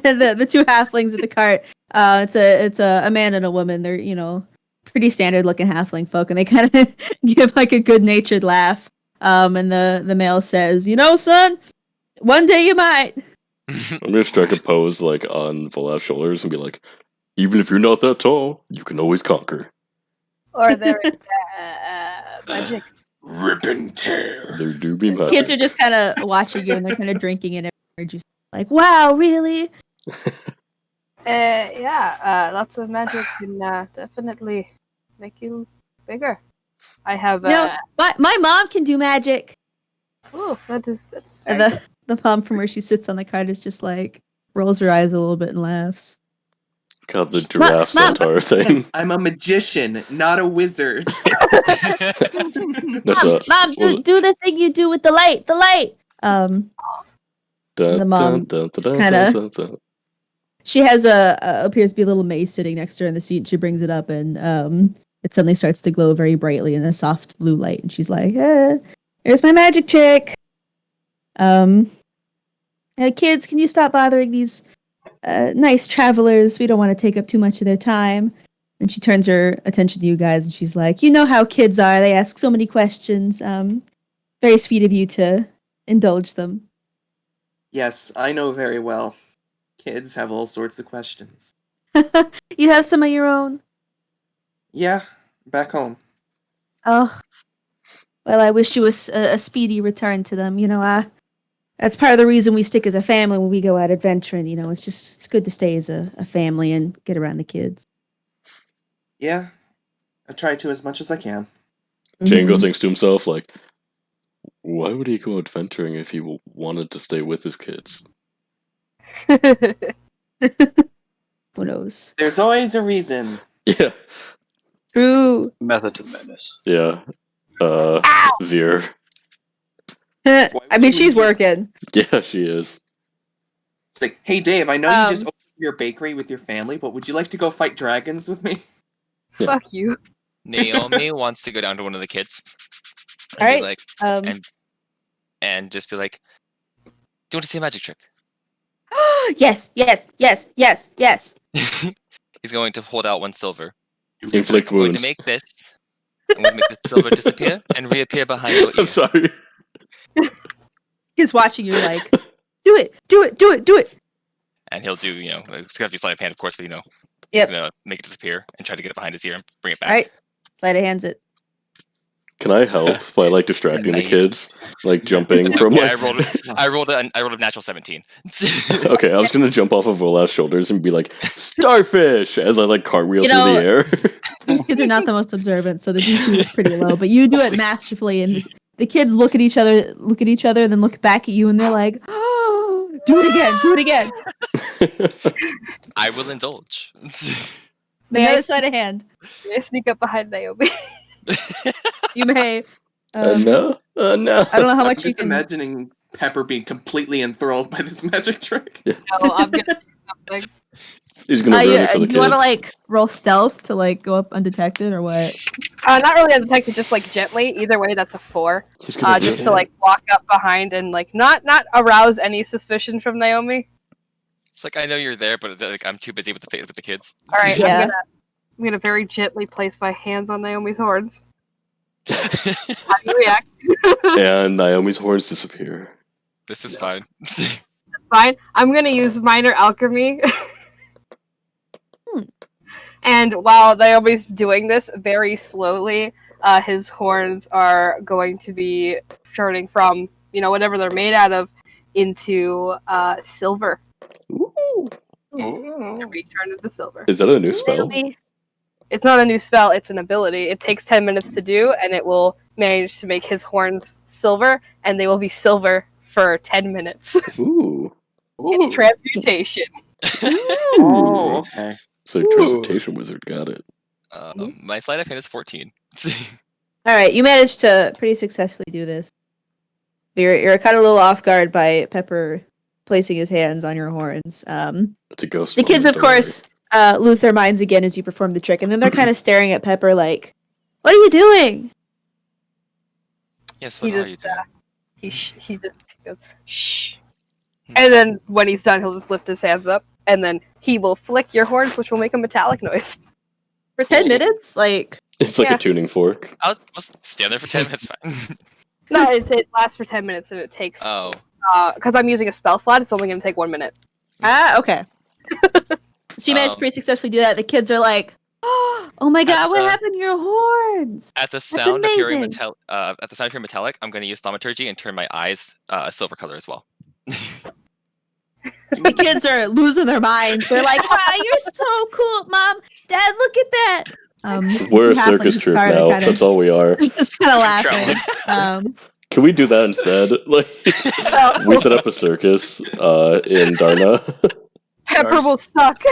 And the two halflings at the cart. It's a man and a woman. They're pretty standard looking halfling folk, and they kind of give like a good natured laugh. And the male says, "Son, one day you might." I'm gonna strike a pose like on Volath's shoulders and be like, even if you're not that tall, you can always conquer. Or there is magic. Rip and tear. There do be magic. Kids are just kind of watching you, and they're kind of drinking and just like, "Wow, really?" Lots of magic can definitely make you bigger. I have. My mom can do magic. Ooh, that's And very good. the mom from where she sits on the cart is just like rolls her eyes a little bit and laughs. Got the giraffe centaur thing. I'm a magician, not a wizard. That's Mom, do the thing you do with the light. The light. The mom just kinda- She has appears to be a little mace sitting next to her in the seat. She brings it up, and it suddenly starts to glow very brightly in a soft blue light. And she's like, "Here's my magic trick. Kids, can you stop bothering these nice travelers? We don't want to take up too much of their time." And she turns her attention to you guys, and she's like, "You know how kids are. They ask so many questions. Very sweet of you to indulge them." Yes, I know very well. Kids have all sorts of questions. You have some of your own? Yeah, back home. Oh. Well, I wish you a speedy return to them. That's part of the reason we stick as a family when we go out adventuring. It's good to stay as a family and get around the kids. Yeah, I try to as much as I can. Django Mhm. thinks to himself, like, why would he go adventuring if he wanted to stay with his kids? Who knows? There's always a reason. Yeah. True. Method to the madness. Yeah. Veer. would I mean, you she's leave? working. Yeah, she is. It's like, hey Dave, I know you just Um, opened your bakery with your family, but would you like to go fight dragons with me? Yeah. Fuck you. Naomi wants to go down to one of the kids. And All be right. like, Um, and just be like, "Do you want to see a magic trick?" yes. He's going to hold out 1 silver. Inflict I'm going wounds. to make this. I'm going to make the silver disappear and reappear behind your ear. I'm sorry. He's watching you like, do it. And he'll do, it's going to have to be sleight of hand, of course, but Yep. he's going to make it disappear and try to get it behind his ear and bring it back. All right. Sleight of hands it. Can I help by like distracting the Nice. kids, like jumping from Yeah, like? I rolled a natural 17. Okay, I was gonna jump off of Volath's shoulders and be like, "Starfish!" as I like cartwheel You through know- the air. These kids are not the most observant, so the DC is pretty low. But you do it masterfully, and the kids look at each other, and then look back at you, and they're like, "Oh!" Do it again. Do it again. I will indulge. Another sleight of hand. May I sneak up behind Naomi? You may. No. No. I don't know how I'm much you just can. imagining Pepper being completely enthralled by this magic trick. No, I'm gonna do something. He's gonna ruin it for the You want to kids. roll stealth to go up undetected or what? Not really undetected, just gently. Either way, that's a 4. He's gonna Just ruin to walk up behind and not arouse any suspicion from Naomi. It's I know you're there, but I'm too busy with the kids. All right, Yeah. I'm gonna very gently place my hands on Naomi's horns. How do you react? And Naomi's horns disappear. This is fine. Fine. I'm gonna use minor alchemy. And while Naomi's doing this, very slowly, his horns are going to be turning from whatever they're made out of into silver. Ooh. Return into silver. Is that a new spell? It's not a new spell, it's an ability. It takes 10 minutes to do, and it will manage to make his horns silver, and they will be silver for 10 minutes. Ooh. It's transmutation. Oh, okay. So transmutation wizard got it. My sleight of hand is 14. All right, you managed to pretty successfully do this. You're kind of a little off guard by Pepper placing his hands on your horns. It's a ghost. The kids, moment, of don't course, lose their minds again as you perform the trick, and then they're kind of staring at Pepper like, "What are you doing?" Yes, what are you doing? He just goes, shh. And then when he's done, he'll just lift his hands up, and then he will flick your horns, which will make a metallic noise. For 10 minutes? It's like a tuning fork. I'll stand there for 10 minutes. Fine. No, it lasts for 10 minutes, and it takes... Oh. Because I'm using a spell slot, it's only going to take 1 minute. Okay. So you managed to pretty successfully do that. The kids are like, "Oh my god, what happened to your horns?" At the sound of hearing amazing. metallic, I'm going to use thaumaturgy and turn my eyes a silver color as well. The kids are losing their minds. They're like, "Wow, you're so cool, Mom! Dad, look at that!" We're a halflings circus just troupe kinda- now. kinda- That's all we are. Just kind of laughing. Can we do that instead? We set up a circus in Darna. Pepper will suck.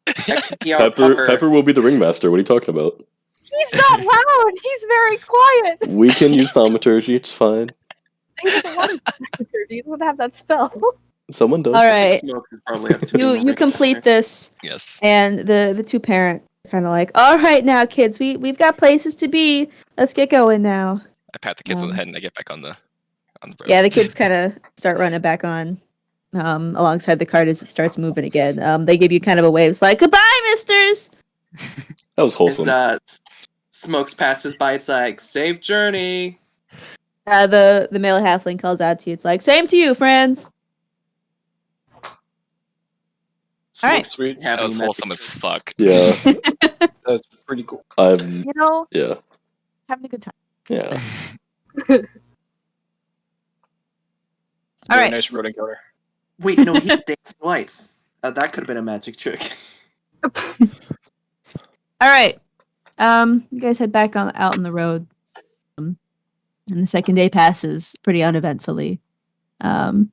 Pepper will be the ringmaster. What are you talking about? He's not loud. He's very quiet. We can use thaumaturgy. It's fine. He doesn't want to. He doesn't have that spell. Someone does. All right, Smoke is probably up to you complete this, Yes. and the two parents kind of like, "All right, now, kids, we've got places to be. Let's get going now." I pat the kids on the head and I get back on the road. Yeah, the kids kind of start running back on alongside the cart as it starts moving again. They give you kind of a wave. It's like, "Goodbye, misters." That was wholesome. Smokes passes by, it's like, safe journey. The male halfling calls out to you. It's like, "Same to you, friends." All right. Sweet. That was wholesome as fuck. Yeah. That's pretty cool. Yeah. Having a good time. Yeah. All right. Nice road encounter. Wait, no, he's dancing lights. That could have been a magic trick. All right. You guys head back out on the road. And the second day passes pretty uneventfully. Or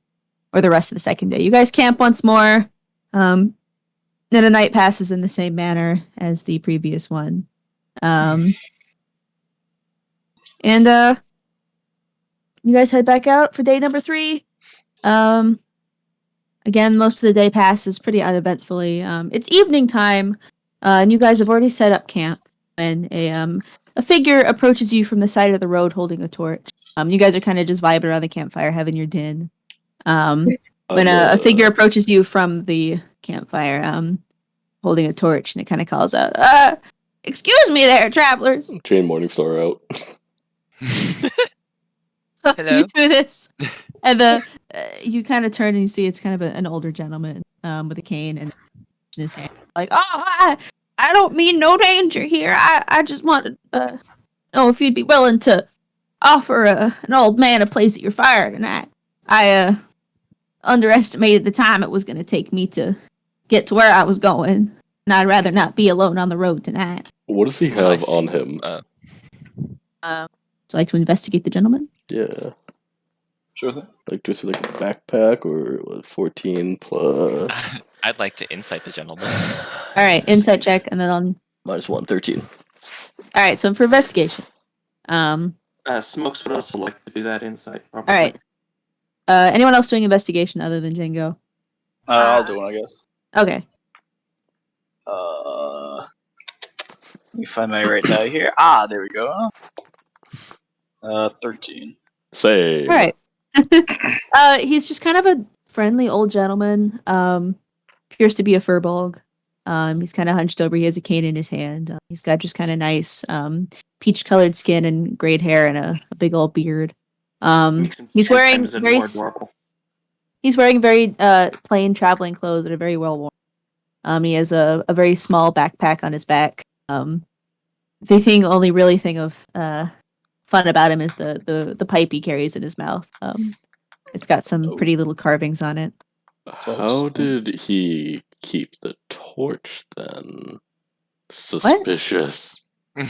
the rest of the second day. You guys camp once more. Then a night passes in the same manner as the previous one. And you guys head back out for day number 3. Again, most of the day passes pretty uneventfully. It's evening time, and you guys have already set up camp when a figure approaches you from the side of the road holding a torch. You guys are kind of just vibing around the campfire, having your din. When a figure approaches you from the campfire, holding a torch, and it kind of calls out, "Excuse me there, travelers." Chain Morningstar out. Hello? You do this, and you kind of turn and you see it's kind of an older gentleman with a cane and in his hand. Like, "Oh, I don't mean no danger here. I just wanted to know if you'd be willing to offer an old man a place at your fire tonight. I underestimated the time it was going to take me to get to where I was going, and I'd rather not be alone on the road tonight." What does he have on him? Would you like to investigate the gentleman? Yeah. Sure thing. Like, do I see like a backpack or what, 14 plus? I'd like to insight the gentleman. All right, insight check, and then on. -1, 13. All right, so for investigation, Smokes would also like to do that insight. Probably. all right. Anyone else doing investigation other than Django? I'll do one, I guess. Okay. Let me find my right die here. There we go. 13. Same. All right. He's just kind of a friendly old gentleman. Appears to be a furbolg. He's kind of hunched over. He has a cane in his hand. He's got just kind of nice peach-colored skin and grayed hair and a big old beard. Makes him He's 10 wearing times very more adorable. he's wearing very plain traveling clothes that are very well worn. He has a very small backpack on his back. The only thing of fun about him is the pipe he carries in his mouth. It's got some pretty little carvings on it. How did he keep the torch then? Suspicious. What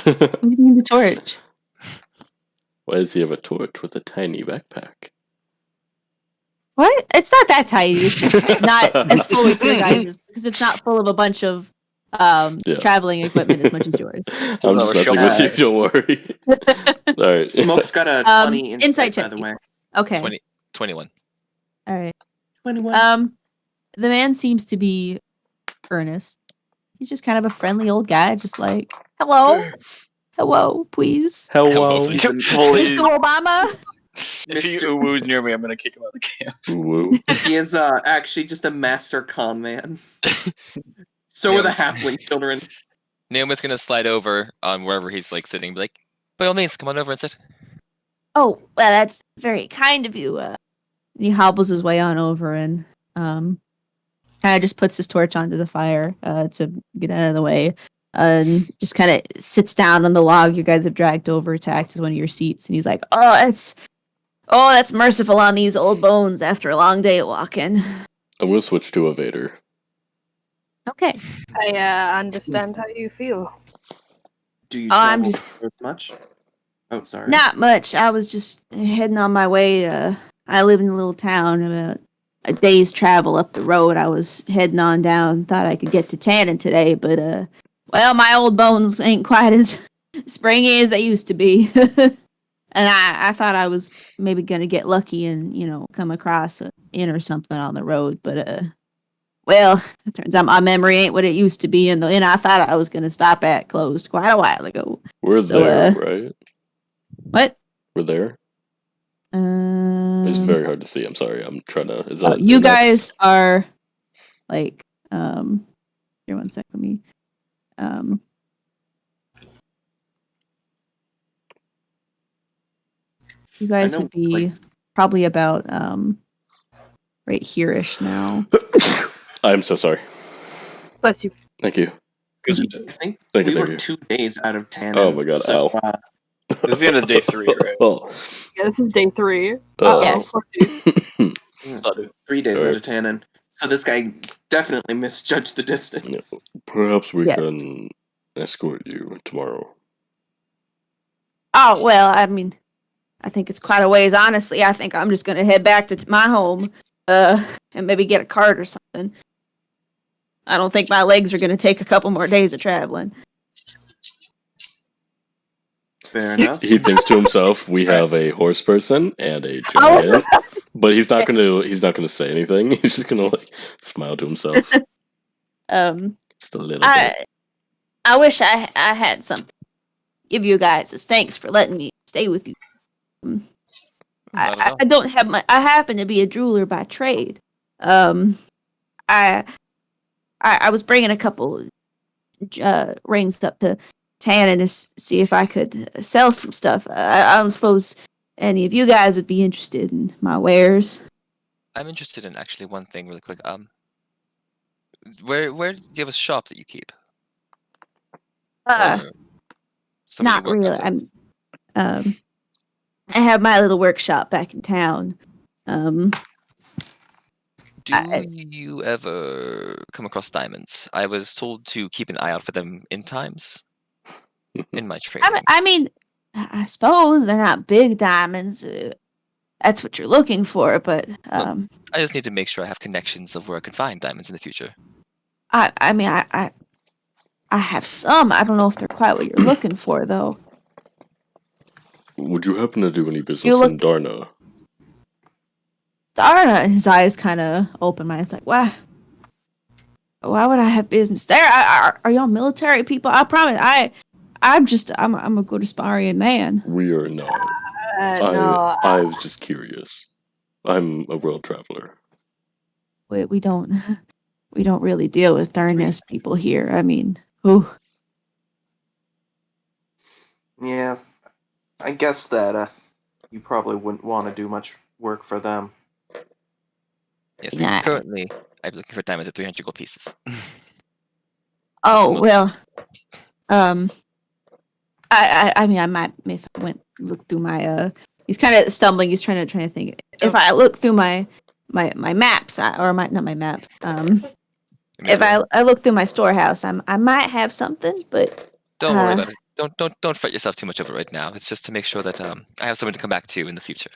do you mean the torch? Why does he have a torch with a tiny backpack? What? It's not that tiny. It's just not as full as your guys' because it's not full of a bunch of traveling equipment as much as yours. I'm just messing with you. Don't worry. All right. Smoke's got a funny insight, by check. the way. Okay. 21. All right. 21. The man seems to be earnest. He's just kind of a friendly old guy, just like, hello, please. Hello. Mr. Obama. If he woos near me, I'm gonna kick him out of the camp. Woo. He is actually just a master con man. So are the halfling children. Naomi's gonna slide over on wherever he's like sitting, and be like, by all means, come on over and sit. Oh, well, that's very kind of you. He hobbles his way on over and kind of just puts his torch onto the fire to get out of the way. And just kind of sits down on the log you guys have dragged over to act as one of your seats. And he's like, that's merciful on these old bones after a long day of walking. I'm going to switch to Evader. Okay. I understand how you feel. Do you I'm travel just- much? Oh, sorry. Not much. I was just heading on my way. I live in a little town about a day's travel up the road. I was heading on down. Thought I could get to Tannen today, but well, my old bones ain't quite as springy as they used to be. And I thought I was maybe gonna get lucky and come across an inn or something on the road, but well, it turns out my memory ain't what it used to be, and the inn I thought I was gonna stop at closed quite a while ago. We're there, right? What? We're there? It's very hard to see. I'm sorry. I'm trying to... Is that you guys are like here, one sec, let me you guys would be probably about right here-ish now. I'm so sorry. Bless you. Thank you. I think Thank we you. were 2 days out of Tannen. Oh my god, so, ow. This is the end of day 3, right? Oh. Yeah, this is day 3. Yes. 3 days All out right. of Tannen. So this guy definitely misjudged the distance. Perhaps we Yes. can escort you tomorrow. Oh, well, I mean, I think it's quite a ways, honestly. I think I'm just gonna head back to my home, and maybe get a cart or something. I don't think my legs are gonna take a couple more days of traveling. Fair enough. He thinks to himself, we have a horse person and a giant. But he's not gonna say anything. He's just gonna like smile to himself. Just a little bit. I wish I had something to give you guys as thanks for letting me stay with you. Not at all. I don't have my. I happen to be a jeweler by trade. I was bringing a couple rings up to Tannen to see if I could sell some stuff. I don't suppose any of you guys would be interested in my wares. I'm interested in actually one thing really quick. Where do you have a shop that you keep? Or somewhere you Not work really. out of? I have my little workshop back in town. Do you ever come across diamonds? I was told to keep an eye out for them in times in my training. I mean, I suppose they're not big diamonds. that's what you're looking for, but I just need to make sure I have connections of where I can find diamonds in the future. I mean, I have some. I don't know if they're quite what you're looking for, though. Would you happen to do any business in Darna? Darna, his eyes kind of open. It's like, why would I have business there? Are y'all military people? I promise. I'm a good aspiring man. We are not. No. I was just curious. I'm a world traveler. We don't really deal with Darnest people here. I mean, who? Yeah, I guess that you probably wouldn't want to do much work for them. Yes, Nah. currently I'm looking for diamonds at 300 gold pieces. Oh well. I mean, I might if I look through my He's kind of stumbling. He's trying to think. If I look through my maps, not my maps. If I look through my storehouse, I might have something, but don't worry about it. Don't fret yourself too much over it right now. It's just to make sure that I have something to come back to in the future.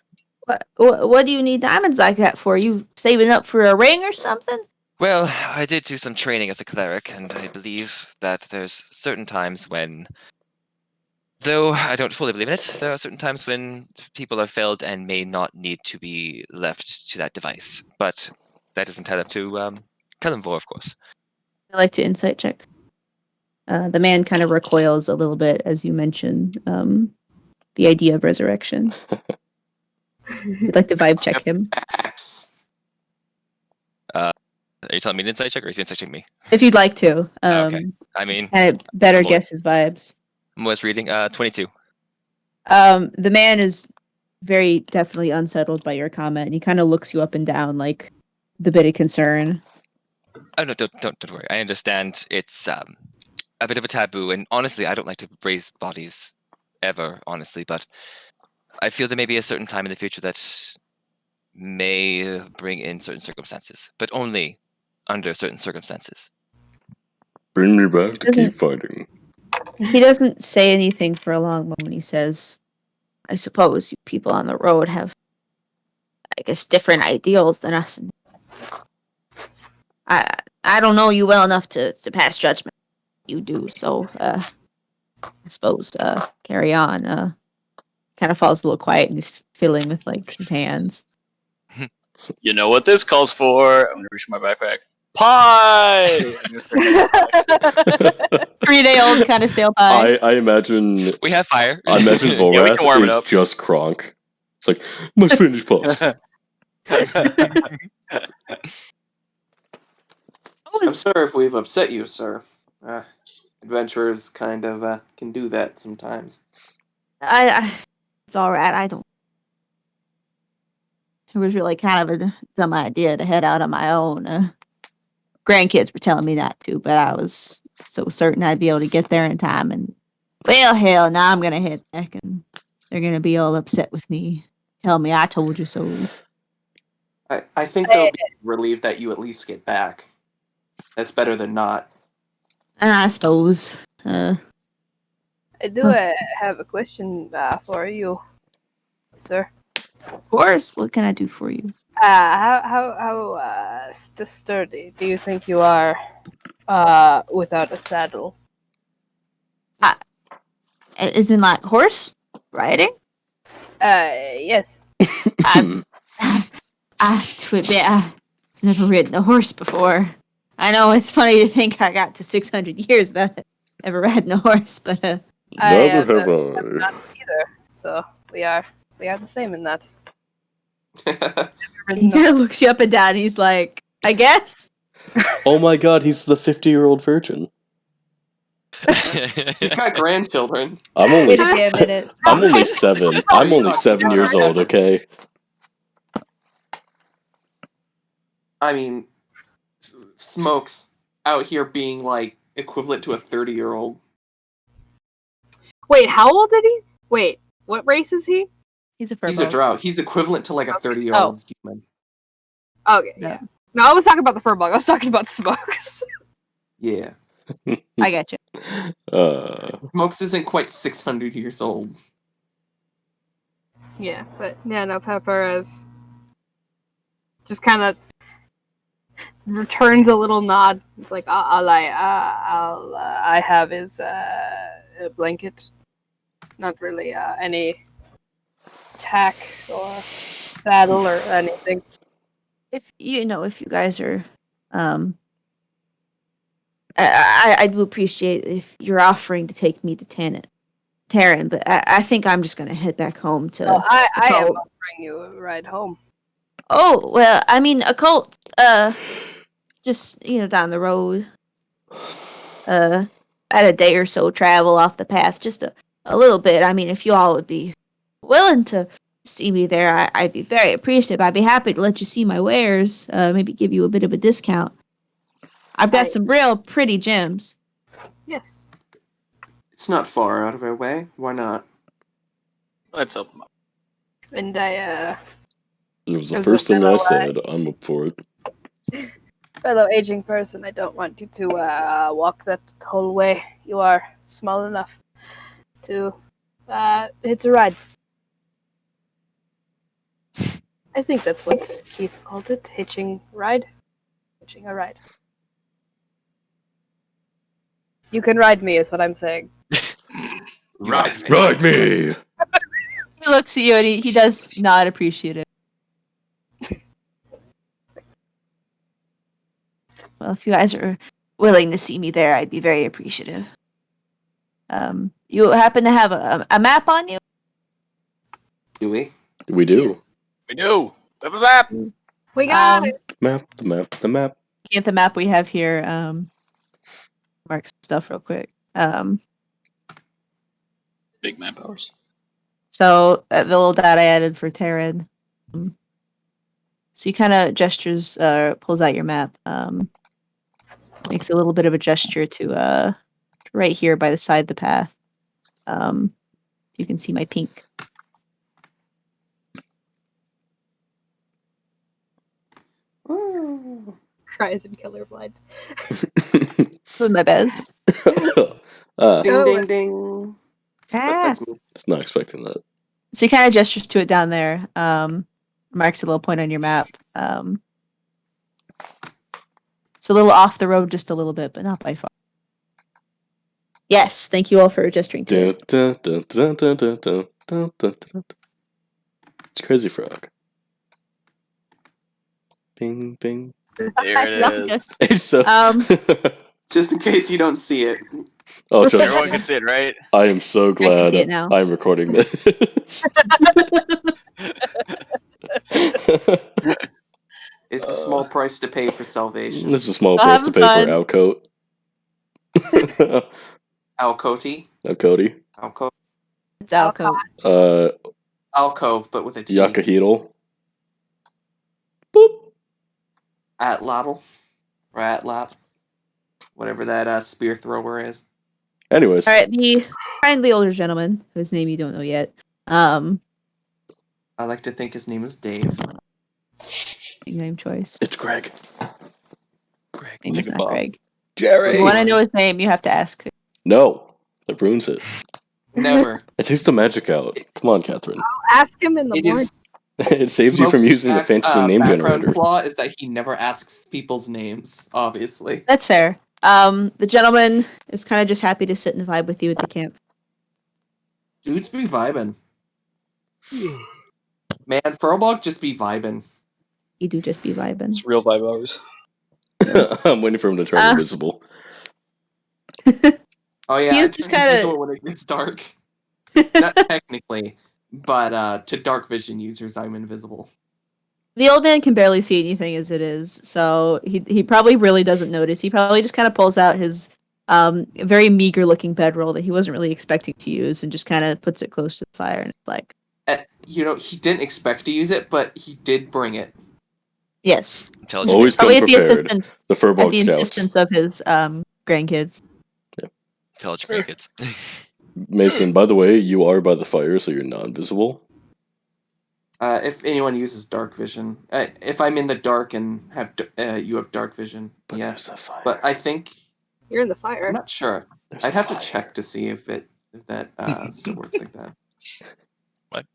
What do you need diamonds like that for? You saving up for a ring or something? Well, I did do some training as a cleric, and I believe that there's certain times when, though I don't fully believe in it, there are certain times when people are failed and may not need to be left to that device. But that isn't tied up to Kalimvor, of course. I like to insight check. The man kind of recoils a little bit as you mention the idea of resurrection. You'd like to vibe check him. Are you telling me to insight check, or is he insight checking me? If you'd like to. Okay. I mean, kind of better guess his vibes. Was reading 22. The man is very definitely unsettled by your comment, and he kind of looks you up and down like the bit of concern. Oh no, don't worry. I understand it's a bit of a taboo, and honestly, I don't like to raise bodies ever, honestly, but I feel there may be a certain time in the future that may bring in certain circumstances, but only under certain circumstances. Bring me back to keep fighting. He doesn't say anything for a long moment. He says, I suppose you people on the road have, I guess, different ideals than us. I don't know you well enough to pass judgment. You do, so I suppose carry on. Kind of falls a little quiet and he's fiddling with like his hands. You know what this calls for? I'm gonna reach for my backpack. Pie. 3-day-old kind of stale pie. I imagine. We have fire. I imagine Volrath is just Kronk. It's like my Spanish puffs. I'm sorry if we've upset you, sir. Adventurers kind of can do that sometimes. It's all right. It was really kind of a dumb idea to head out on my own. Grandkids were telling me not to, but I was so certain I'd be able to get there in time. And well, hell, now I'm gonna head back, and they're gonna be all upset with me. Tell me I told you so. I think they'll be relieved that you at least get back. That's better than not. I suppose. I do have a question for you, sir. Of course. What can I do for you? How sturdy do you think you are without a saddle? Is in like horse riding? Yes. To admit, I've never ridden a horse before. I know it's funny to think I got to 600 years without ever ridden a horse, but never have I. Not either. So we are the same in that. He kind of looks you up and down. And he's like, I guess. Oh my god, he's the 50-year-old virgin. He's got grandchildren. I'm only 7. I'm only 7 years old, okay? I mean, Smoke's out here being like equivalent to a 30-year-old. Wait, how old did he? Wait, what race is he? He's a He's a drow. He's equivalent to like a 30-year-old human. Okay, yeah. No, I was talking about the furball. I was talking about Smokes. Yeah. I get you. Smokes isn't quite 600 years old. Yeah, but yeah, no, Pepper is just kind of returns a little nod. It's like, I have is a blanket, not really any tack or saddle or anything. If you guys are, I do appreciate if you're offering to take me to Taryn, but I think I'm just gonna head back home to. Oh, I am Occult. offering you a ride home. Oh well, I mean, Occult, just down the road, at a day or so travel off the path, just a little bit. I mean, if you all would be willing to see me there, I'd be very appreciative. I'd be happy to let you see my wares, maybe give you a bit of a discount. I've got some real pretty gems. Yes. It's not far out of our way. Why not? Let's help him out. And I, It was the As a first thing I fellow, said. I'm up for it. fellow aging person, I don't want you to walk that whole way. You are small enough to hitch a ride. I think that's what Keith called it, hitching ride. Hitching a ride. You can ride me, is what I'm saying. Right. Ride me! He looks at you and he does not appreciate it. Well, if you guys are willing to see me there, I'd be very appreciative. You happen to have a map on you? Do we? We do. Yes. We do. We have a map. We got it. The map. Looking at the map we have here, mark some stuff real quick. Big man powers. So the little dot I added for Taryn. So he kind of gestures, pulls out your map, makes a little bit of a gesture to right here by the side of the path. You can see my pink. Ooh. Cries and colorblind. Doing my best. Ding, Oh, ding, ding. That's me. It's not expecting that. So he kind of gestures to it down there. Marks a little point on your map. It's a little off the road, just a little bit, but not by far. Yes, thank you all for gesturing to it. It's Crazy Frog. Bing, bing. There I love it is. it. It's so. Just in case you don't see it. Oh, trust Everyone me. can see it, right? I am so see glad it now. I'm recording this. It's a small price to pay for salvation. This is a small Well, price to have pay fun. for Alcoat. Alcoti. Alcody. Alcove. It's Alco. Alcove, but with a T. Yakahedal. Boop. Atlatl. Or Atlap. Whatever that spear thrower is. Anyways. All right, the kindly older gentleman, whose name you don't know yet. I like to think his name is Dave. Name choice. It's Greg. Greg. Name is Take a not bow. Greg. Jerry. If you want to know his name, you have to ask. No. That ruins it. Never. It takes the magic out. Come on, Catherine. ask him in the It morning. is. It saves you from Smoke's using the fantasy name background generator. flaw is that he never asks people's names, obviously. That's fair. The gentleman is kind of just happy to sit and vibe with you at the camp. Dudes be vibing. Man, Furbolg just be vibing. You do just be vibing. It's real vibe hours. I'm waiting for him to turn invisible. Oh yeah, He I is just turn kinda- invisible when it gets dark. Not technically, but to dark vision users, I'm invisible. The old man can barely see anything as it is, so he probably really doesn't notice. He probably just kind of pulls out his very meager looking bedroll that he wasn't really expecting to use and just kind of puts it close to the fire and it's like, He didn't expect to use it, but he did bring it. yes. Intelligent. Always come Probably at the prepared. assistance The Furbolg at the Scouts. insistence of his grandkids. Intelligent kids. Mason, by the way, you are by the fire, so you're non-visible. If anyone uses dark vision, if I'm in the dark and have you have dark vision, But yeah. there's a fire. But I think You're in the fire. I'm not sure. There's I'd a have fire. to check to see if that still works like that. What?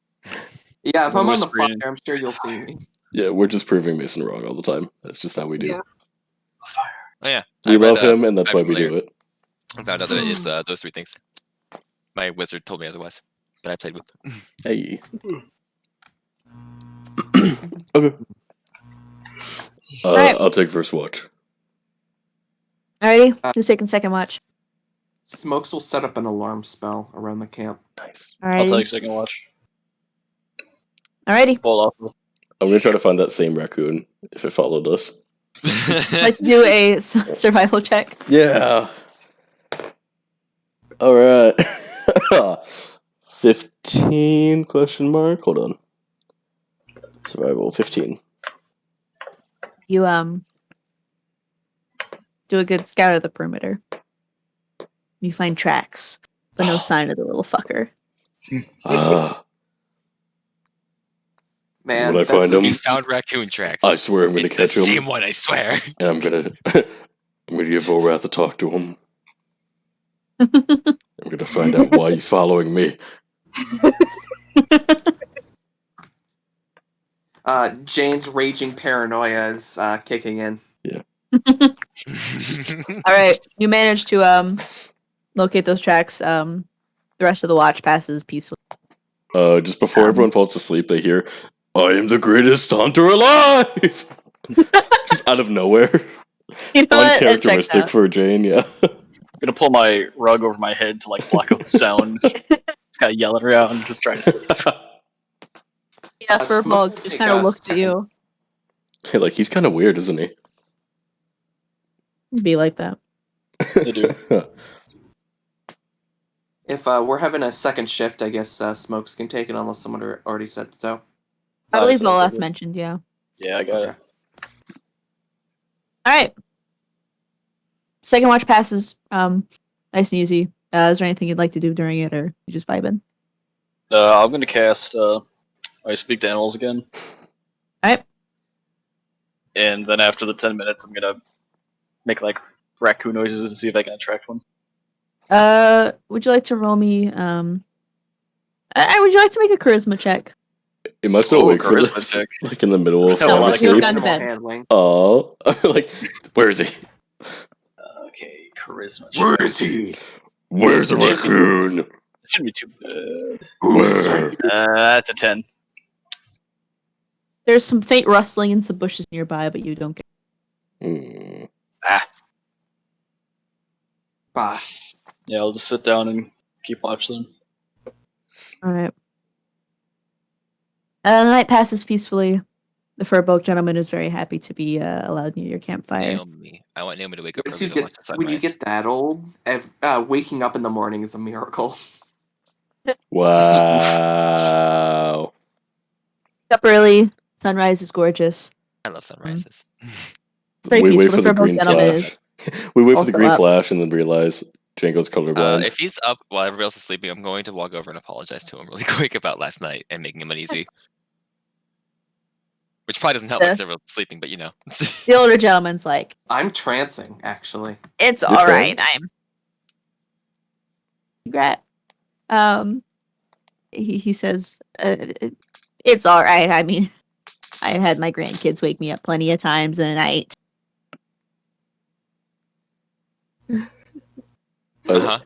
Yeah, if So I'm on the fire, whispering. I'm sure you'll see me. Yeah, we're just proving Mason wrong all the time. That's just how we do. Yeah. Oh yeah, We I read, love him, and that's I'm why we familiar. do it. I found out that it is those three things. My wizard told me otherwise, but I played with. Hey. Okay. Alright. I'll take first watch. Alrighty, who's taking second watch? Smokes will set up an alarm spell around the camp. Nice. I'll take Alrighty. second watch. Alrighty. Pull off. I'm gonna try to find that same raccoon if it followed us. Let's do a survival check. Yeah. All right. 15 question mark. Hold on. Survival 15. You do a good scout of the perimeter. You find tracks, but no sign of the little fucker. Ah, Man, When I that's find the- him- You found raccoon tracks. I swear I'm gonna It's catch the him, same one, I swear. and I'm gonna give Vorath a talk to him. I'm gonna find out why he's following me. Jane's raging paranoia is kicking in. Alright, you manage to locate those tracks. The rest of the watch passes peacefully. Just before everyone falls asleep, they hear, "I am the greatest hunter alive!" Just out of nowhere. You know what? It checks Uncharacteristic out. for Jane, yeah. I'm gonna pull my rug over my head to like block out the sound. It's kind of yelling around, just trying to sleep. Yeah, Smoke Furbolg will just take kind of us looks at second. you. Hey, like, he's kind of weird, isn't he? It'd be like that. They do. If we're having a second shift, I guess Smokes can take it unless someone already said so. I Oh, believe so- Voleth mentioned, yeah. Yeah, I got it. Alright. Second watch passes nice and easy. Is there anything you'd like to do during it, or you just vibing? I'm gonna cast I Speak to Animals again. Alright. And then after the 10 minutes, I'm gonna make like raccoon noises to see if I can attract one. Would you like to roll me, would you like to make a charisma check? Am I still Oh, awake for charisma this? check. Like, in the middle of No, falling like, asleep? you've gone to Animal bed. handling. Oh, like, where is he? Okay, charisma. Where check. is he? Where's the raccoon? Shouldn't be too bad. Where? That's a 10. There's some faint rustling in some bushes nearby, but you don't get. Hmm. Bah. Yeah, I'll just sit down and keep watching them. Alright. The night passes peacefully. The Furbolg gentleman is very happy to be allowed near your campfire. Naomi. I want Naomi to wake up Once early you to watch the get, when you sunrise. get that old, waking up in the morning is a miracle. Wow. Up early. Sunrise is gorgeous. I love sunrises. It's very We wait peaceful. for The the Furbolg green gentleman flash. is We wait for also the green up. flash and then realize Django's colorblind. If he's up while everybody else is sleeping, I'm going to walk over and apologize to him really quick about last night and making him uneasy. Which probably doesn't help Yeah. because everyone's sleeping, but you know. The older gentleman's like, I'm trancing, actually. it's You're alright. trans? Congrats. He says, it's alright. I mean, I had my grandkids wake me up plenty of times in the night. Uh-huh.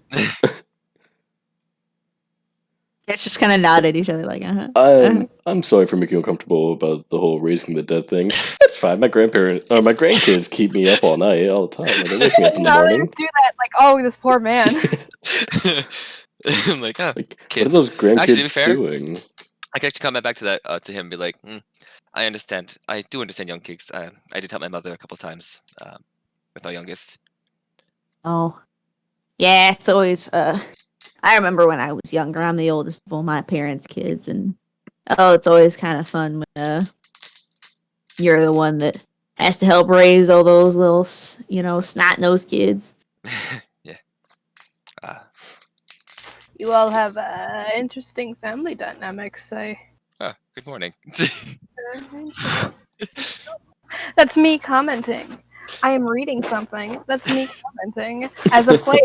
It's just kind of nod at each other like, uh-huh. I'm sorry for making you uncomfortable about the whole raising the dead thing. It's fine. My grandkids keep me up all night, all the time. They wake me up in the I always morning. do that, like, oh, this poor man. I'm like, oh, Like, what kids. are those Actually, to be grandkids fair, doing? I can actually comment back to that to him and be like, I understand. I do understand young kids. I did help my mother a couple times with our youngest. Oh. Yeah, it's always, I remember when I was younger, I'm the oldest of all my parents' kids, and it's always kind of fun when you're the one that has to help raise all those little, snot-nosed kids. Yeah. You all have interesting family dynamics. Good morning. That's me commenting. I am reading something. That's me commenting. As a player,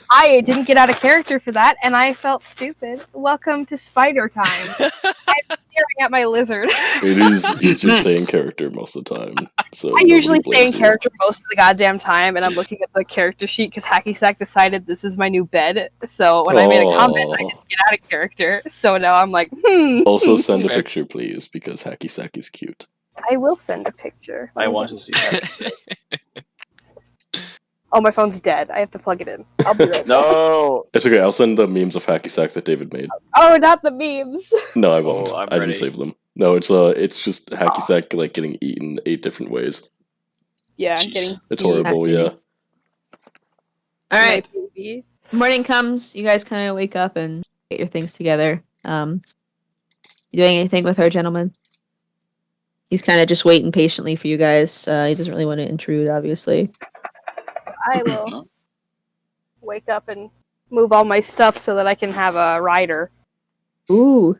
I didn't get out of character for that, and I felt stupid. Welcome to Spider Time. I'm staring at my lizard. It is your staying character most of the time. So I usually stay in blames you. character most of the goddamn time, and I'm looking at the character sheet because Hacky Sack decided this is my new bed. So when I made a comment, I just get out of character. So now I'm like, Also send a Fair. picture, please, because Hacky Sack is cute. I will send a picture. I want to see that. Oh, my phone's dead. I have to plug it in. I'll be right back. No. It's okay, I'll send the memes of Hacky Sack that David made. Oh, not the memes. No, I won't. I'm I didn't ready. save them. No, it's just Hacky Sack like getting eaten 8 different ways. Yeah, Jeez. getting It's beat. horrible, yeah. All right. My baby. Morning comes. You guys kind of wake up and get your things together. You doing anything with our gentleman? He's kind of just waiting patiently for you guys. He doesn't really want to intrude, obviously. I will wake up and move all my stuff so that I can have a rider. Ooh.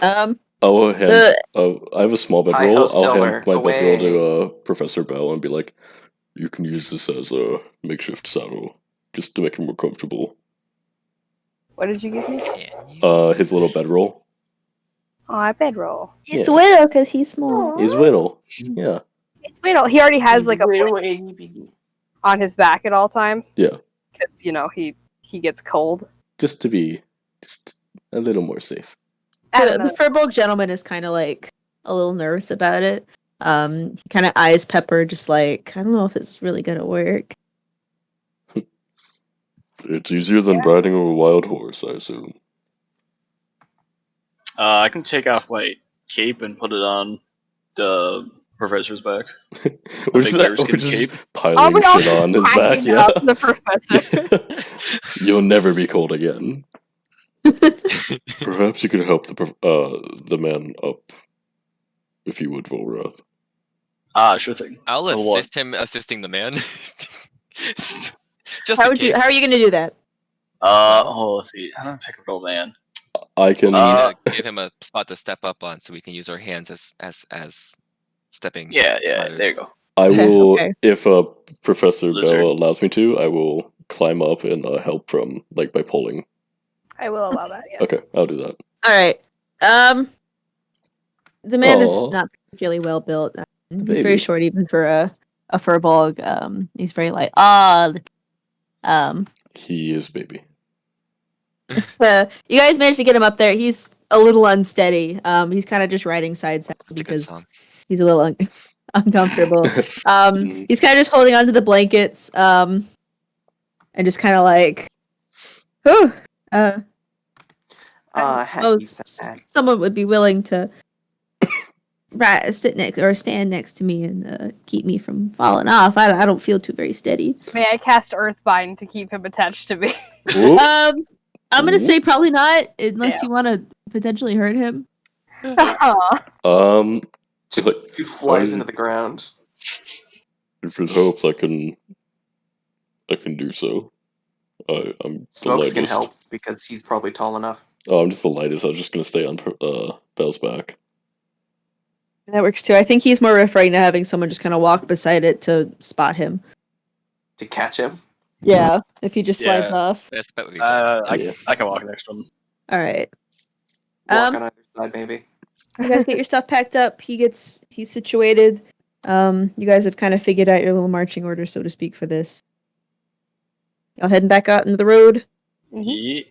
I have a small Hi-ho, bedroll. I'll Silver, hand my bedroll away. to Professor Bell and be like, you can use this as a makeshift saddle, just to make him more comfortable. What did you give me? His little bedroll. Oh, a bedroll. He's Yeah. little because he's small. He's little. Yeah. Wait, he already has like a Little blanket baby. on his back at all times. Yeah. Because he gets cold. Just to be just a little more safe. I don't The know. Furbolg gentleman is kind of like a little nervous about it. He kind of eyes Pepper, just like, I don't know if it's really gonna work. It's easier than riding a wild horse, I assume. I can take off my cape and put it on the professor's back. We're just, bearskin we're just cape. piling we all shit on his back, hanging yeah. up the professor. You'll never be cold again. Perhaps you could help the man up, if you would, Volrath. Sure thing. I'll For what? assist him assisting the man. Just How in would you? case. How are you gonna do that? Let's see. How do I pick a real man? I can. We need Uh, to give him a spot to step up on, so we can use our hands as stepping. Yeah, ladders. there you go. I will, Okay. if Professor Lizard. Bell allows me to, I will climb up and help from, like, by pulling. I will allow that, yes. Okay, I'll do that. All right. The man is Aw. not particularly well built. He's Baby. very short, even for a Furbolg. He's very light. He is baby. You guys managed to get him up there. He's a little unsteady. He's kind of just riding side saddle That's a good song. because he's a little uncomfortable. He's kind of just holding onto the blankets, and just kind of like, whew. Hacky Sack. Someone would be willing to sit next or stand next to me and keep me from falling off. I don't feel too very steady. May I cast Earthbind to keep him attached to me? Whoop. I'm gonna say probably not, unless Yeah. you want to potentially hurt him. Aw. Dude flies I- into the ground. If it helps, I can do so. I'm the Smokes can lightest. help because he's probably tall enough. Oh, I'm just the lightest. I was just gonna stay on Bell's back. That works too. I think he's more referring to having someone just kind of walk beside it to spot him. To catch him. Yeah, if he just slides Yeah. off. That's that would be Yeah. I can walk next to him. All right. Walk on either side, maybe. You guys get your stuff packed up. He's situated. You guys have kind of figured out your little marching order, so to speak, for this. Y'all heading back out into the road. Yeah.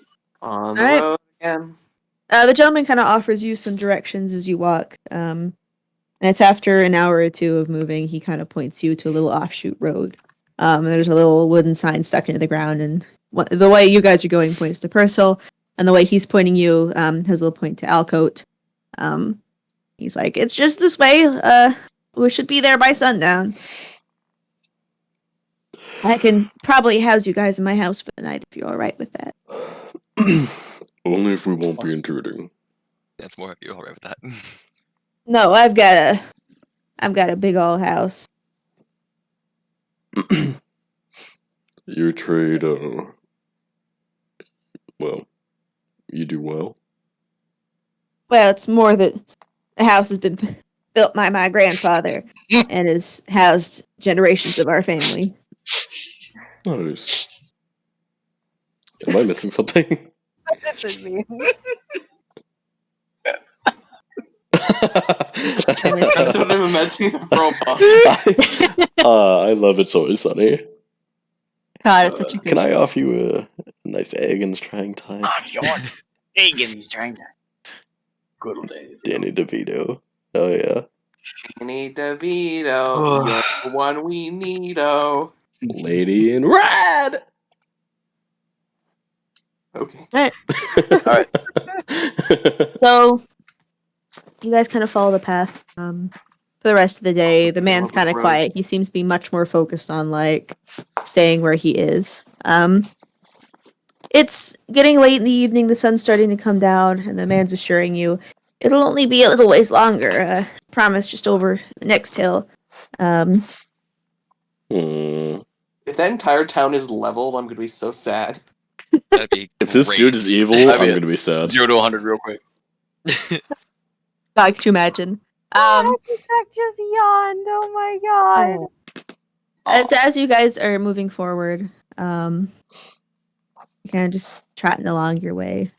On the Alright. road again. The gentleman kind of offers you some directions as you walk. And it's after an hour or two of moving. He kind of points you to a little offshoot road. And there's a little wooden sign stuck into the ground. And the way you guys are going points to Purcell, and the way he's pointing you has a little point to Alcote. He's like, "It's just this way. We should be there by sundown. I can probably house you guys in my house for the night if you're all right with that." Only if we won't be intruding. That's more of you. All right with that. No, I've got a big old house. Your trade, well, you do well. Well, it's more that the house has been built by my grandfather and has housed generations of our family. Nice. Am I missing something? That's it means. That's what I'm imagining a robot. I love It's Always Sunny. God, it's such a good Can I show. offer you a nice egg in this trying time? Egan's trying to. Good old days. Danny DeVito. Oh yeah. Danny DeVito, you're the one we need-o. Lady in Red! Okay. Alright. So you guys kind of follow the path. For the rest of the day, the man's Love kind of road. quiet. He seems to be much more focused on like staying where he is. It's getting late in the evening. The sun's starting to come down, and the man's assuring you it'll only be a little ways longer. Promise, just over the next hill. If that entire town is leveled, I'm gonna be so sad. That'd be If this dude is great. evil, I I'm mean, gonna be sad. 0 to 100 real quick. God, could you imagine? Zach just yawned. Oh my god. As you guys are moving forward, you kind of just trotting along your way.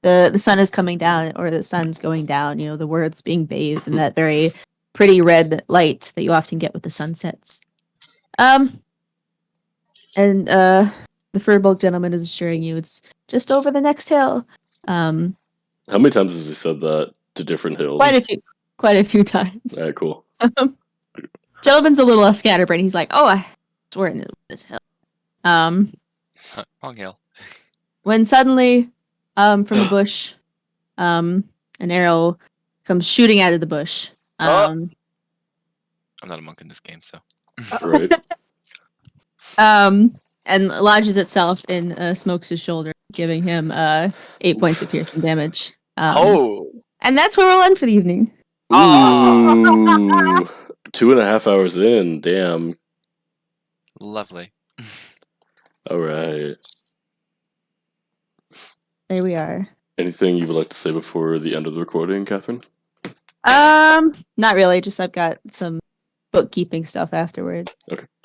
The sun is coming down, or the sun's going down. You know, the world's being bathed in that very pretty red light that you often get with the sunsets. And the furbolg gentleman is assuring you it's just over the next hill. How many times has he said that to different hills? Quite a few times. Alright, cool. Gentleman's a little scatterbrained. He's like, "Oh, I swear in this hill." Wrong hill. When suddenly, from a bush, an arrow comes shooting out of the bush. I'm not a monk in this game, so. Right. And lodges itself in Smokes' shoulder, giving him 8 points of piercing damage. And that's where we'll end for the evening. Ooh. 2.5 hours in. Damn. Lovely. Alright. There we are. Anything you would like to say before the end of the recording, Catherine? Not really. Just I've got some bookkeeping stuff afterward. Okay.